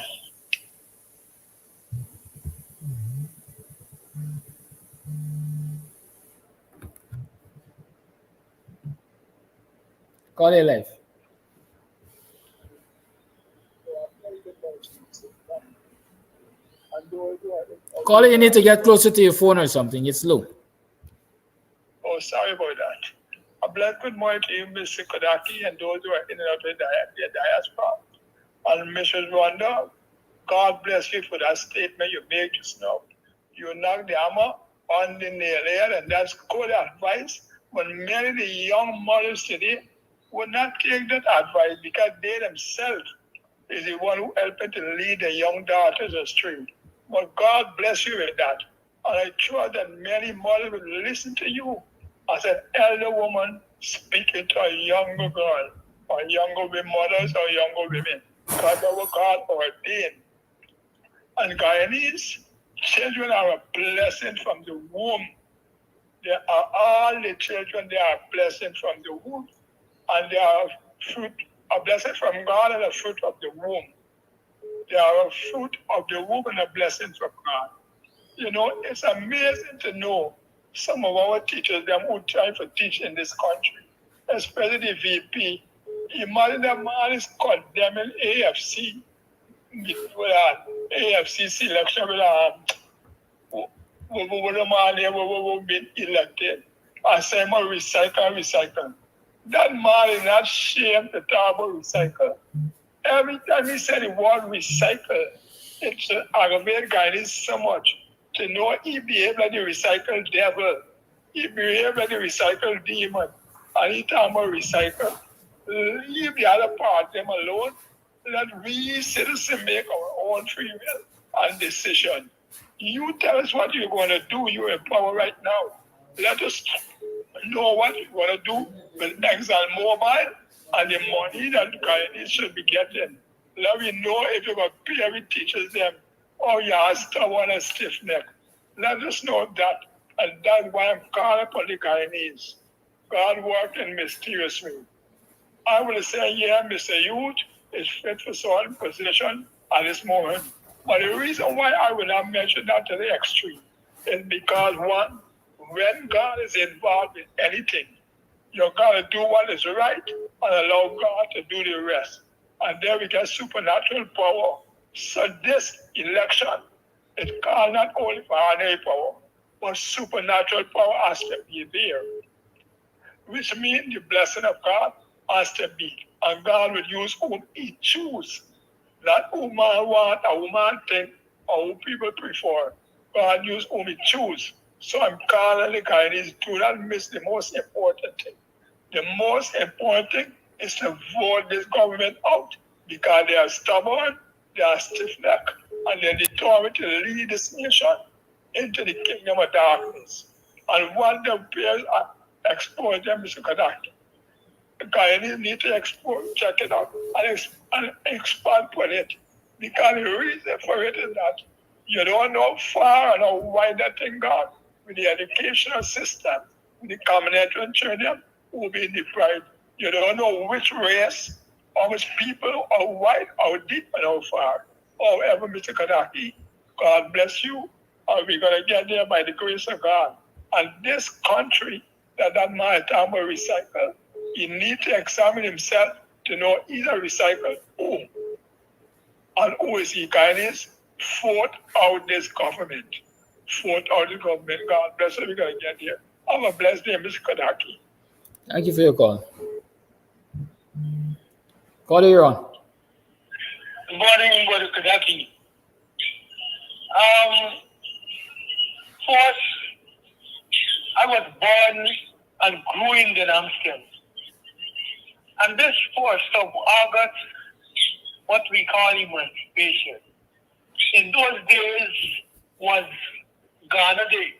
Call your life. Call it, you need to get closer to your phone or something. It's low. Oh, sorry about that. A blessed good morning to you, Mr. Kodaki, and those who are in and out of the diaspora. And Mrs. Rwanda, God bless you for that statement you made just now. You knocked the hammer on the nail there, and that's good advice. But many of the young mothers today would not take that advice, because they themselves is the one who helping to lead the young daughters astray. But God bless you with that. And I trust that many mothers will listen to you as an elder woman speaking to a younger girl, or younger mothers, or younger women. Because our God ordained. And Guyanese children are a blessing from the womb. They are all the children, they are blessing from the womb, and they are fruit, a blessing from God and a fruit of the womb. They are a fruit of the womb and a blessing from God. You know, it's amazing to know some of our teachers, them who try to teach in this country, especially the VP. Imagine the man is condemning AFC, AFC selection with the man who been elected. I say, I'm a recycle. That man is not ashamed to talk about recycle. Every time he said the word recycle, it's aggravated Guyanese so much to know he behaved like the recycle devil. He behaved like the recycle demon. And he talk about recycle. Leave the other part them alone. Let we citizens make our own free will and decision. You tell us what you're going to do. You're in power right now. Let us know what you're going to do with Exxon Mobil and the money that Guyanese should be getting. Let me know if you're going to pay every teachers them or you are stubborn and stiff neck. Let us know that. And that's why I'm calling upon the Guyanese. God working mysteriously. I will say, yeah, Mr. Youth is fit for certain position at this moment. But the reason why I will not mention that to the extreme is because, one, when God is involved in anything, you got to do what is right and allow God to do the rest. And then we get supernatural power. So this election is called not only for ordinary power, but supernatural power has to be there, which means the blessing of God has to be. And God will use whom he choose, not who man want or who man think or who people prefer. God use whom he choose. So I'm calling the Guyanese, do not miss the most important thing. The most important thing is to vote this government out because they are stubborn, they are stiff-necked, and they're determined to lead this nation into the kingdom of darkness. And what the peers expose them, Mr. Kadaki. The Guyanese need to check it out and expand on it. Because the reason for it is that you don't know far and how wide that thing gone with the educational system, with the common entrance children who will be deprived. You don't know which race, or which people, how wide, how deep, and how far. However, Mr. Kadaki, God bless you. We're going to get there by the grace of God. And this country that man is talking about recycle, he needs to examine himself to know he's a recycle who. And who is he? Guyanese? Vote out this government. Vote out the government. God bless you. We're going to get there. Have a blessed day, Mr. Kadaki. Thank you for your call. Caller, you're on. Good morning, Brother Kadaki. First, I was born and grew in the Hamptons. And this 1st of August, what we call emancipation, in those days was Ghana Day.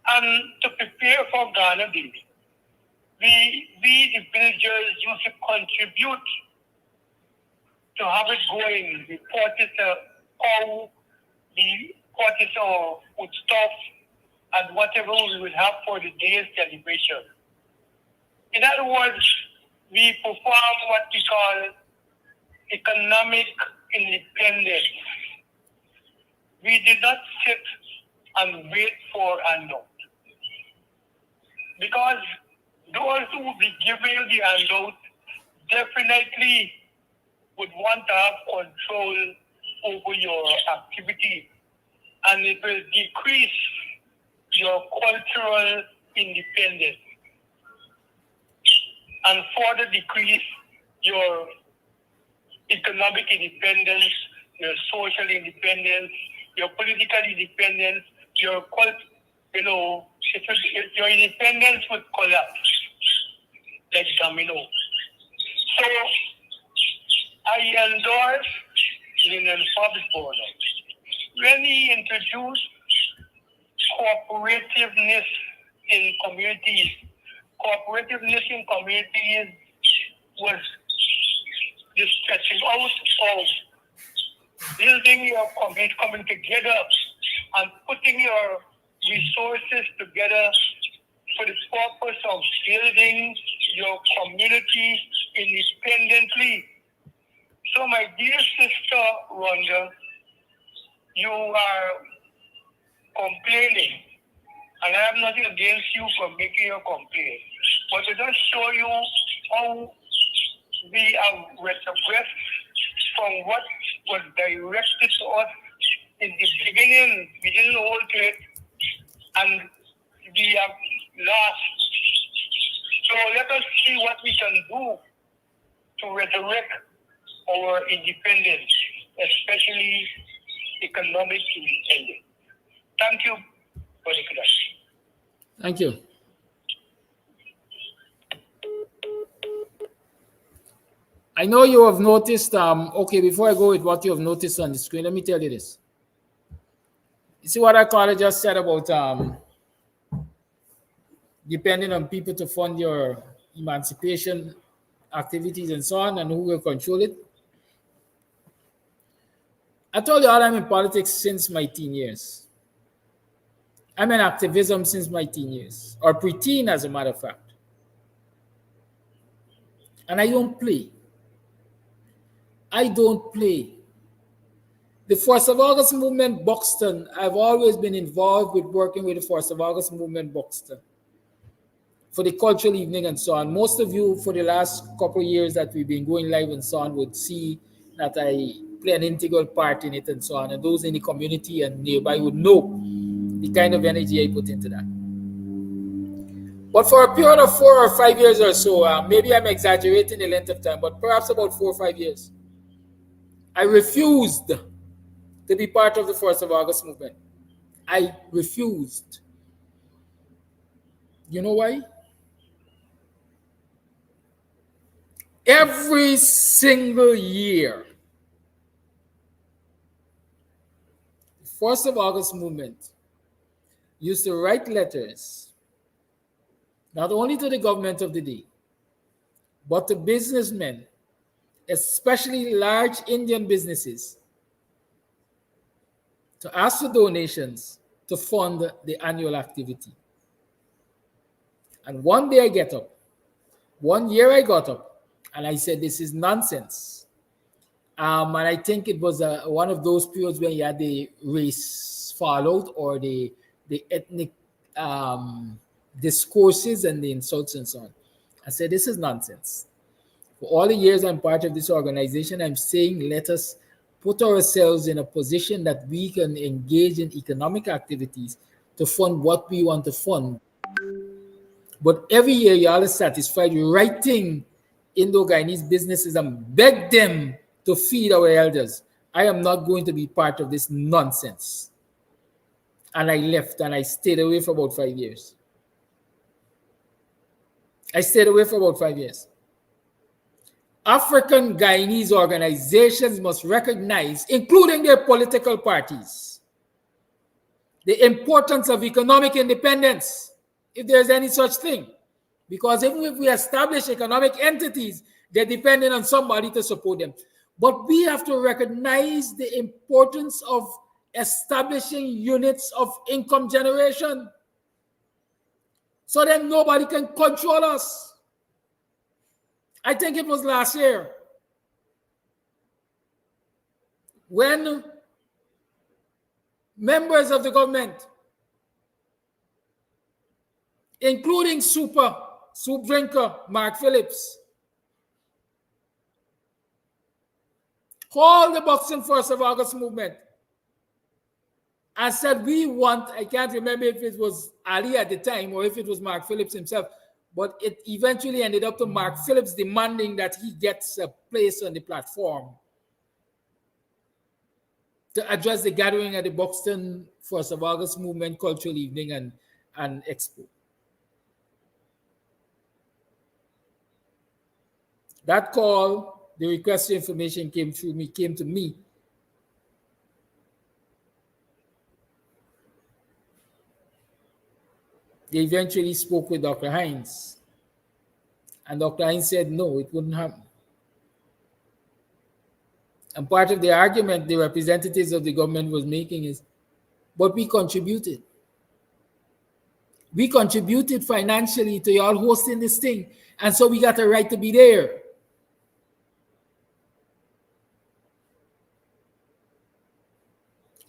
And to prepare for Ghana Day, we the villagers used to contribute to have it going. We purchased a cow, we purchased our foodstuff, and whatever we would have for the day's celebration. In other words, we perform what we call economic independence. We did not sit and wait for a handout. Because those who will be giving you the handout definitely would want to have control over your activity, and it will decrease your cultural independence and further decrease your economic independence, your social independence, your political independence, your your independence would collapse like domino. So I endorse Lyndon Foxborough when he introduced cooperativeness in communities. Cooperativeness in communities was the stretching out of building your community, coming together and putting your resources together for the purpose of building your community independently. So, my dear sister Rhonda, you are complaining, and I have nothing against you for making your complaint, but to just show you how we have retrogressed from what was directed to us in the beginning. We didn't hold to it, and we have lost. So let us see what we can do to resurrect our independence, especially economic independence. Thank you for the question. Thank you. I know you have noticed, okay, before I go with what you have noticed on the screen, let me tell you this. You see what I call it just said about depending on people to fund your emancipation activities and so on, and who will control it. I told you all I'm in politics since my teen years. I'm in activism since my teen years, or preteen as a matter of fact. And I don't play. I don't play. The 1st of August movement, Buxton, I've always been involved with working with the 1st of August movement, Buxton, for the cultural evening and so on. Most of you, for the last couple of years that we've been going live and so on, would see that I play an integral part in it and so on. And those in the community and nearby would know the kind of energy I put into that. But for a period of 4 or 5 years or so, maybe I'm exaggerating the length of time, but perhaps about 4 or 5 years, I refused to be part of the 1st of August movement. I refused. You know why? Every single year, the 1st of August movement used to write letters, not only to the government of the day, but to businessmen, especially large Indian businesses, to ask for donations to fund the annual activity. And one day I get up, one year I got up, and I said, this is nonsense. And I think it was one of those periods when you had the race fallout or the ethnic discourses and the insults and so on. I said, this is nonsense. For all the years I'm part of this organization, I'm saying, let us put ourselves in a position that we can engage in economic activities to fund what we want to fund. But every year you all are satisfied writing Indo-Guyanese businesses and beg them to feed our elders. I am not going to be part of this nonsense. And I left and I stayed away for about 5 years. I stayed away for about 5 years. African Guyanese organizations must recognize, including their political parties, the importance of economic independence, if there's any such thing. Because even if we establish economic entities, they're dependent on somebody to support them. But we have to recognize the importance of establishing units of income generation, so that nobody can control us. I think it was last year when members of the government, including soup drinker Mark Phillips, called the Boxing 1st of August movement and said, we want, I can't remember if it was Ali at the time or if it was Mark Phillips himself, but it eventually ended up to Mark Phillips demanding that he gets a place on the platform to address the gathering at the Buxton 1st of August movement cultural evening and expo. That call, the request for information came to me. They eventually spoke with Dr. Hines. And Dr. Hines said, no, it wouldn't happen. And part of the argument the representatives of the government was making is, but we contributed. We contributed financially to y'all hosting this thing. And so we got a right to be there.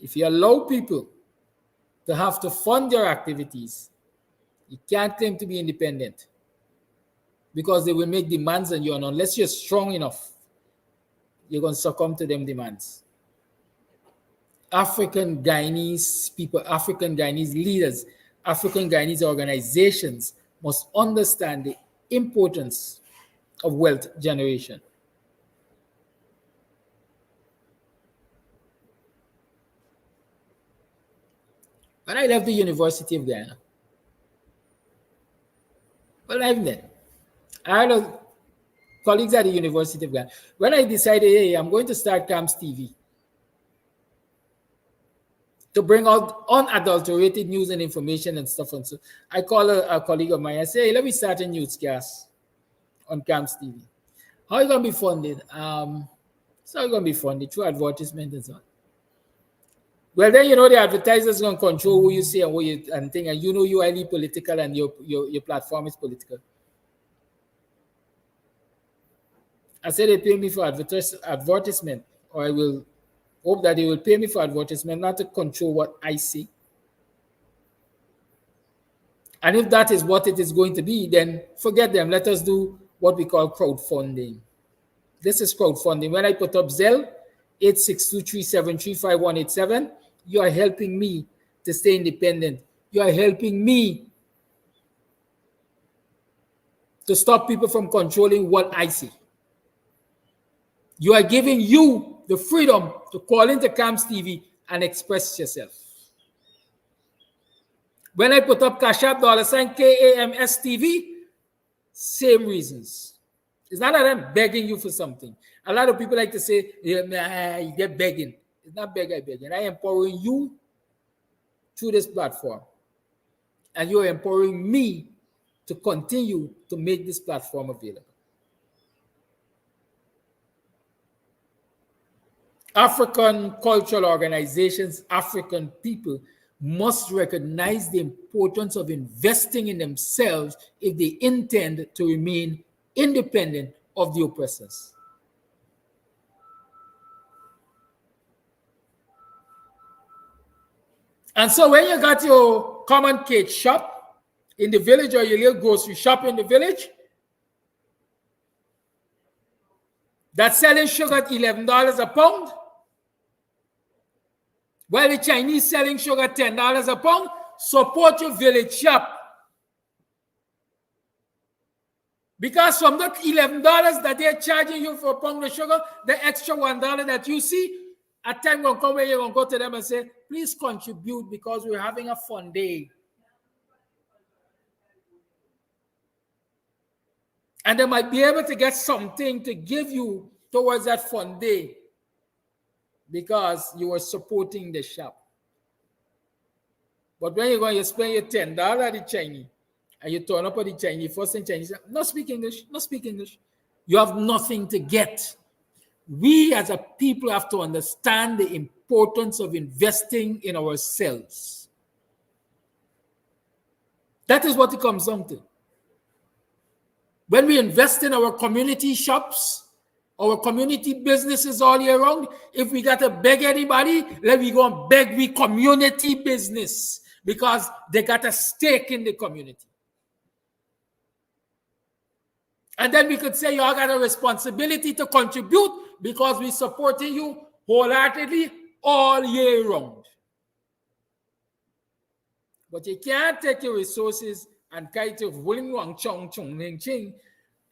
If you allow people to have to fund your activities, you can't claim to be independent because they will make demands on you. And unless you're strong enough, you're going to succumb to them demands. African Guyanese people, African Guyanese leaders, African Guyanese organizations must understand the importance of wealth generation. When I left the University of Guyana, well, even then, I had colleagues at the University of Guyana. When I decided, hey, I'm going to start CAMS TV to bring out unadulterated news and information and stuff, and so I call a colleague of mine. I say, hey, let me start a newscast on CAMS TV. How are you going to be funded? So you're going to be funded through advertisement and so on. Well, then, the advertisers going to control who you say and what you and thing, and you're highly political and your platform is political. I said they pay me for advertisement, or I will hope that they will pay me for advertisement, not to control what I say. And if that is what it is going to be, then forget them. Let us do what we call crowdfunding. This is crowdfunding. When I put up Zelle, 8623735187, you are helping me to stay independent. You are helping me to stop people from controlling what I see. You are giving you the freedom to call into CAMS TV and express yourself. When I put up Cash App $ KAMS TV, same reasons. It's not that I'm begging you for something. A lot of people like to say, yeah, you get begging. It's not begging. I am empowering you through this platform. And you're empowering me to continue to make this platform available. African cultural organizations, African people must recognize the importance of investing in themselves if they intend to remain independent of the oppressors. And so when you got your common cake shop in the village or your little grocery shop in the village that's selling sugar at $11 a pound, while the Chinese selling sugar at $10 a pound, support your village shop. Because from that $11 that they're charging you for a pound of sugar, the extra $1 that you see, a time will come where you're going to go to them and say, please contribute because we're having a fun day. And they might be able to get something to give you towards that fun day because you are supporting the shop. But when you're going to spend your $10 at the Chinese, and you turn up at the Chinese, first thing Chinese, not speak English. You have nothing to get. We as a people have to understand the importance of investing in ourselves. That is what it comes down to. When we invest in our community shops, our community businesses all year round, if we got to beg anybody, let me go and beg we community business because they got a stake in the community. And then we could say you all got a responsibility to contribute because we're supporting you wholeheartedly all year round. But you can't take your resources and kind of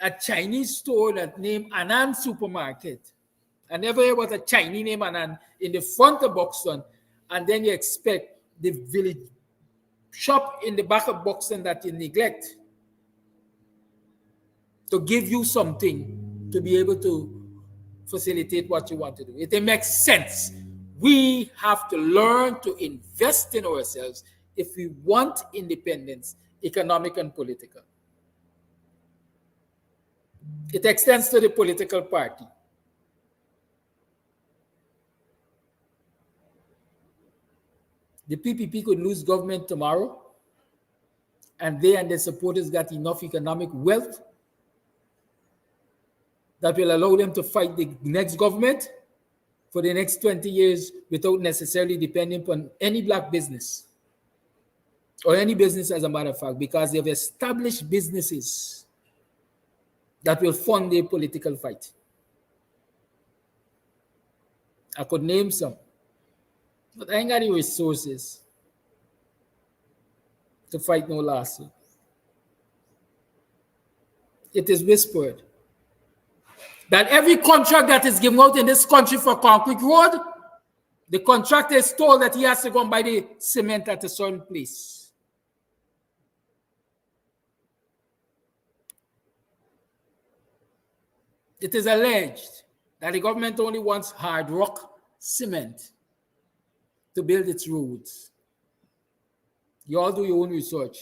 a Chinese store that named Annan Supermarket. I never heard about a Chinese name Annan in the front of Buxton, and then you expect the village shop in the back of Buxton that you neglect to give you something to be able to facilitate what you want to do. It makes sense. We have to learn to invest in ourselves if we want independence, economic and political. It extends to the political party. The PPP could lose government tomorrow, and they and their supporters got enough economic wealth that will allow them to fight the next government for the next 20 years without necessarily depending upon any black business or any business, as a matter of fact, because they have established businesses that will fund their political fight. I could name some, but I ain't got the resources to fight no lawsuit. It is whispered that every contract that is given out in this country for concrete road, the contractor is told that he has to go and buy the cement at a certain place. It is alleged that the government only wants hard rock cement to build its roads. You all do your own research.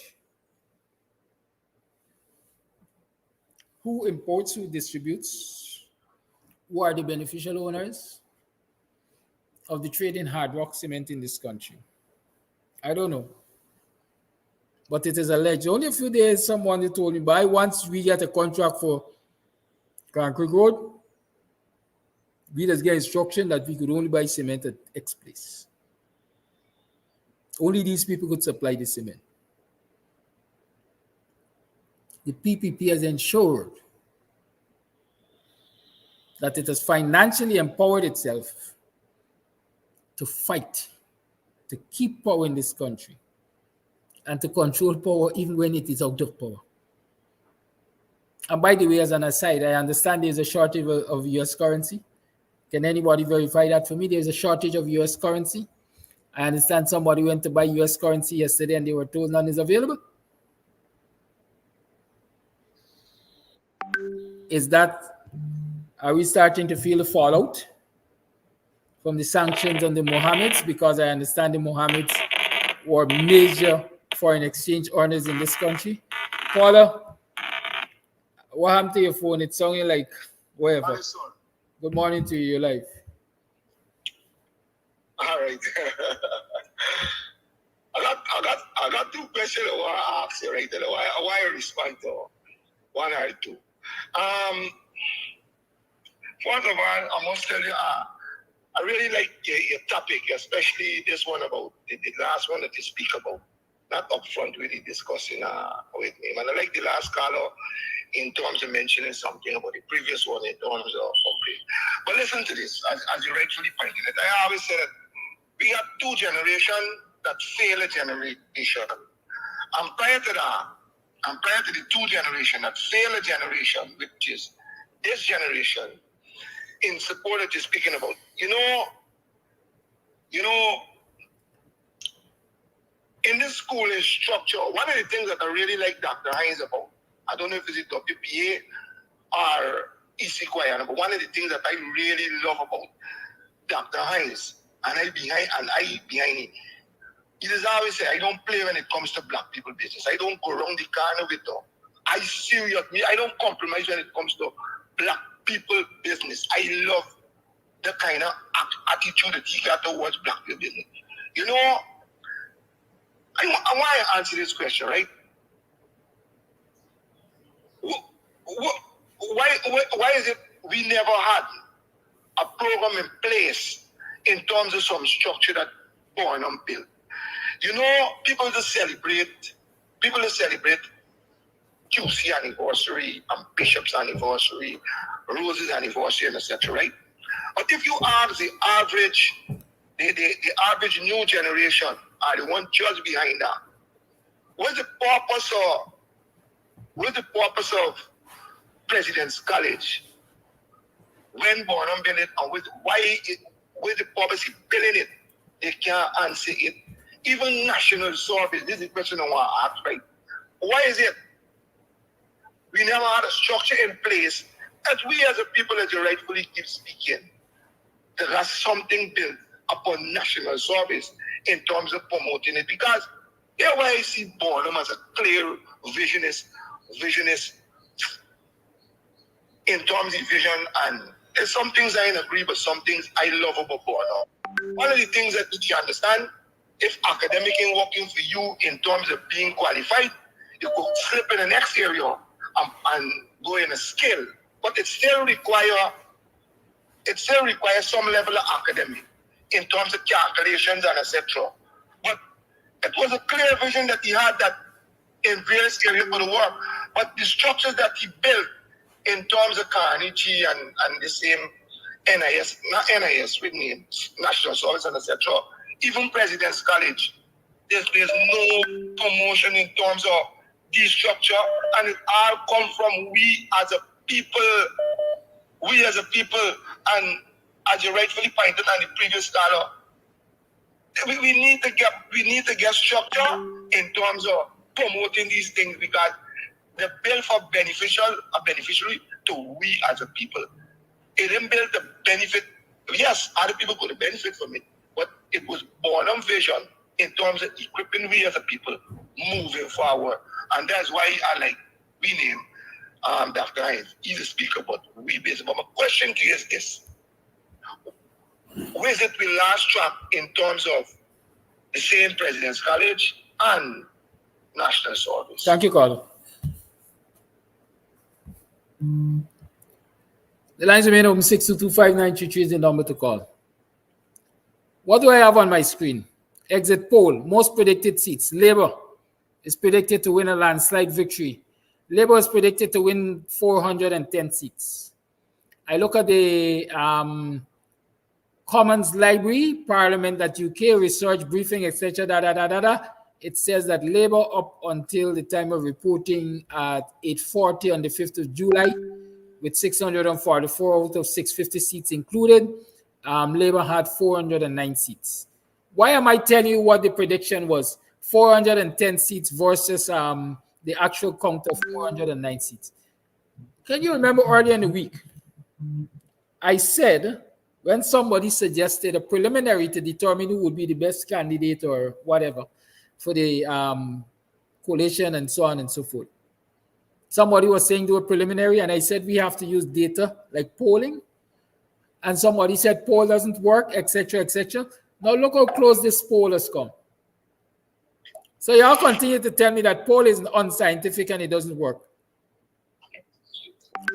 Who imports, who distributes, who are the beneficial owners of the trade in hard rock cement in this country? I don't know. But it is alleged. Only a few days, someone told me, by once we get a contract for concrete road, we just get instruction that we could only buy cement at X place. Only these people could supply the cement. The PPP has ensured that it has financially empowered itself to fight, to keep power in this country, and to control power even when it is out of power. And by the way, as an aside, I understand there's a shortage of US currency. Can anybody verify that for me? There's a shortage of US currency. I understand somebody went to buy US currency yesterday and they were told none is available. Are we starting to feel the fallout from the sanctions on the Mohammeds? Because I understand the Mohammeds were major foreign exchange earners in this country. Paula, what happened to your phone? It's sounding like whatever. Good morning to you, your life. All right. I got two questions I want to ask you right there. Why I respond to one or two. First of all, I must tell you, I really like your topic, especially this one about the last one that you speak about. Not upfront really discussing with me. And I like the last caller in terms of mentioning something about the previous one in terms of upgrade. But listen to this, as you rightfully pointed out. I always say that we have two generations that fail a generation. And prior to that, and prior to the two generations that fail a generation, which is this generation, in support that you're speaking about, you know, in this schooling structure, one of the things that I really like Dr. Hines about, I don't know if it's a WPA or EC but one of the things that I really love about Dr. Hines, and I behind him, he does always say, I don't play when it comes to black people business. I don't go around the corner with them. I don't compromise when it comes to black people business. I love the kind of attitude that he got towards black people business. You know, I want to answer this question, right? Why is it we never had a program in place in terms of some structure that Barnum built? You know, people just celebrate QC anniversary and Bishop's anniversary, Rose's anniversary, and etc. Right? But if you ask the average new generation, are the one just behind that, what's the purpose of President's College when Barnum built it, and what's the purpose of building it? They can't answer it. Even national service, this is the question I want to ask, right? Why is it we never had a structure in place that we as a people, as you rightfully keep speaking, that has something built upon national service in terms of promoting it? Because that's why I see Barnum as a clear visionist in terms of vision, and there's some things I don't agree, but some things I love about Barnum. One of the things that you understand, if academic ain't working for you in terms of being qualified, you could slip in the next area and go in a skill. But it still requires some level of academy in terms of calculations and etc. But it was a clear vision that he had that in various areas for the work. But the structures that he built in terms of Carnegie and the same NIS, not NIS with me, National Service and etc. Even President's College, there's no promotion in terms of the structure, and it all come from we as a people, and as you rightfully pointed on the previous scholar, we need to get structure in terms of promoting these things, because the bill for beneficiary to we as a people. It didn't build the benefit. Yes, other people could benefit from it, but it was born on vision in terms of equipping we as a people moving forward. And that's why I like we name Dr. Hines. He's a speaker, but we based. But my question to you is this: where is it we last track in terms of the same President's College and National Service? Thank you, Carl. The lines remain open. 6225933 is the number to call. What do I have on my screen? Exit poll. Most predicted seats. Labour is predicted to win a landslide victory. Labour is predicted to win 410 seats. I look at the Commons Library, Parliament.uk, research briefing, etc. It says that Labour up until the time of reporting at 8:40 on the 5th of July, with 644 out of 650 seats included, Labour had 409 seats. Why am I telling you what the prediction was? 410 seats versus the actual count of 409 seats. Can you remember earlier in the week, I said, when somebody suggested a preliminary to determine who would be the best candidate or whatever for the coalition and so on and so forth, somebody was saying do a preliminary, and I said we have to use data like polling, and somebody said poll doesn't work, etc., etc. Now look how close this poll has come. So y'all continue to tell me that poll is unscientific and it doesn't work.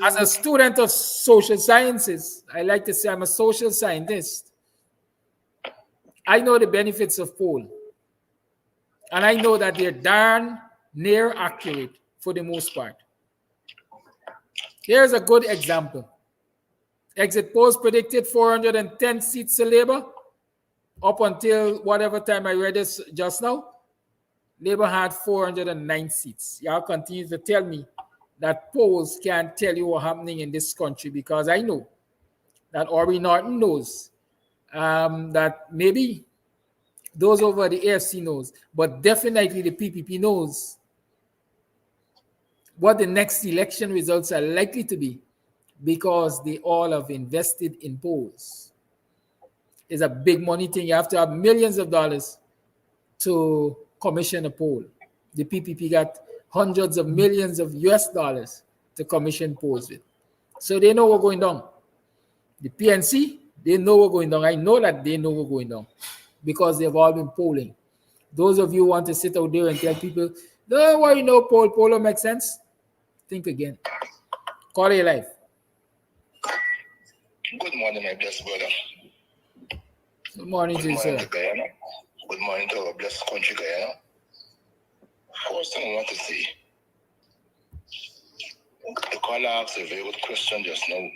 As a student of social sciences, I like to say I'm a social scientist. I know the benefits of poll, and I know that they're darn near accurate for the most part. Here's a good example. Exit polls predicted 410 seats to Labour. Up until whatever time I read this just now, Labour had 409 seats. Y'all continue to tell me that polls can't tell you what's happening in this country, because I know that Aubrey Norton knows, that maybe those over the AFC knows, but definitely the PPP knows what the next election results are likely to be, because they all have invested in polls. It's a big money thing. You have to have millions of dollars to commission a poll. The PPP got hundreds of millions of US dollars to commission polls with. So they know what's going on. The PNC, they know what's going on. I know that they know what's going on because they've all been polling. Those of you who want to sit out there and tell people, don't worry, no poll, poll don't make sense. Think again. Call your life. Good morning, my blessed brother. Good morning to you, sir. Guyana. Good morning to our blessed country, Guyana. First thing I want to say, the caller asked a very good question just now, and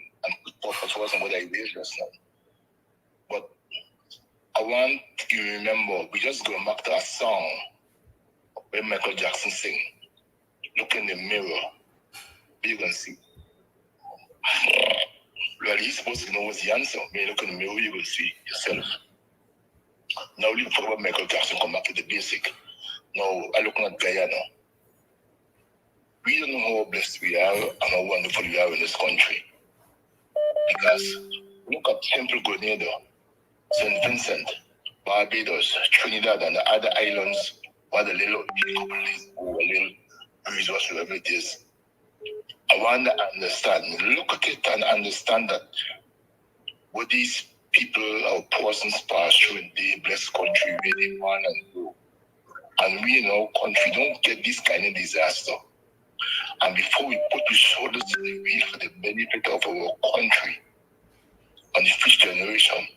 the purpose wasn't what I raised just now. But I want you to remember, we just go back to a song where Michael Jackson sing. Look in the mirror, you can see. Well, he's supposed to know what's the answer. When you look in the mirror, you will see yourself. Now, we forget about Michael Jackson, come back to the basic. Now, I look at Guyana. We don't know how blessed we are and how wonderful we are in this country. Because look at Simple Grenada, St. Vincent, Barbados, Trinidad, and the other islands where the little breeze, whatsoever it is. I want to understand, look at it and understand that what these people or persons pass through in the blessed country where they want and go. And we in our country don't get this kind of disaster. And before we put the shoulders to the wheel for the benefit of our country and the future generation,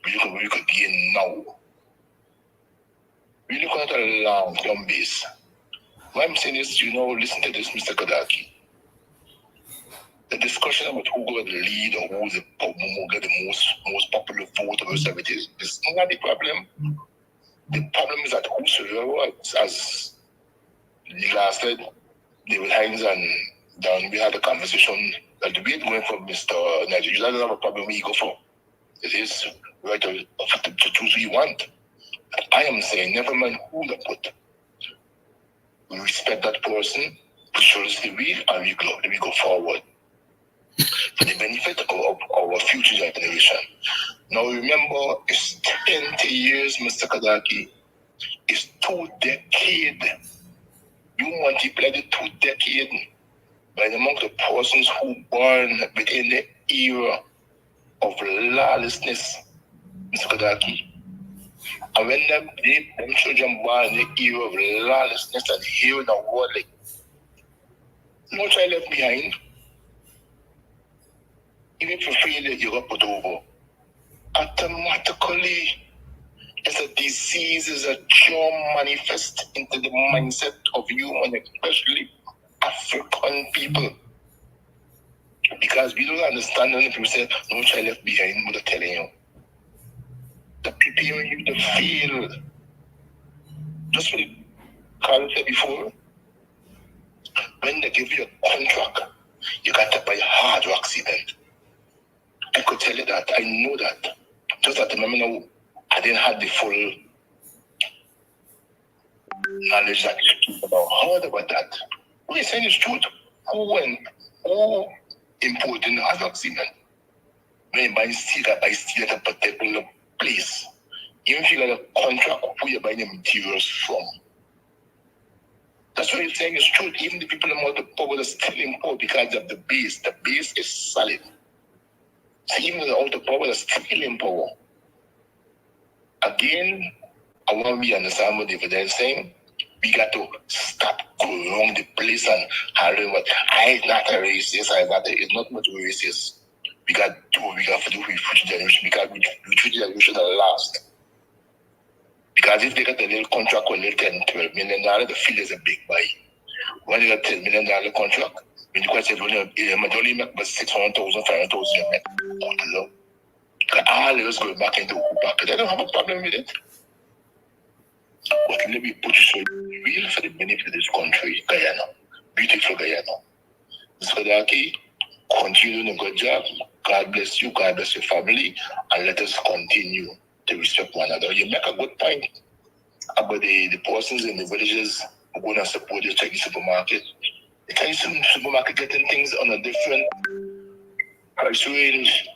we look at what we could gain now. We look at a long-term base. Why I'm saying this, listen to this, Mr. Kadaki. The discussion about who got the lead or who get the most popular vote or whatever it is not the problem. The problem is that whosoever, as Lila said, David Hines and Dan, we had a conversation that the way it's going for Mr. Nigeria, doesn't have a problem we go for. It is right to choose who you want. I am saying, never mind who they put. We respect that person, put shoulders to the wheel, and we go forward for the benefit of our future generation. Now remember, it's 20 years, Mr. Kadaki. It's 2 decades. You multiply the 2 decades by the amount of persons who born within the era of lawlessness, Mr. Kadaki. And when them children born in the era of lawlessness and here in the world, like, no child left behind. Even if you feel that you're put over, automatically, it's a disease, is a germ manifest into the mindset of human, especially African people. Because we don't understand when people say, no child left behind, what they're telling you. The people you to feel, just what Carl said before, when they give you a contract, you got to buy a hard rock cement. I could tell you that, I know that. Just at the moment, I didn't have the full knowledge that you heard about that. What you're saying is truth. Who imported the hard rock cement? When you buy steel at a particular place, even if you got a contract, who you're buying the materials from. That's what you're saying is true. Even the people in the power are still import because of the base. The base is solid. So even the outer power is still in power. Again, I want to understand what David is saying. We got to stop going around the place and having what I'm not a racist, it's not much racist. We got to do what we got to do for future generation because we treat the generation that last. Because if they got a little contract with $10, $12 million, the field is a big buy. When they got $10 million contract, when you can say, only make about 600,000, 500,000, you make low. Because all of us go back into the pocket. They don't have a problem with it. But let me put you so real for the benefit of this country, Guyana. Beautiful Guyana. Mr. Kadaki, continue doing a good job. God bless you, God bless your family, and let us continue to respect one another. You make a good point about the persons in the villages who are going to support the Chinese supermarket. The Chinese supermarket getting things on a different price range.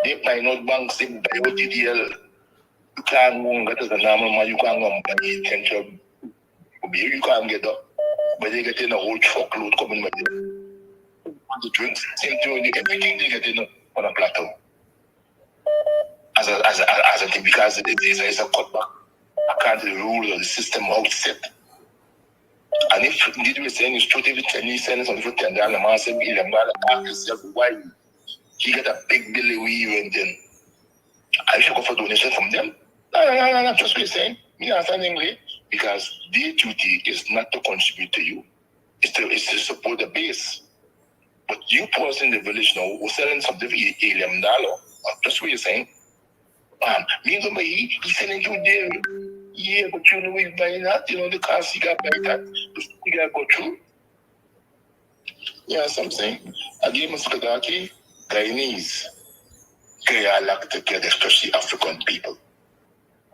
They buy not banks, they buy OTDL. You can't go and get as a normal man, you can't go and buy essential. You can't get up. But they get in a whole truckload coming with them. The drinks, same thing, everything they get in on a plateau. As a thing, because it is a cutback. I can't the rule of the system outset. And if indeed we're saying it's true, if it's any sense on $10, the man said, ask yourself why he get a big bill we went in. I should go for donation from them. No, just what you're saying. Me understanding way. Because their duty is not to contribute to you. It's to support the base. But you person in the village now who's selling something for $1 million. That's what you're saying. Me and he's selling you there. Yeah, but you know we're buying that. You know the cars you got buy that. You gotta go through. Yeah, something. Again, Mr. Kadaki, Guyanese, Guyana together, especially African people.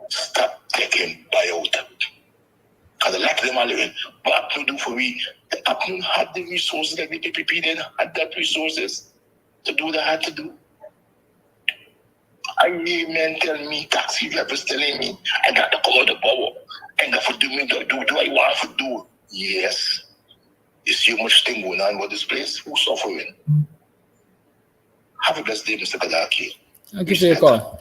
Stop taking buyout. Because a lot of them are living. What Apnu do for me? The Apnu had the resources that the PPP did, had that resources to do what they had to do. I hear men tell me, taxi drivers telling me, I got to come out the power. I got to do me, do I want to do? Yes. You see how much thing going on with this place? Who's suffering? Have a blessed day, Mr. Kadaki. Thank you for your call.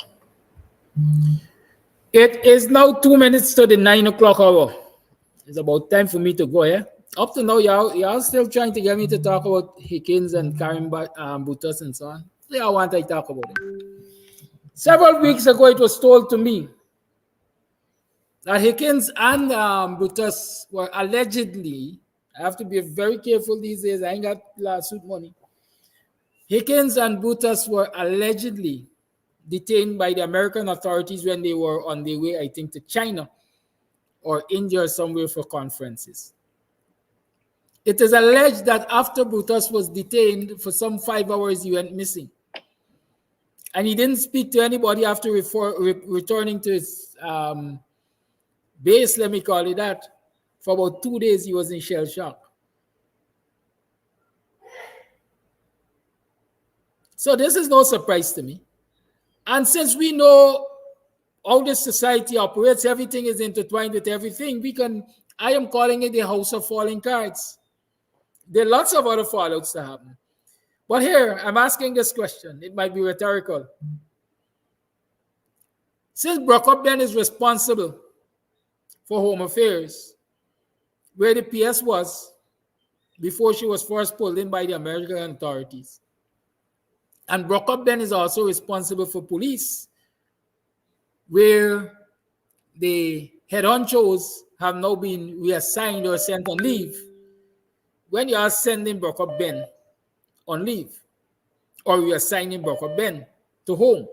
It is now 2 minutes to the 9 o'clock hour. It's about time for me to go, yeah? Up to now, y'all still trying to get me to talk about Hickins and Karen Butas and so on. Y'all want to talk about it. Several weeks ago, it was told to me that Hickins and Butas were allegedly, I have to be very careful these days, I ain't got lawsuit money. Hickins and Butas were allegedly detained by the American authorities when they were on their way, I think, to China or India or somewhere for conferences. It is alleged that after Butas was detained for some 5 hours, he went missing. And he didn't speak to anybody after returning to his base, let me call it that. For about 2 days, he was in shell shock. So this is no surprise to me. And since we know how this society operates, everything is intertwined with everything, I am calling it the house of falling cards. There are lots of other fallouts to happen. But here, I'm asking this question. It might be rhetorical. Since Brock Ben is responsible for Home Affairs, where the PS was before she was first pulled in by the American authorities, and Brock Ben is also responsible for police, where the head honchos have now been reassigned or sent on leave. When you are sending Brock Ben on leave, or you are assigning Brock Ben to home,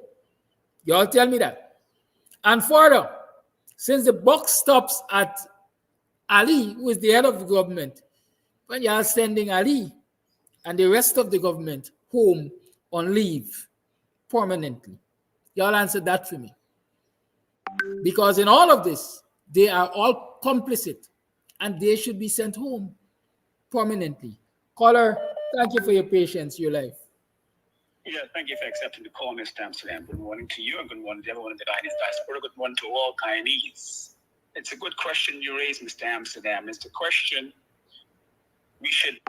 you all tell me that. And further, since the buck stops at Ali, who is the head of the government, when you are sending Ali and the rest of the government home on leave permanently, you all answer that for me. Because in all of this, they are all complicit and they should be sent home permanently. Caller, thank you for your patience, your life. Yeah, thank you for accepting the call, Mr. Amsterdam. Good morning to you and good morning to everyone in the Guyanese diaspora. Good morning to all Guyanese. It's a good question you raised, Mr. Amsterdam. It's a question we should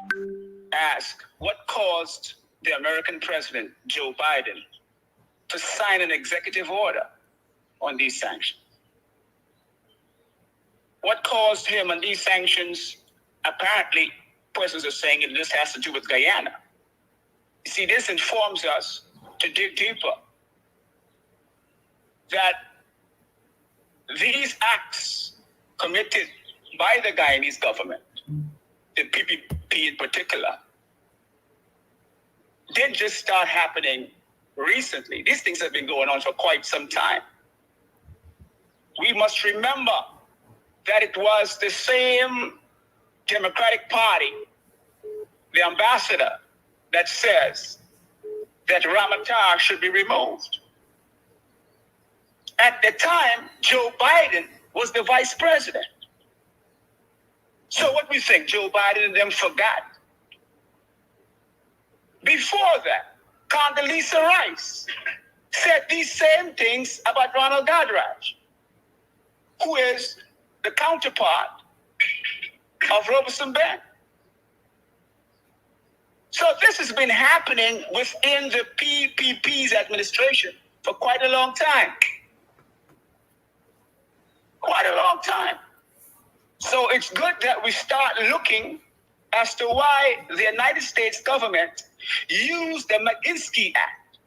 ask. What caused the American president, Joe Biden, to sign an executive order on these sanctions? What caused him on these sanctions? Apparently, persons are saying it this has to do with Guyana. You see, this informs us to dig deeper that these acts committed by the Guyanese government, the PPP in particular, didn't just start happening recently. These things have been going on for quite some time. We must remember that it was the same Democratic Party, the ambassador, that says that Ramatar should be removed. At the time, Joe Biden was the vice president. So what we think, Joe Biden and them forgot? Before that, Condoleezza Rice said these same things about Ronald Godrach, who is the counterpart of Robeson Ben. So this has been happening within the PPP's administration for quite a long time. Quite a long time. So it's good that we start looking as to why the United States government used the Magnitsky Act.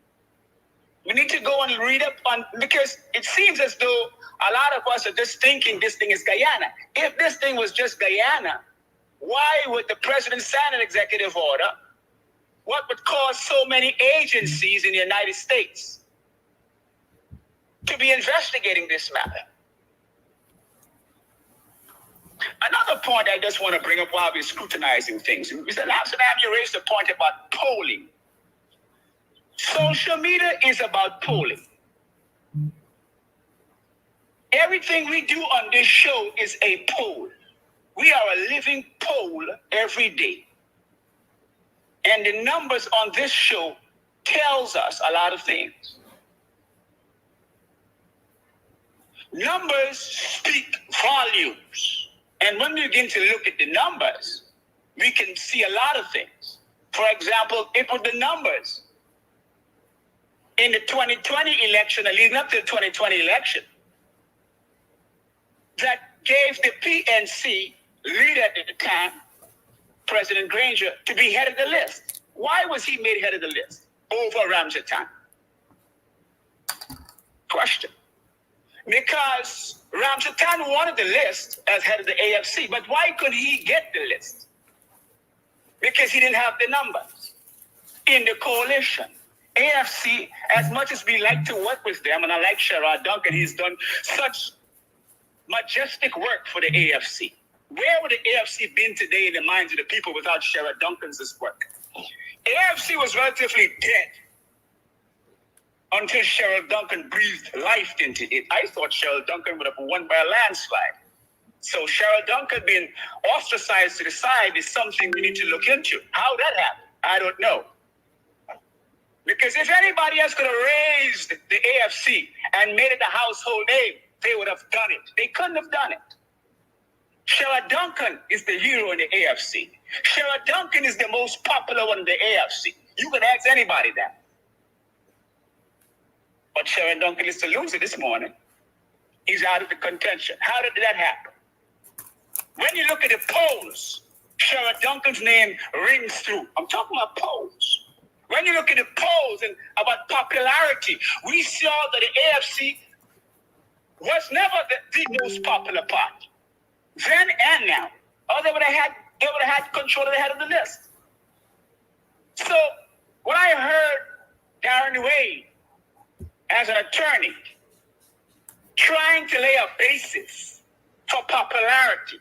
We need to go and read up on, because it seems as though a lot of us are just thinking this thing is Guyana. If this thing was just Guyana, why would the president sign an executive order? What would cause so many agencies in the United States to be investigating this matter? Another point I just want to bring up while we're scrutinizing things. Mr. Amsterdam, you raised a point about polling. Social media is about polling. Everything we do on this show is a poll. We are a living poll every day. And the numbers on this show tells us a lot of things. Numbers speak volumes. And when we begin to look at the numbers, we can see a lot of things. For example, it was the numbers in the 2020 election, leading up to the 2020 election, that gave the PNC leader at the time, President Granger, to be head of the list. Why was he made head of the list over Ramzatan? Question. Because Ramzatan wanted the list as head of the AFC, but why couldn't he get the list? Because he didn't have the numbers in the coalition. AFC, as much as we like to work with them, and I like Sherrod Duncan, he's done such majestic work for the AFC. Where would the AFC been today in the minds of the people without Sherrod Duncan's work? AFC was relatively dead until Sherrod Duncan breathed life into it. I thought Sherrod Duncan would have won by a landslide. So Sherrod Duncan being ostracized to the side is something we need to look into. How that happened, I don't know. Because if anybody else could have raised the AFC and made it a household name, they would have done it. They couldn't have done it. Sherrod Duncan is the hero in the AFC. Sherrod Duncan is the most popular one in the AFC. You could ask anybody that. But Sherrod Duncan is the loser this morning. He's out of the contention. How did that happen? When you look at the polls, Sherrod Duncan's name rings through. I'm talking about polls. When you look at the polls and about popularity, we saw that the AFC was never the most popular party. Then and now. Or they would have had control of the head of the list. So when I heard Darren Wade as an attorney trying to lay a basis for popularity,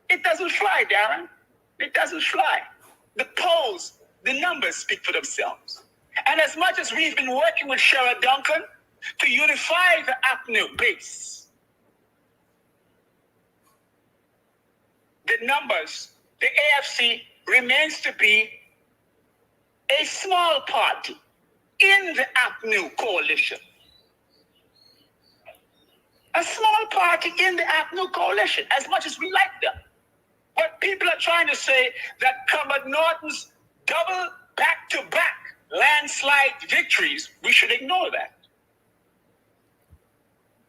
it doesn't fly, Darren. It doesn't fly. The polls, the numbers speak for themselves. And as much as we've been working with Sherrod Duncan to unify the APNU base, the numbers, the AFC remains to be a small party in the APNU coalition. A small party in the APNU coalition, as much as we like them. But people are trying to say that Kermit Norton's double back-to-back landslide victories, we should ignore that.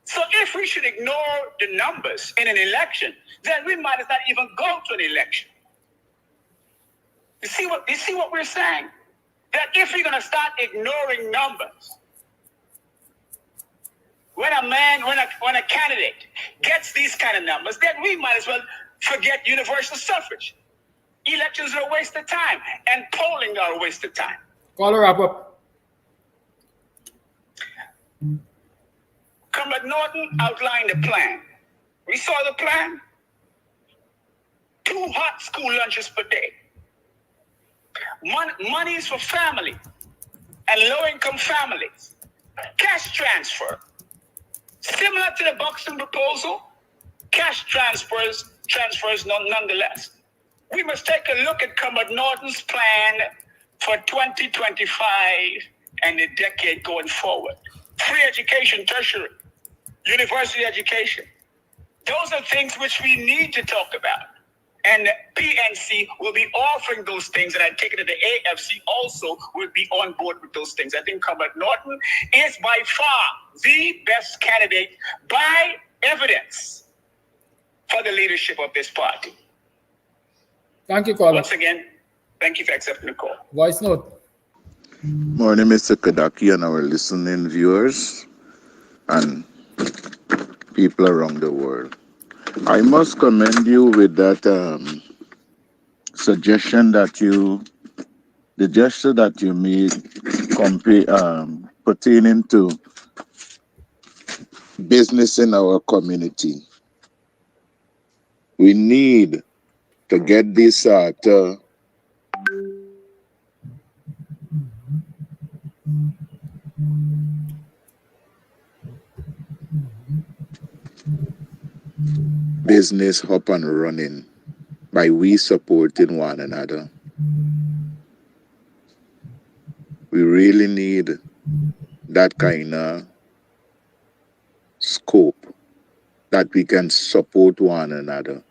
So if we should ignore the numbers in an election, then we might as not even go to an election. You see what we're saying? That if we're going to start ignoring numbers, when a candidate gets these kind of numbers, then we might as well forget universal suffrage. Elections are a waste of time, and polling are a waste of time. Call a wrap up. Kermit Norton outlined the plan. We saw the plan. 2 hot school lunches per day. Monies for family and low-income families. Cash transfer. Similar to the Buxton proposal, cash transfers nonetheless. We must take a look at Kermit Norton's plan for 2025 and the decade going forward. Free education, tertiary, university education. Those are things which we need to talk about. And the PNC will be offering those things, and I take it that the AFC also will be on board with those things. I think Kermit Norton is by far the best candidate by evidence for the leadership of this party. Thank you, caller. Once again, thank you for accepting the call. Voice note. Morning, Mr. Kadaki and our listening viewers and people around the world. I must commend you with that suggestion that the gesture that you made pertaining to business in our community. We need to get this business up and running by we supporting one another. We really need that kind of scope that we can support one another.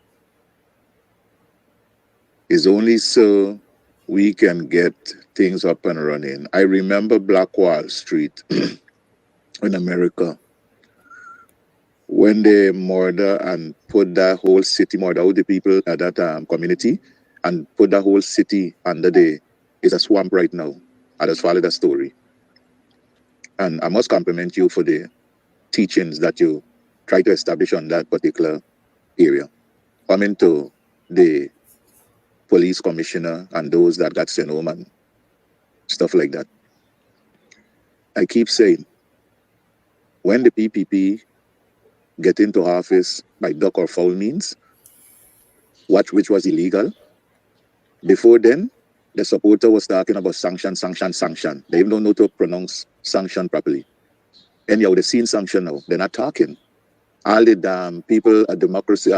It's only so we can get things up and running. I remember Black Wall Street in America, when they murder and put that whole city, murder all the people at that community, and put that whole city under it's a swamp right now. I just follow the story. And I must compliment you for the teachings that you try to establish on that particular area. Coming to the police commissioner and those that got sent home and stuff like that. I keep saying, when the PPP get into office by duck or foul means, which was illegal, before then, the supporter was talking about sanction. They even don't know to pronounce sanction properly. Anyhow, they've seen sanction now. They're not talking. All the damn people at democracy,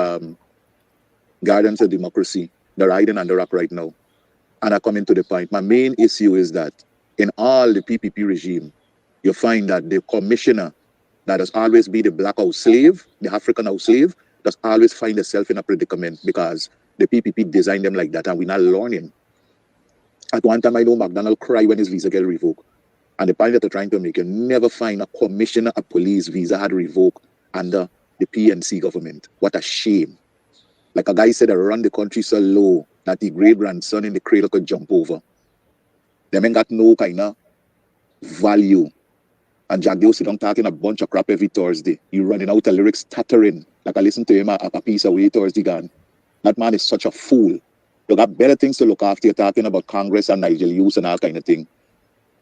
guardians of democracy, they're riding on the rock right now. And I come into the point. My main issue is that in all the PPP regime, you find that the commissioner that has always been the black house slave, the African house slave, does always find herself in a predicament because the PPP designed them like that and we're not learning. At one time, I know McDonald cried when his visa get revoked. And the point that they're trying to make, you never find a commissioner of police visa had revoked under the PNC government. What a shame. Like a guy said, I run the country so low that the great grandson in the cradle could jump over. Them ain't got no kind of value. And Jack Dio sit down talking a bunch of crap every Thursday. He running out of lyrics, stuttering. Like I listen to him a piece away Thursday gone. That man is such a fool. You got better things to look after. You're talking about Congress and Nigel Hughes and all kind of thing.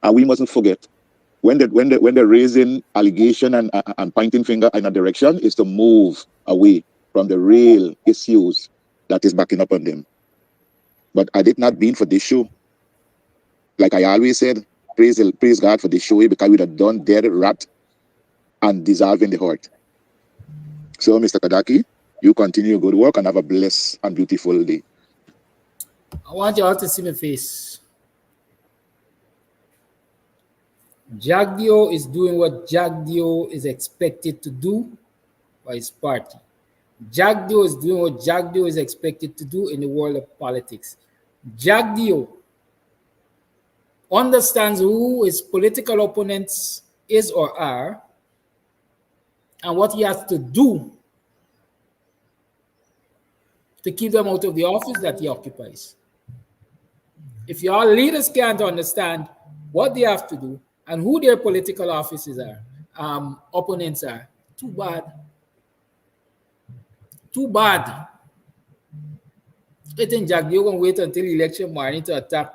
And we mustn't forget, when they're raising allegation and pointing finger in a direction, is to move away from the real issues that is backing up on them. But had it not been for this show, like I always said, praise God for this show, because we'd have done dead rat and dissolving the heart. So, Mr. Kadaki, you continue good work and have a blessed and beautiful day. I want you all to see my face. Jagdio is doing what Jagdio is expected to do by his party. Jagdio is doing what Jagdio is expected to do in the world of politics. Jagdio understands who his political opponents is or are and what he has to do to keep them out of the office that he occupies. If your leaders can't understand what they have to do and who their political offices are, opponents are, too bad. Too bad. I think Jack, you're going to wait until election morning to attack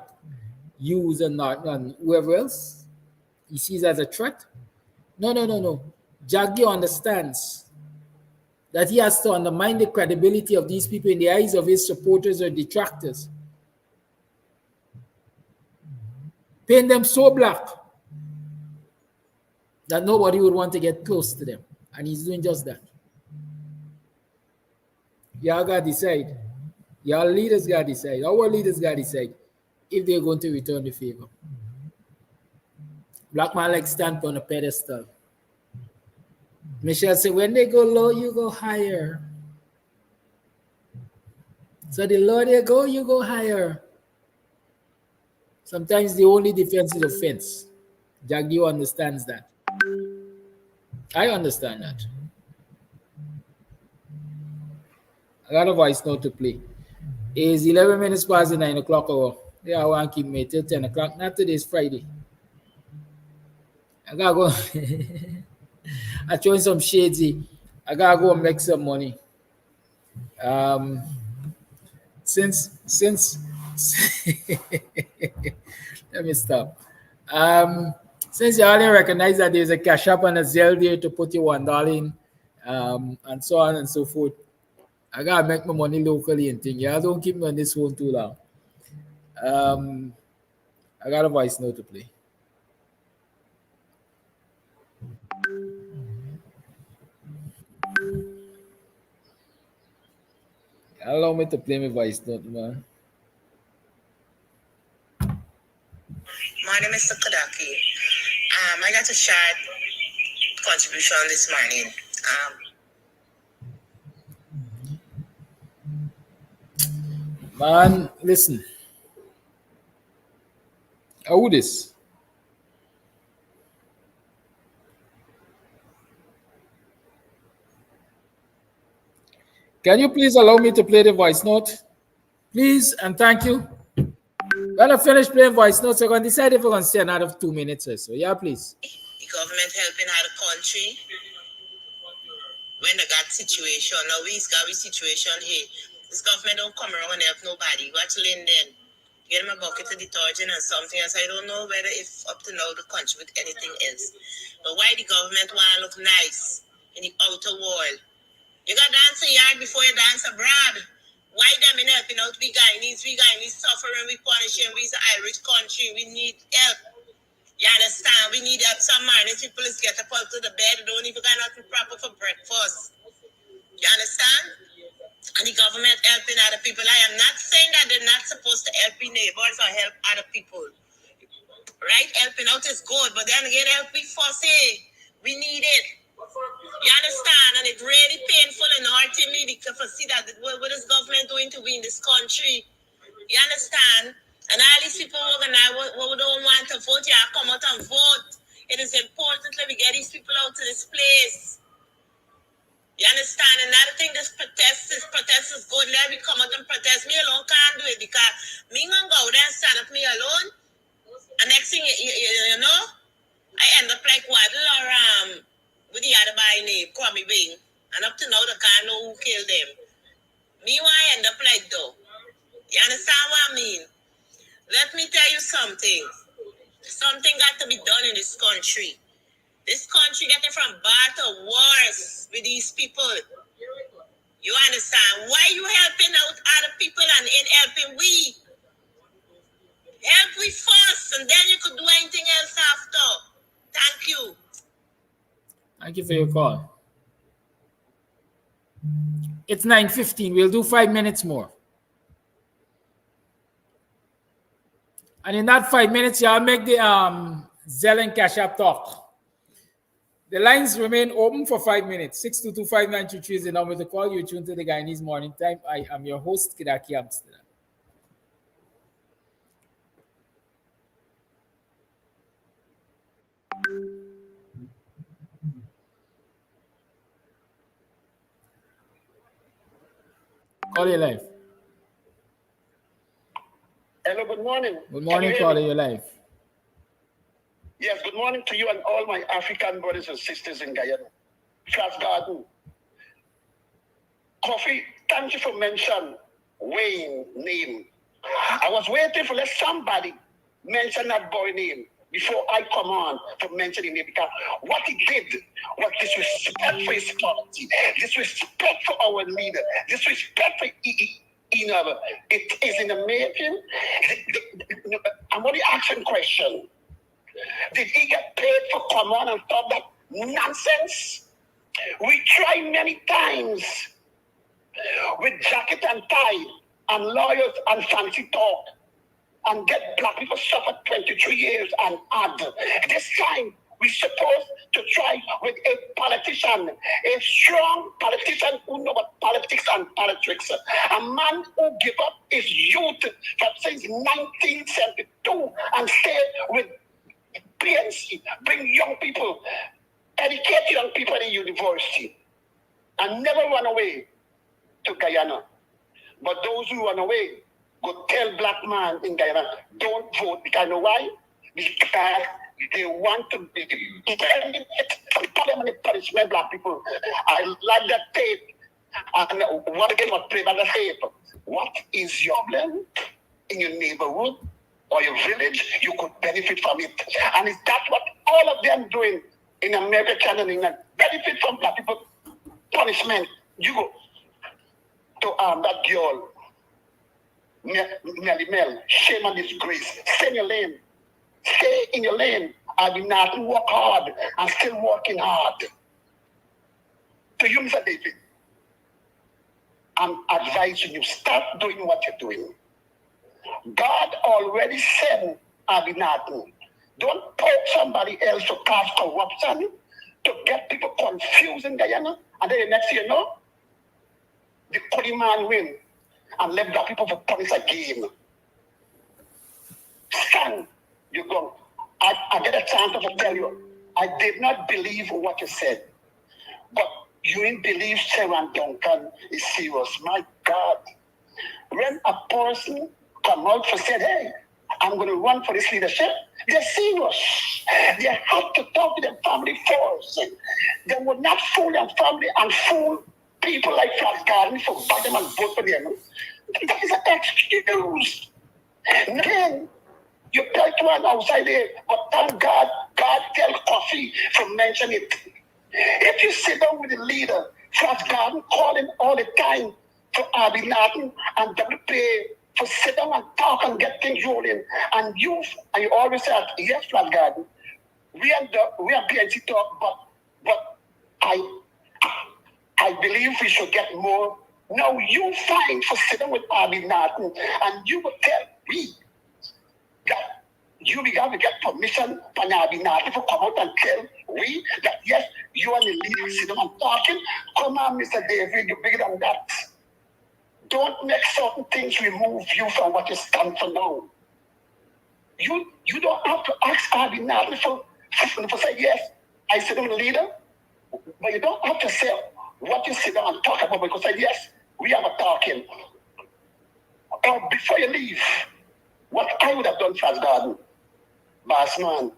you and whoever else he sees as a threat. No. Jaggi understands that he has to undermine the credibility of these people in the eyes of his supporters or detractors. Paint them so black that nobody would want to get close to them. And he's doing just that. Y'all got to decide. Y'all leaders got to decide. Our leaders got to decide if they're going to return the favor. Black man like stand on a pedestal. Michelle said, when they go low, you go higher. So the lower they go, you go higher. Sometimes the only defense is offense. Jagdio understands that. I understand that. I got a voice note to play. It's 11 minutes past the 9 o'clock hour. Yeah, I want to keep me till 10 o'clock. Not today's Friday. I gotta go. I'm throwing some shades. I gotta go and make some money. Since let me stop. Since you already recognize that there's a Cash App and a Zelle there to put your $1 in, and so on and so forth, I gotta make my money locally and thing. Yeah, don't keep me on this phone too long. I got a voice note to play. Allow me to play my voice note, man. Morning, Mr. Kadaki. I got a short contribution this morning. Man, listen. Who this? Can you please allow me to play the voice note? Please and thank you. When I finish playing voice notes, we're going to decide if we're going to stay another 2 minutes or so. Yeah, please. The government helping out the country when they got situation. Now we got a situation here. This government don't come around and help nobody. You got to lean then. Get them a bucket of detergent and something else. I don't know whether if up to now the country with anything else. But why the government want to look nice in the outer wall? You got to dance a yard before you dance abroad. Why them in helping out we Guyanese? We Guyanese suffering, we punishing, we's an Irish country, we need help. You understand? We need help. Some man, these people is get up out to the bed, don't even got nothing proper for breakfast. You understand? And the government helping other people. I am not saying that they're not supposed to help your neighbors or help other people. Right? Helping out is good, but then again, help me first, hey, we need it. You understand? And it's really painful and hurting me to see that what is government doing to we in this country. You understand? And all these people organize what don't want to vote, yeah, come out and vote. It is important that we get these people out to this place. You understand? Another thing, this protest is good. Let me come out and protest. Me alone can't do it because me gonna go there and stand up me alone. And next thing you know, I end up like Waddle or with the other by name, Kwame Bing. And up to now, they can't know who killed them. Me why I end up like though. You understand what I mean? Let me tell you something. Something got to be done in this country. This country getting from bad to worse with these people. You understand? Why you helping out other people and ain't helping we? Help we first, and then you could do anything else after. Thank you. Thank you for your call. It's 9:15. We'll do 5 minutes more. And in that 5 minutes, y'all make the Zelle and Cash App talk. The lines remain open for 5 minutes. 622-5923 is the number to call. You're tuned to the Guyanese Morning Time. I am your host, Kidaki Amsterdam. Call you live. Hello, good morning. Good morning, caller. You're live. Yes, good morning to you and all my African brothers and sisters in Guyana. Flat Garden. Coffee, thank you for mentioning Wayne name. I was waiting for let somebody mention that boy name before I come on to mention him because what he did was disrespect for his party, disrespect for our leader, disrespect for it is in the making. I'm only asking question. Did he get paid for come on and talk that nonsense? We try many times with jacket and tie and lawyers and fancy talk and get black people suffer 23 years and add. This time we're supposed to try with a politician, a strong politician who knows about politics and politics. A man who gave up his youth from since 1972 and stayed with PNC, bring young people, educate young people at the university, and never run away to Guyana. But those who run away go tell black man in Guyana, don't vote. Because you know why? Because they want to be punishment black people. I like that tape. And what again was played by the tape? What is your problem in your neighborhood or your village? You could benefit from it. And is that what all of them doing in America, Canada, and England? Benefit from black people punishment. You go to that girl, Melly Mel, shame and disgrace. Stay in your lane. Stay in your lane. I will not work hard. I'm still working hard. To you, Mr. David, I'm advising you, stop doing what you're doing. God already sent Abinatu. Don't poke somebody else to cause corruption, to get people confused in Guyana, and then the next year, no, the Cody man win and let black people for punish again. Stand, you go. I get a chance to tell you, I did not believe what you said, but You ain't believe Sarah Duncan is serious. My God. When a person come out for said, hey, I'm going to run for this leadership, they're serious. They have to talk to their family first. They would not fool their family and fool people like Flash Garden for buy them and vote for them. That is an excuse. Again, you tell to one outside there, but thank God, God tell Coffee to mention it. If you sit down with the leader, Flash Garden calling all the time for Abby Norton and WPA to sit down and talk and get things rolling, and you always say, yes, Flash Garden, we are BNC talk, but I believe we should get more. Now you find for sitting with Abby Norton, and you will tell me that you began to get permission from Abby Norton to come out and tell we that yes, you and the leader sit down and talking. Come on, Mr. David, you're bigger than that. Don't make certain things remove you from what you stand for now. You don't have to ask Abby Norton for say yes, I sit down with the leader, but you don't have to say what you sit down and talk about because say yes, we have a talking. Or before you leave, what I would have done, Flash Garden, Bassman,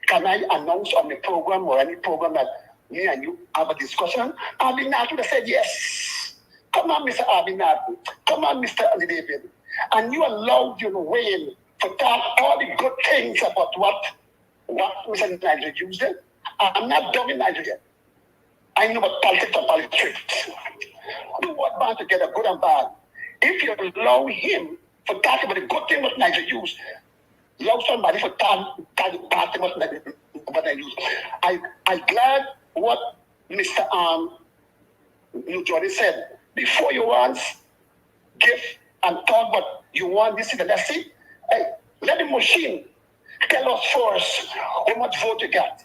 can I announce on the program or any program that me and you have a discussion? Abby Norton would have said yes. Come on, Mr. Abby Norton. Come on, Mr. Andy David. And you allowed your Wayne to talk all the good things about what Mr. Nigeria used it. I'm not dumb in Nigeria. I know about politics and politics. Do what band together, good and bad. If you allow him to talk about the good thing what Nigeria used, allow somebody to talk the bad thing what Nigeria used. I'm glad what Mr. New Jordan said. Before you want give and talk what you want, this is the let's see. Hey, let the machine tell us first how much vote you got.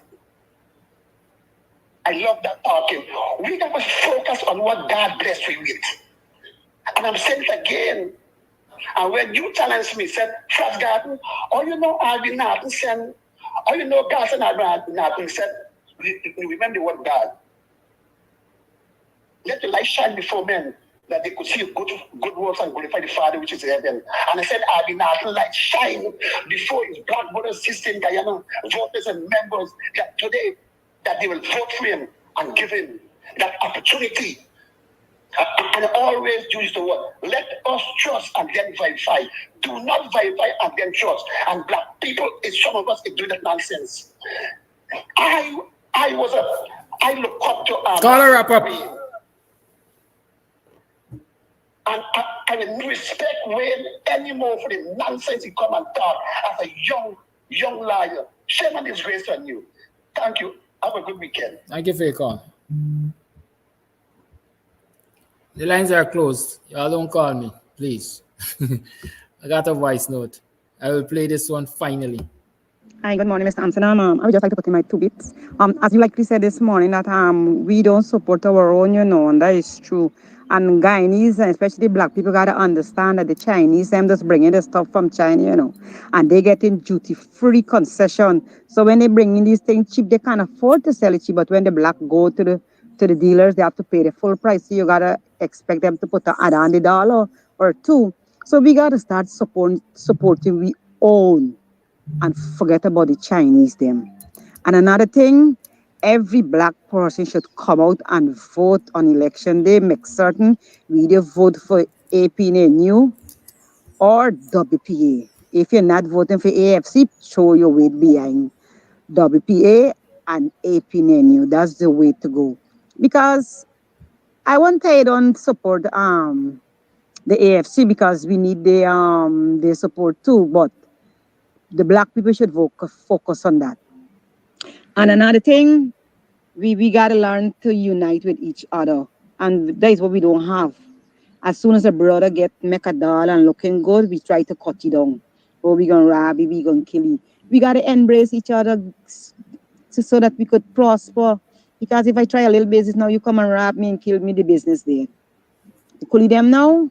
I love that talking. We got to focus on what God blessed you with. And I'm saying it again. And when you challenge me, said, Flash Garden, oh, you know, Abby Norton said, oh, you know, God and Abby Norton said, remember the word God. Let the light shine before men, that they could see good works and glorify the Father which is in heaven. And I said, Abby Norton, light shine before his black brothers, sisters in Guyana, voters and members, that today, that they will vote for him and give him that opportunity. And I always use the word, let us trust and then verify. Do not verify and then trust. And black people, some of us, do that nonsense. I look up to Call her up. And I will respect Wayne anymore for the nonsense he come and talk as a young liar. Shame and disgrace on you. Thank you. Have a good weekend. Thank you for your call. The lines are closed. Y'all don't call me, please. I got a voice note. I will play this one finally. Hi, good morning, Mr. Amsterdam. I would just like to put in my 2 bits. As you likely said this morning, that we don't support our own, and that is true. And Guyanese, especially black people, got to understand that the Chinese, them just bringing the stuff from China, and they getting duty-free concession. So when they bring in these things cheap, they can't afford to sell it cheap. But when the black go to the dealers, they have to pay the full price. So you got to expect them to put an add on the $1 or $2. So we got to start supporting we own and forget about the Chinese them. And another thing, every black person should come out and vote on election day. Make certain we either vote for APNU or WPA. If you're not voting for AFC, show your weight behind WPA and APNU. That's the way to go. Because I won't say I don't support the AFC because we need their support too, but the black people should focus on that. And another thing, we got to learn to unite with each other. And that is what we don't have. As soon as a brother make a doll and looking good, we try to cut it down. Or we going to rob it, we going to kill it. We got to embrace each other so that we could prosper. Because if I try a little business now, you come and rob me and kill me, the business there. You cool them now,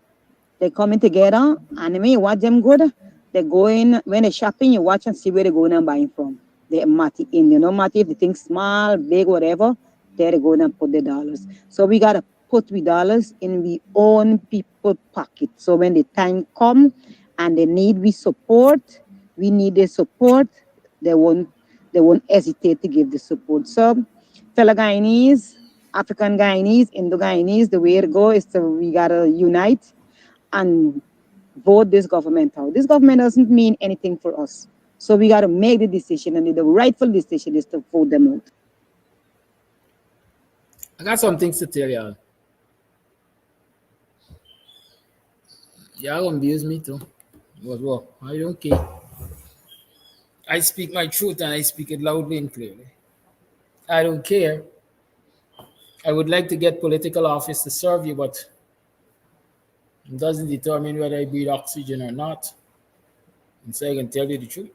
they're coming together. And when you watch them good, they're going, when they're shopping, you watch and see where they're going and buying from. They're matter in, no matter if they think small, big, whatever, they're going to put the dollars. So we got to put we dollars in we own people pocket. So when the time come and they need we support, we need the support, they won't hesitate to give the support. So fellow Guyanese, African Guyanese, Indo Guyanese, the way it go is to we gotta unite and vote this government out. This government doesn't mean anything for us. So we got to make the decision, and the rightful decision is to vote them out. I got some things to tell y'all. Y'all abuse me too. But well, I don't care. I speak my truth and I speak it loudly and clearly. I don't care. I would like to get political office to serve you, but it doesn't determine whether I breathe oxygen or not. And so I can tell you the truth.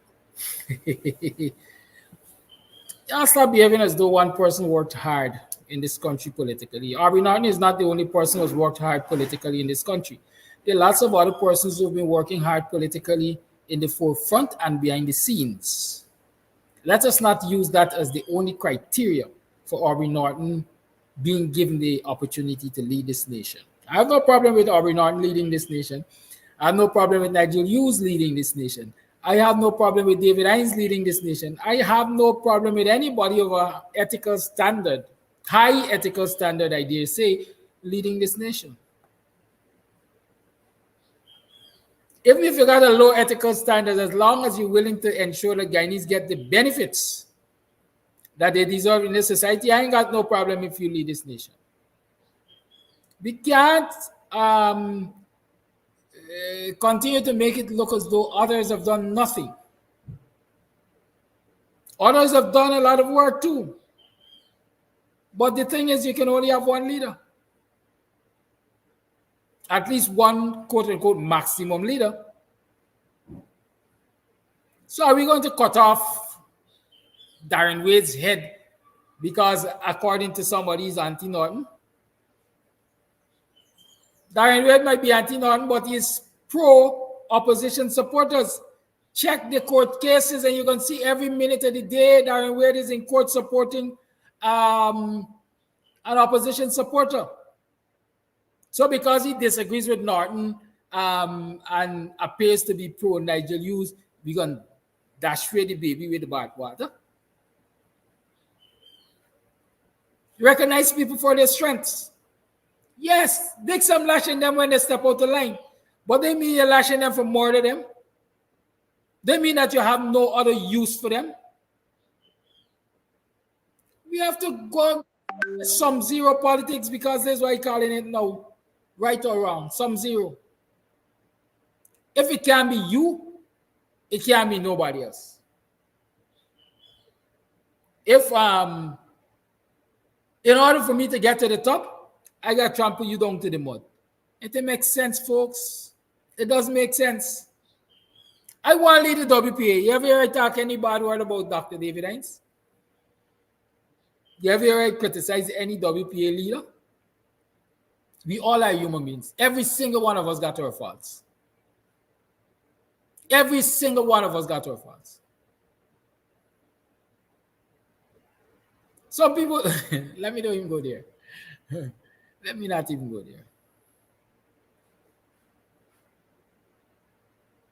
Y'all stop behaving as though one person worked hard in this country politically. Aubrey Norton is not the only person who's worked hard politically in this country. There are lots of other persons who've been working hard politically in the forefront and behind the scenes. Let us not use that as the only criteria for Aubrey Norton being given the opportunity to lead this nation. I have no problem with Aubrey Norton leading this nation. I have no problem with Nigel Hughes leading this nation. I have no problem with David Hines leading this nation. I have no problem with anybody of a ethical standard, high ethical standard, I dare say, leading this nation. Even if you got a low ethical standard, as long as you're willing to ensure that Guyanese get the benefits that they deserve in this society, I ain't got no problem if you lead this nation. We can't continue to make it look as though others have done nothing. Others have done a lot of work too. But the thing is, you can only have one leader. At least one quote-unquote maximum leader. So are we going to cut off Darren Wade's head because according to somebody he's anti-Norton? Darren Wade might be anti-Norton, but he's pro-opposition supporters. Check the court cases and you can see every minute of the day Darren Wade is in court supporting an opposition supporter. So because he disagrees with Norton and appears to be pro-Nigel Hughes, we're going to dash away the baby with the bathwater. Recognize people for their strengths. Yes, dig some lashing them when they step out the line. But they mean you're lashing them for more than them. They mean that you have no other use for them. We have to go some zero politics because that's why I'm calling it now. Right or wrong, some zero. If it can't be you, it can't be nobody else. If in order for me to get to the top, I got to trample you down to the mud. It makes sense, folks. It doesn't make sense. I want to lead the WPA. You ever heard talk any bad word about Dr. David Hines? You ever heard criticize any WPA leader? We all are human beings. Every single one of us got our faults. Every single one of us got our faults. Some people, let me not even go there. Let me not even go there.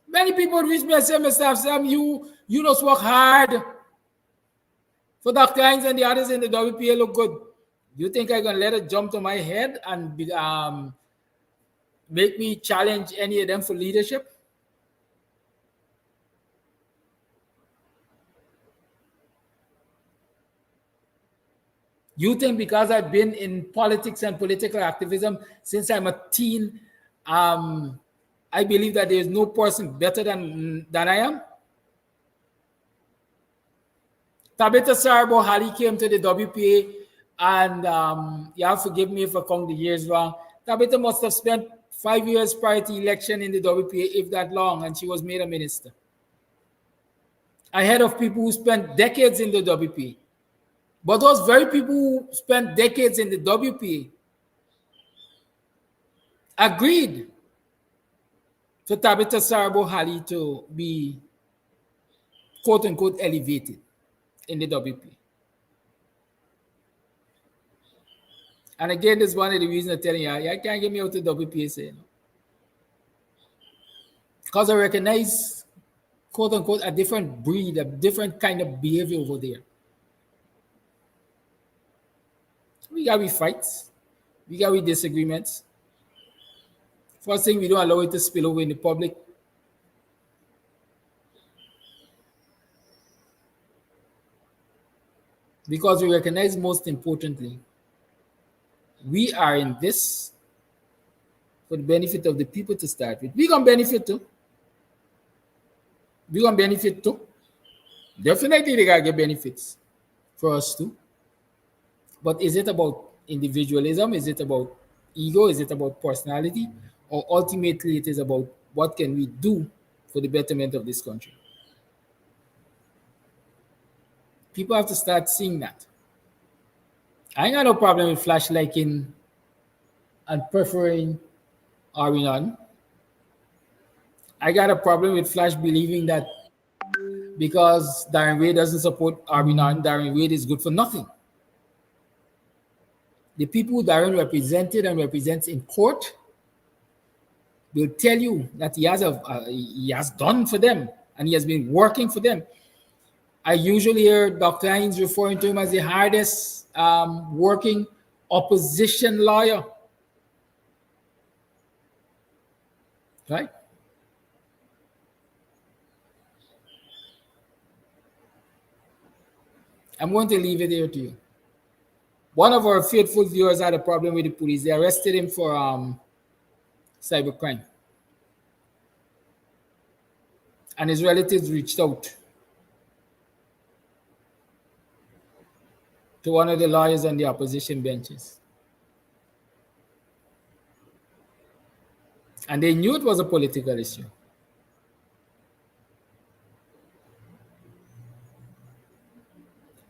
Many people reach me and say, Mr. Sam, you just work hard for Dr. Hines and the others in the WPA look good. You think I'm going to let it jump to my head and make me challenge any of them for leadership? You think because I've been in politics and political activism since I'm a teen, I believe that there is no person better than I am? Tabitha Sarbo Hali came to the WPA, and you have to forgive me if I count the years wrong. Tabitha must have spent 5 years prior to election in the WPA, if that long, and she was made a minister. Ahead of people who spent decades in the WPA. But those very people who spent decades in the WPA agreed for Tabitha Sarbo Hali to be quote-unquote elevated in the WPA. And again, this is one of the reasons I'm telling you, I can't get me out to WPSA. Because I recognize, quote unquote, a different breed, a different kind of behavior over there. We got fights, we got disagreements. First thing, we don't allow it to spill over in the public. Because we recognize, most importantly, we are in this for the benefit of the people to start with. We're going to benefit too. We're going to benefit too. Definitely they got to get benefits for us too. But is it about individualism? Is it about ego? Is it about personality? Or ultimately it is about what can we do for the betterment of this country? People have to start seeing that. I ain't got no problem with Flash liking and preferring Arinan. I got a problem with Flash believing that because Darren Wade doesn't support Arinan, Darren Wade is good for nothing. The people who Darren represented and represents in court will tell you that he has done for them and he has been working for them. I usually hear Dr. Hines referring to him as the hardest working opposition lawyer. Right? I'm going to leave it here to you. One of our faithful viewers had a problem with the police. They arrested him for cybercrime. And his relatives reached out to one of the lawyers on the opposition benches. And they knew it was a political issue.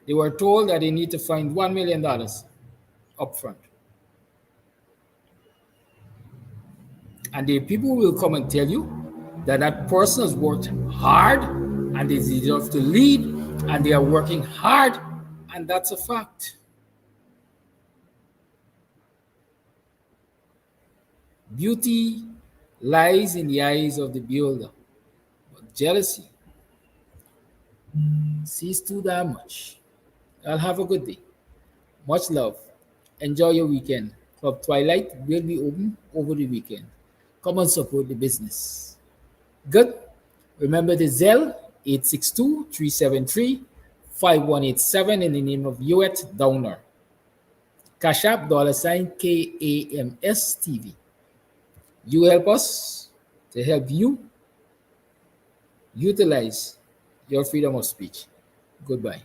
They were told that they need to find $1 million up front. And the people will come and tell you that that person has worked hard and they deserve to lead and they are working hard, and that's a fact. Beauty lies in the eyes of the beholder, but jealousy sees too damn much. I'll have a good day. Much love. Enjoy your weekend. Club Twilight will be open over the weekend. Come and support the business. Good. Remember the Zelle 862-373-5187 in the name of Youet Downer. Cash App $KAMS TV. You help us to help you utilize your freedom of speech. Goodbye.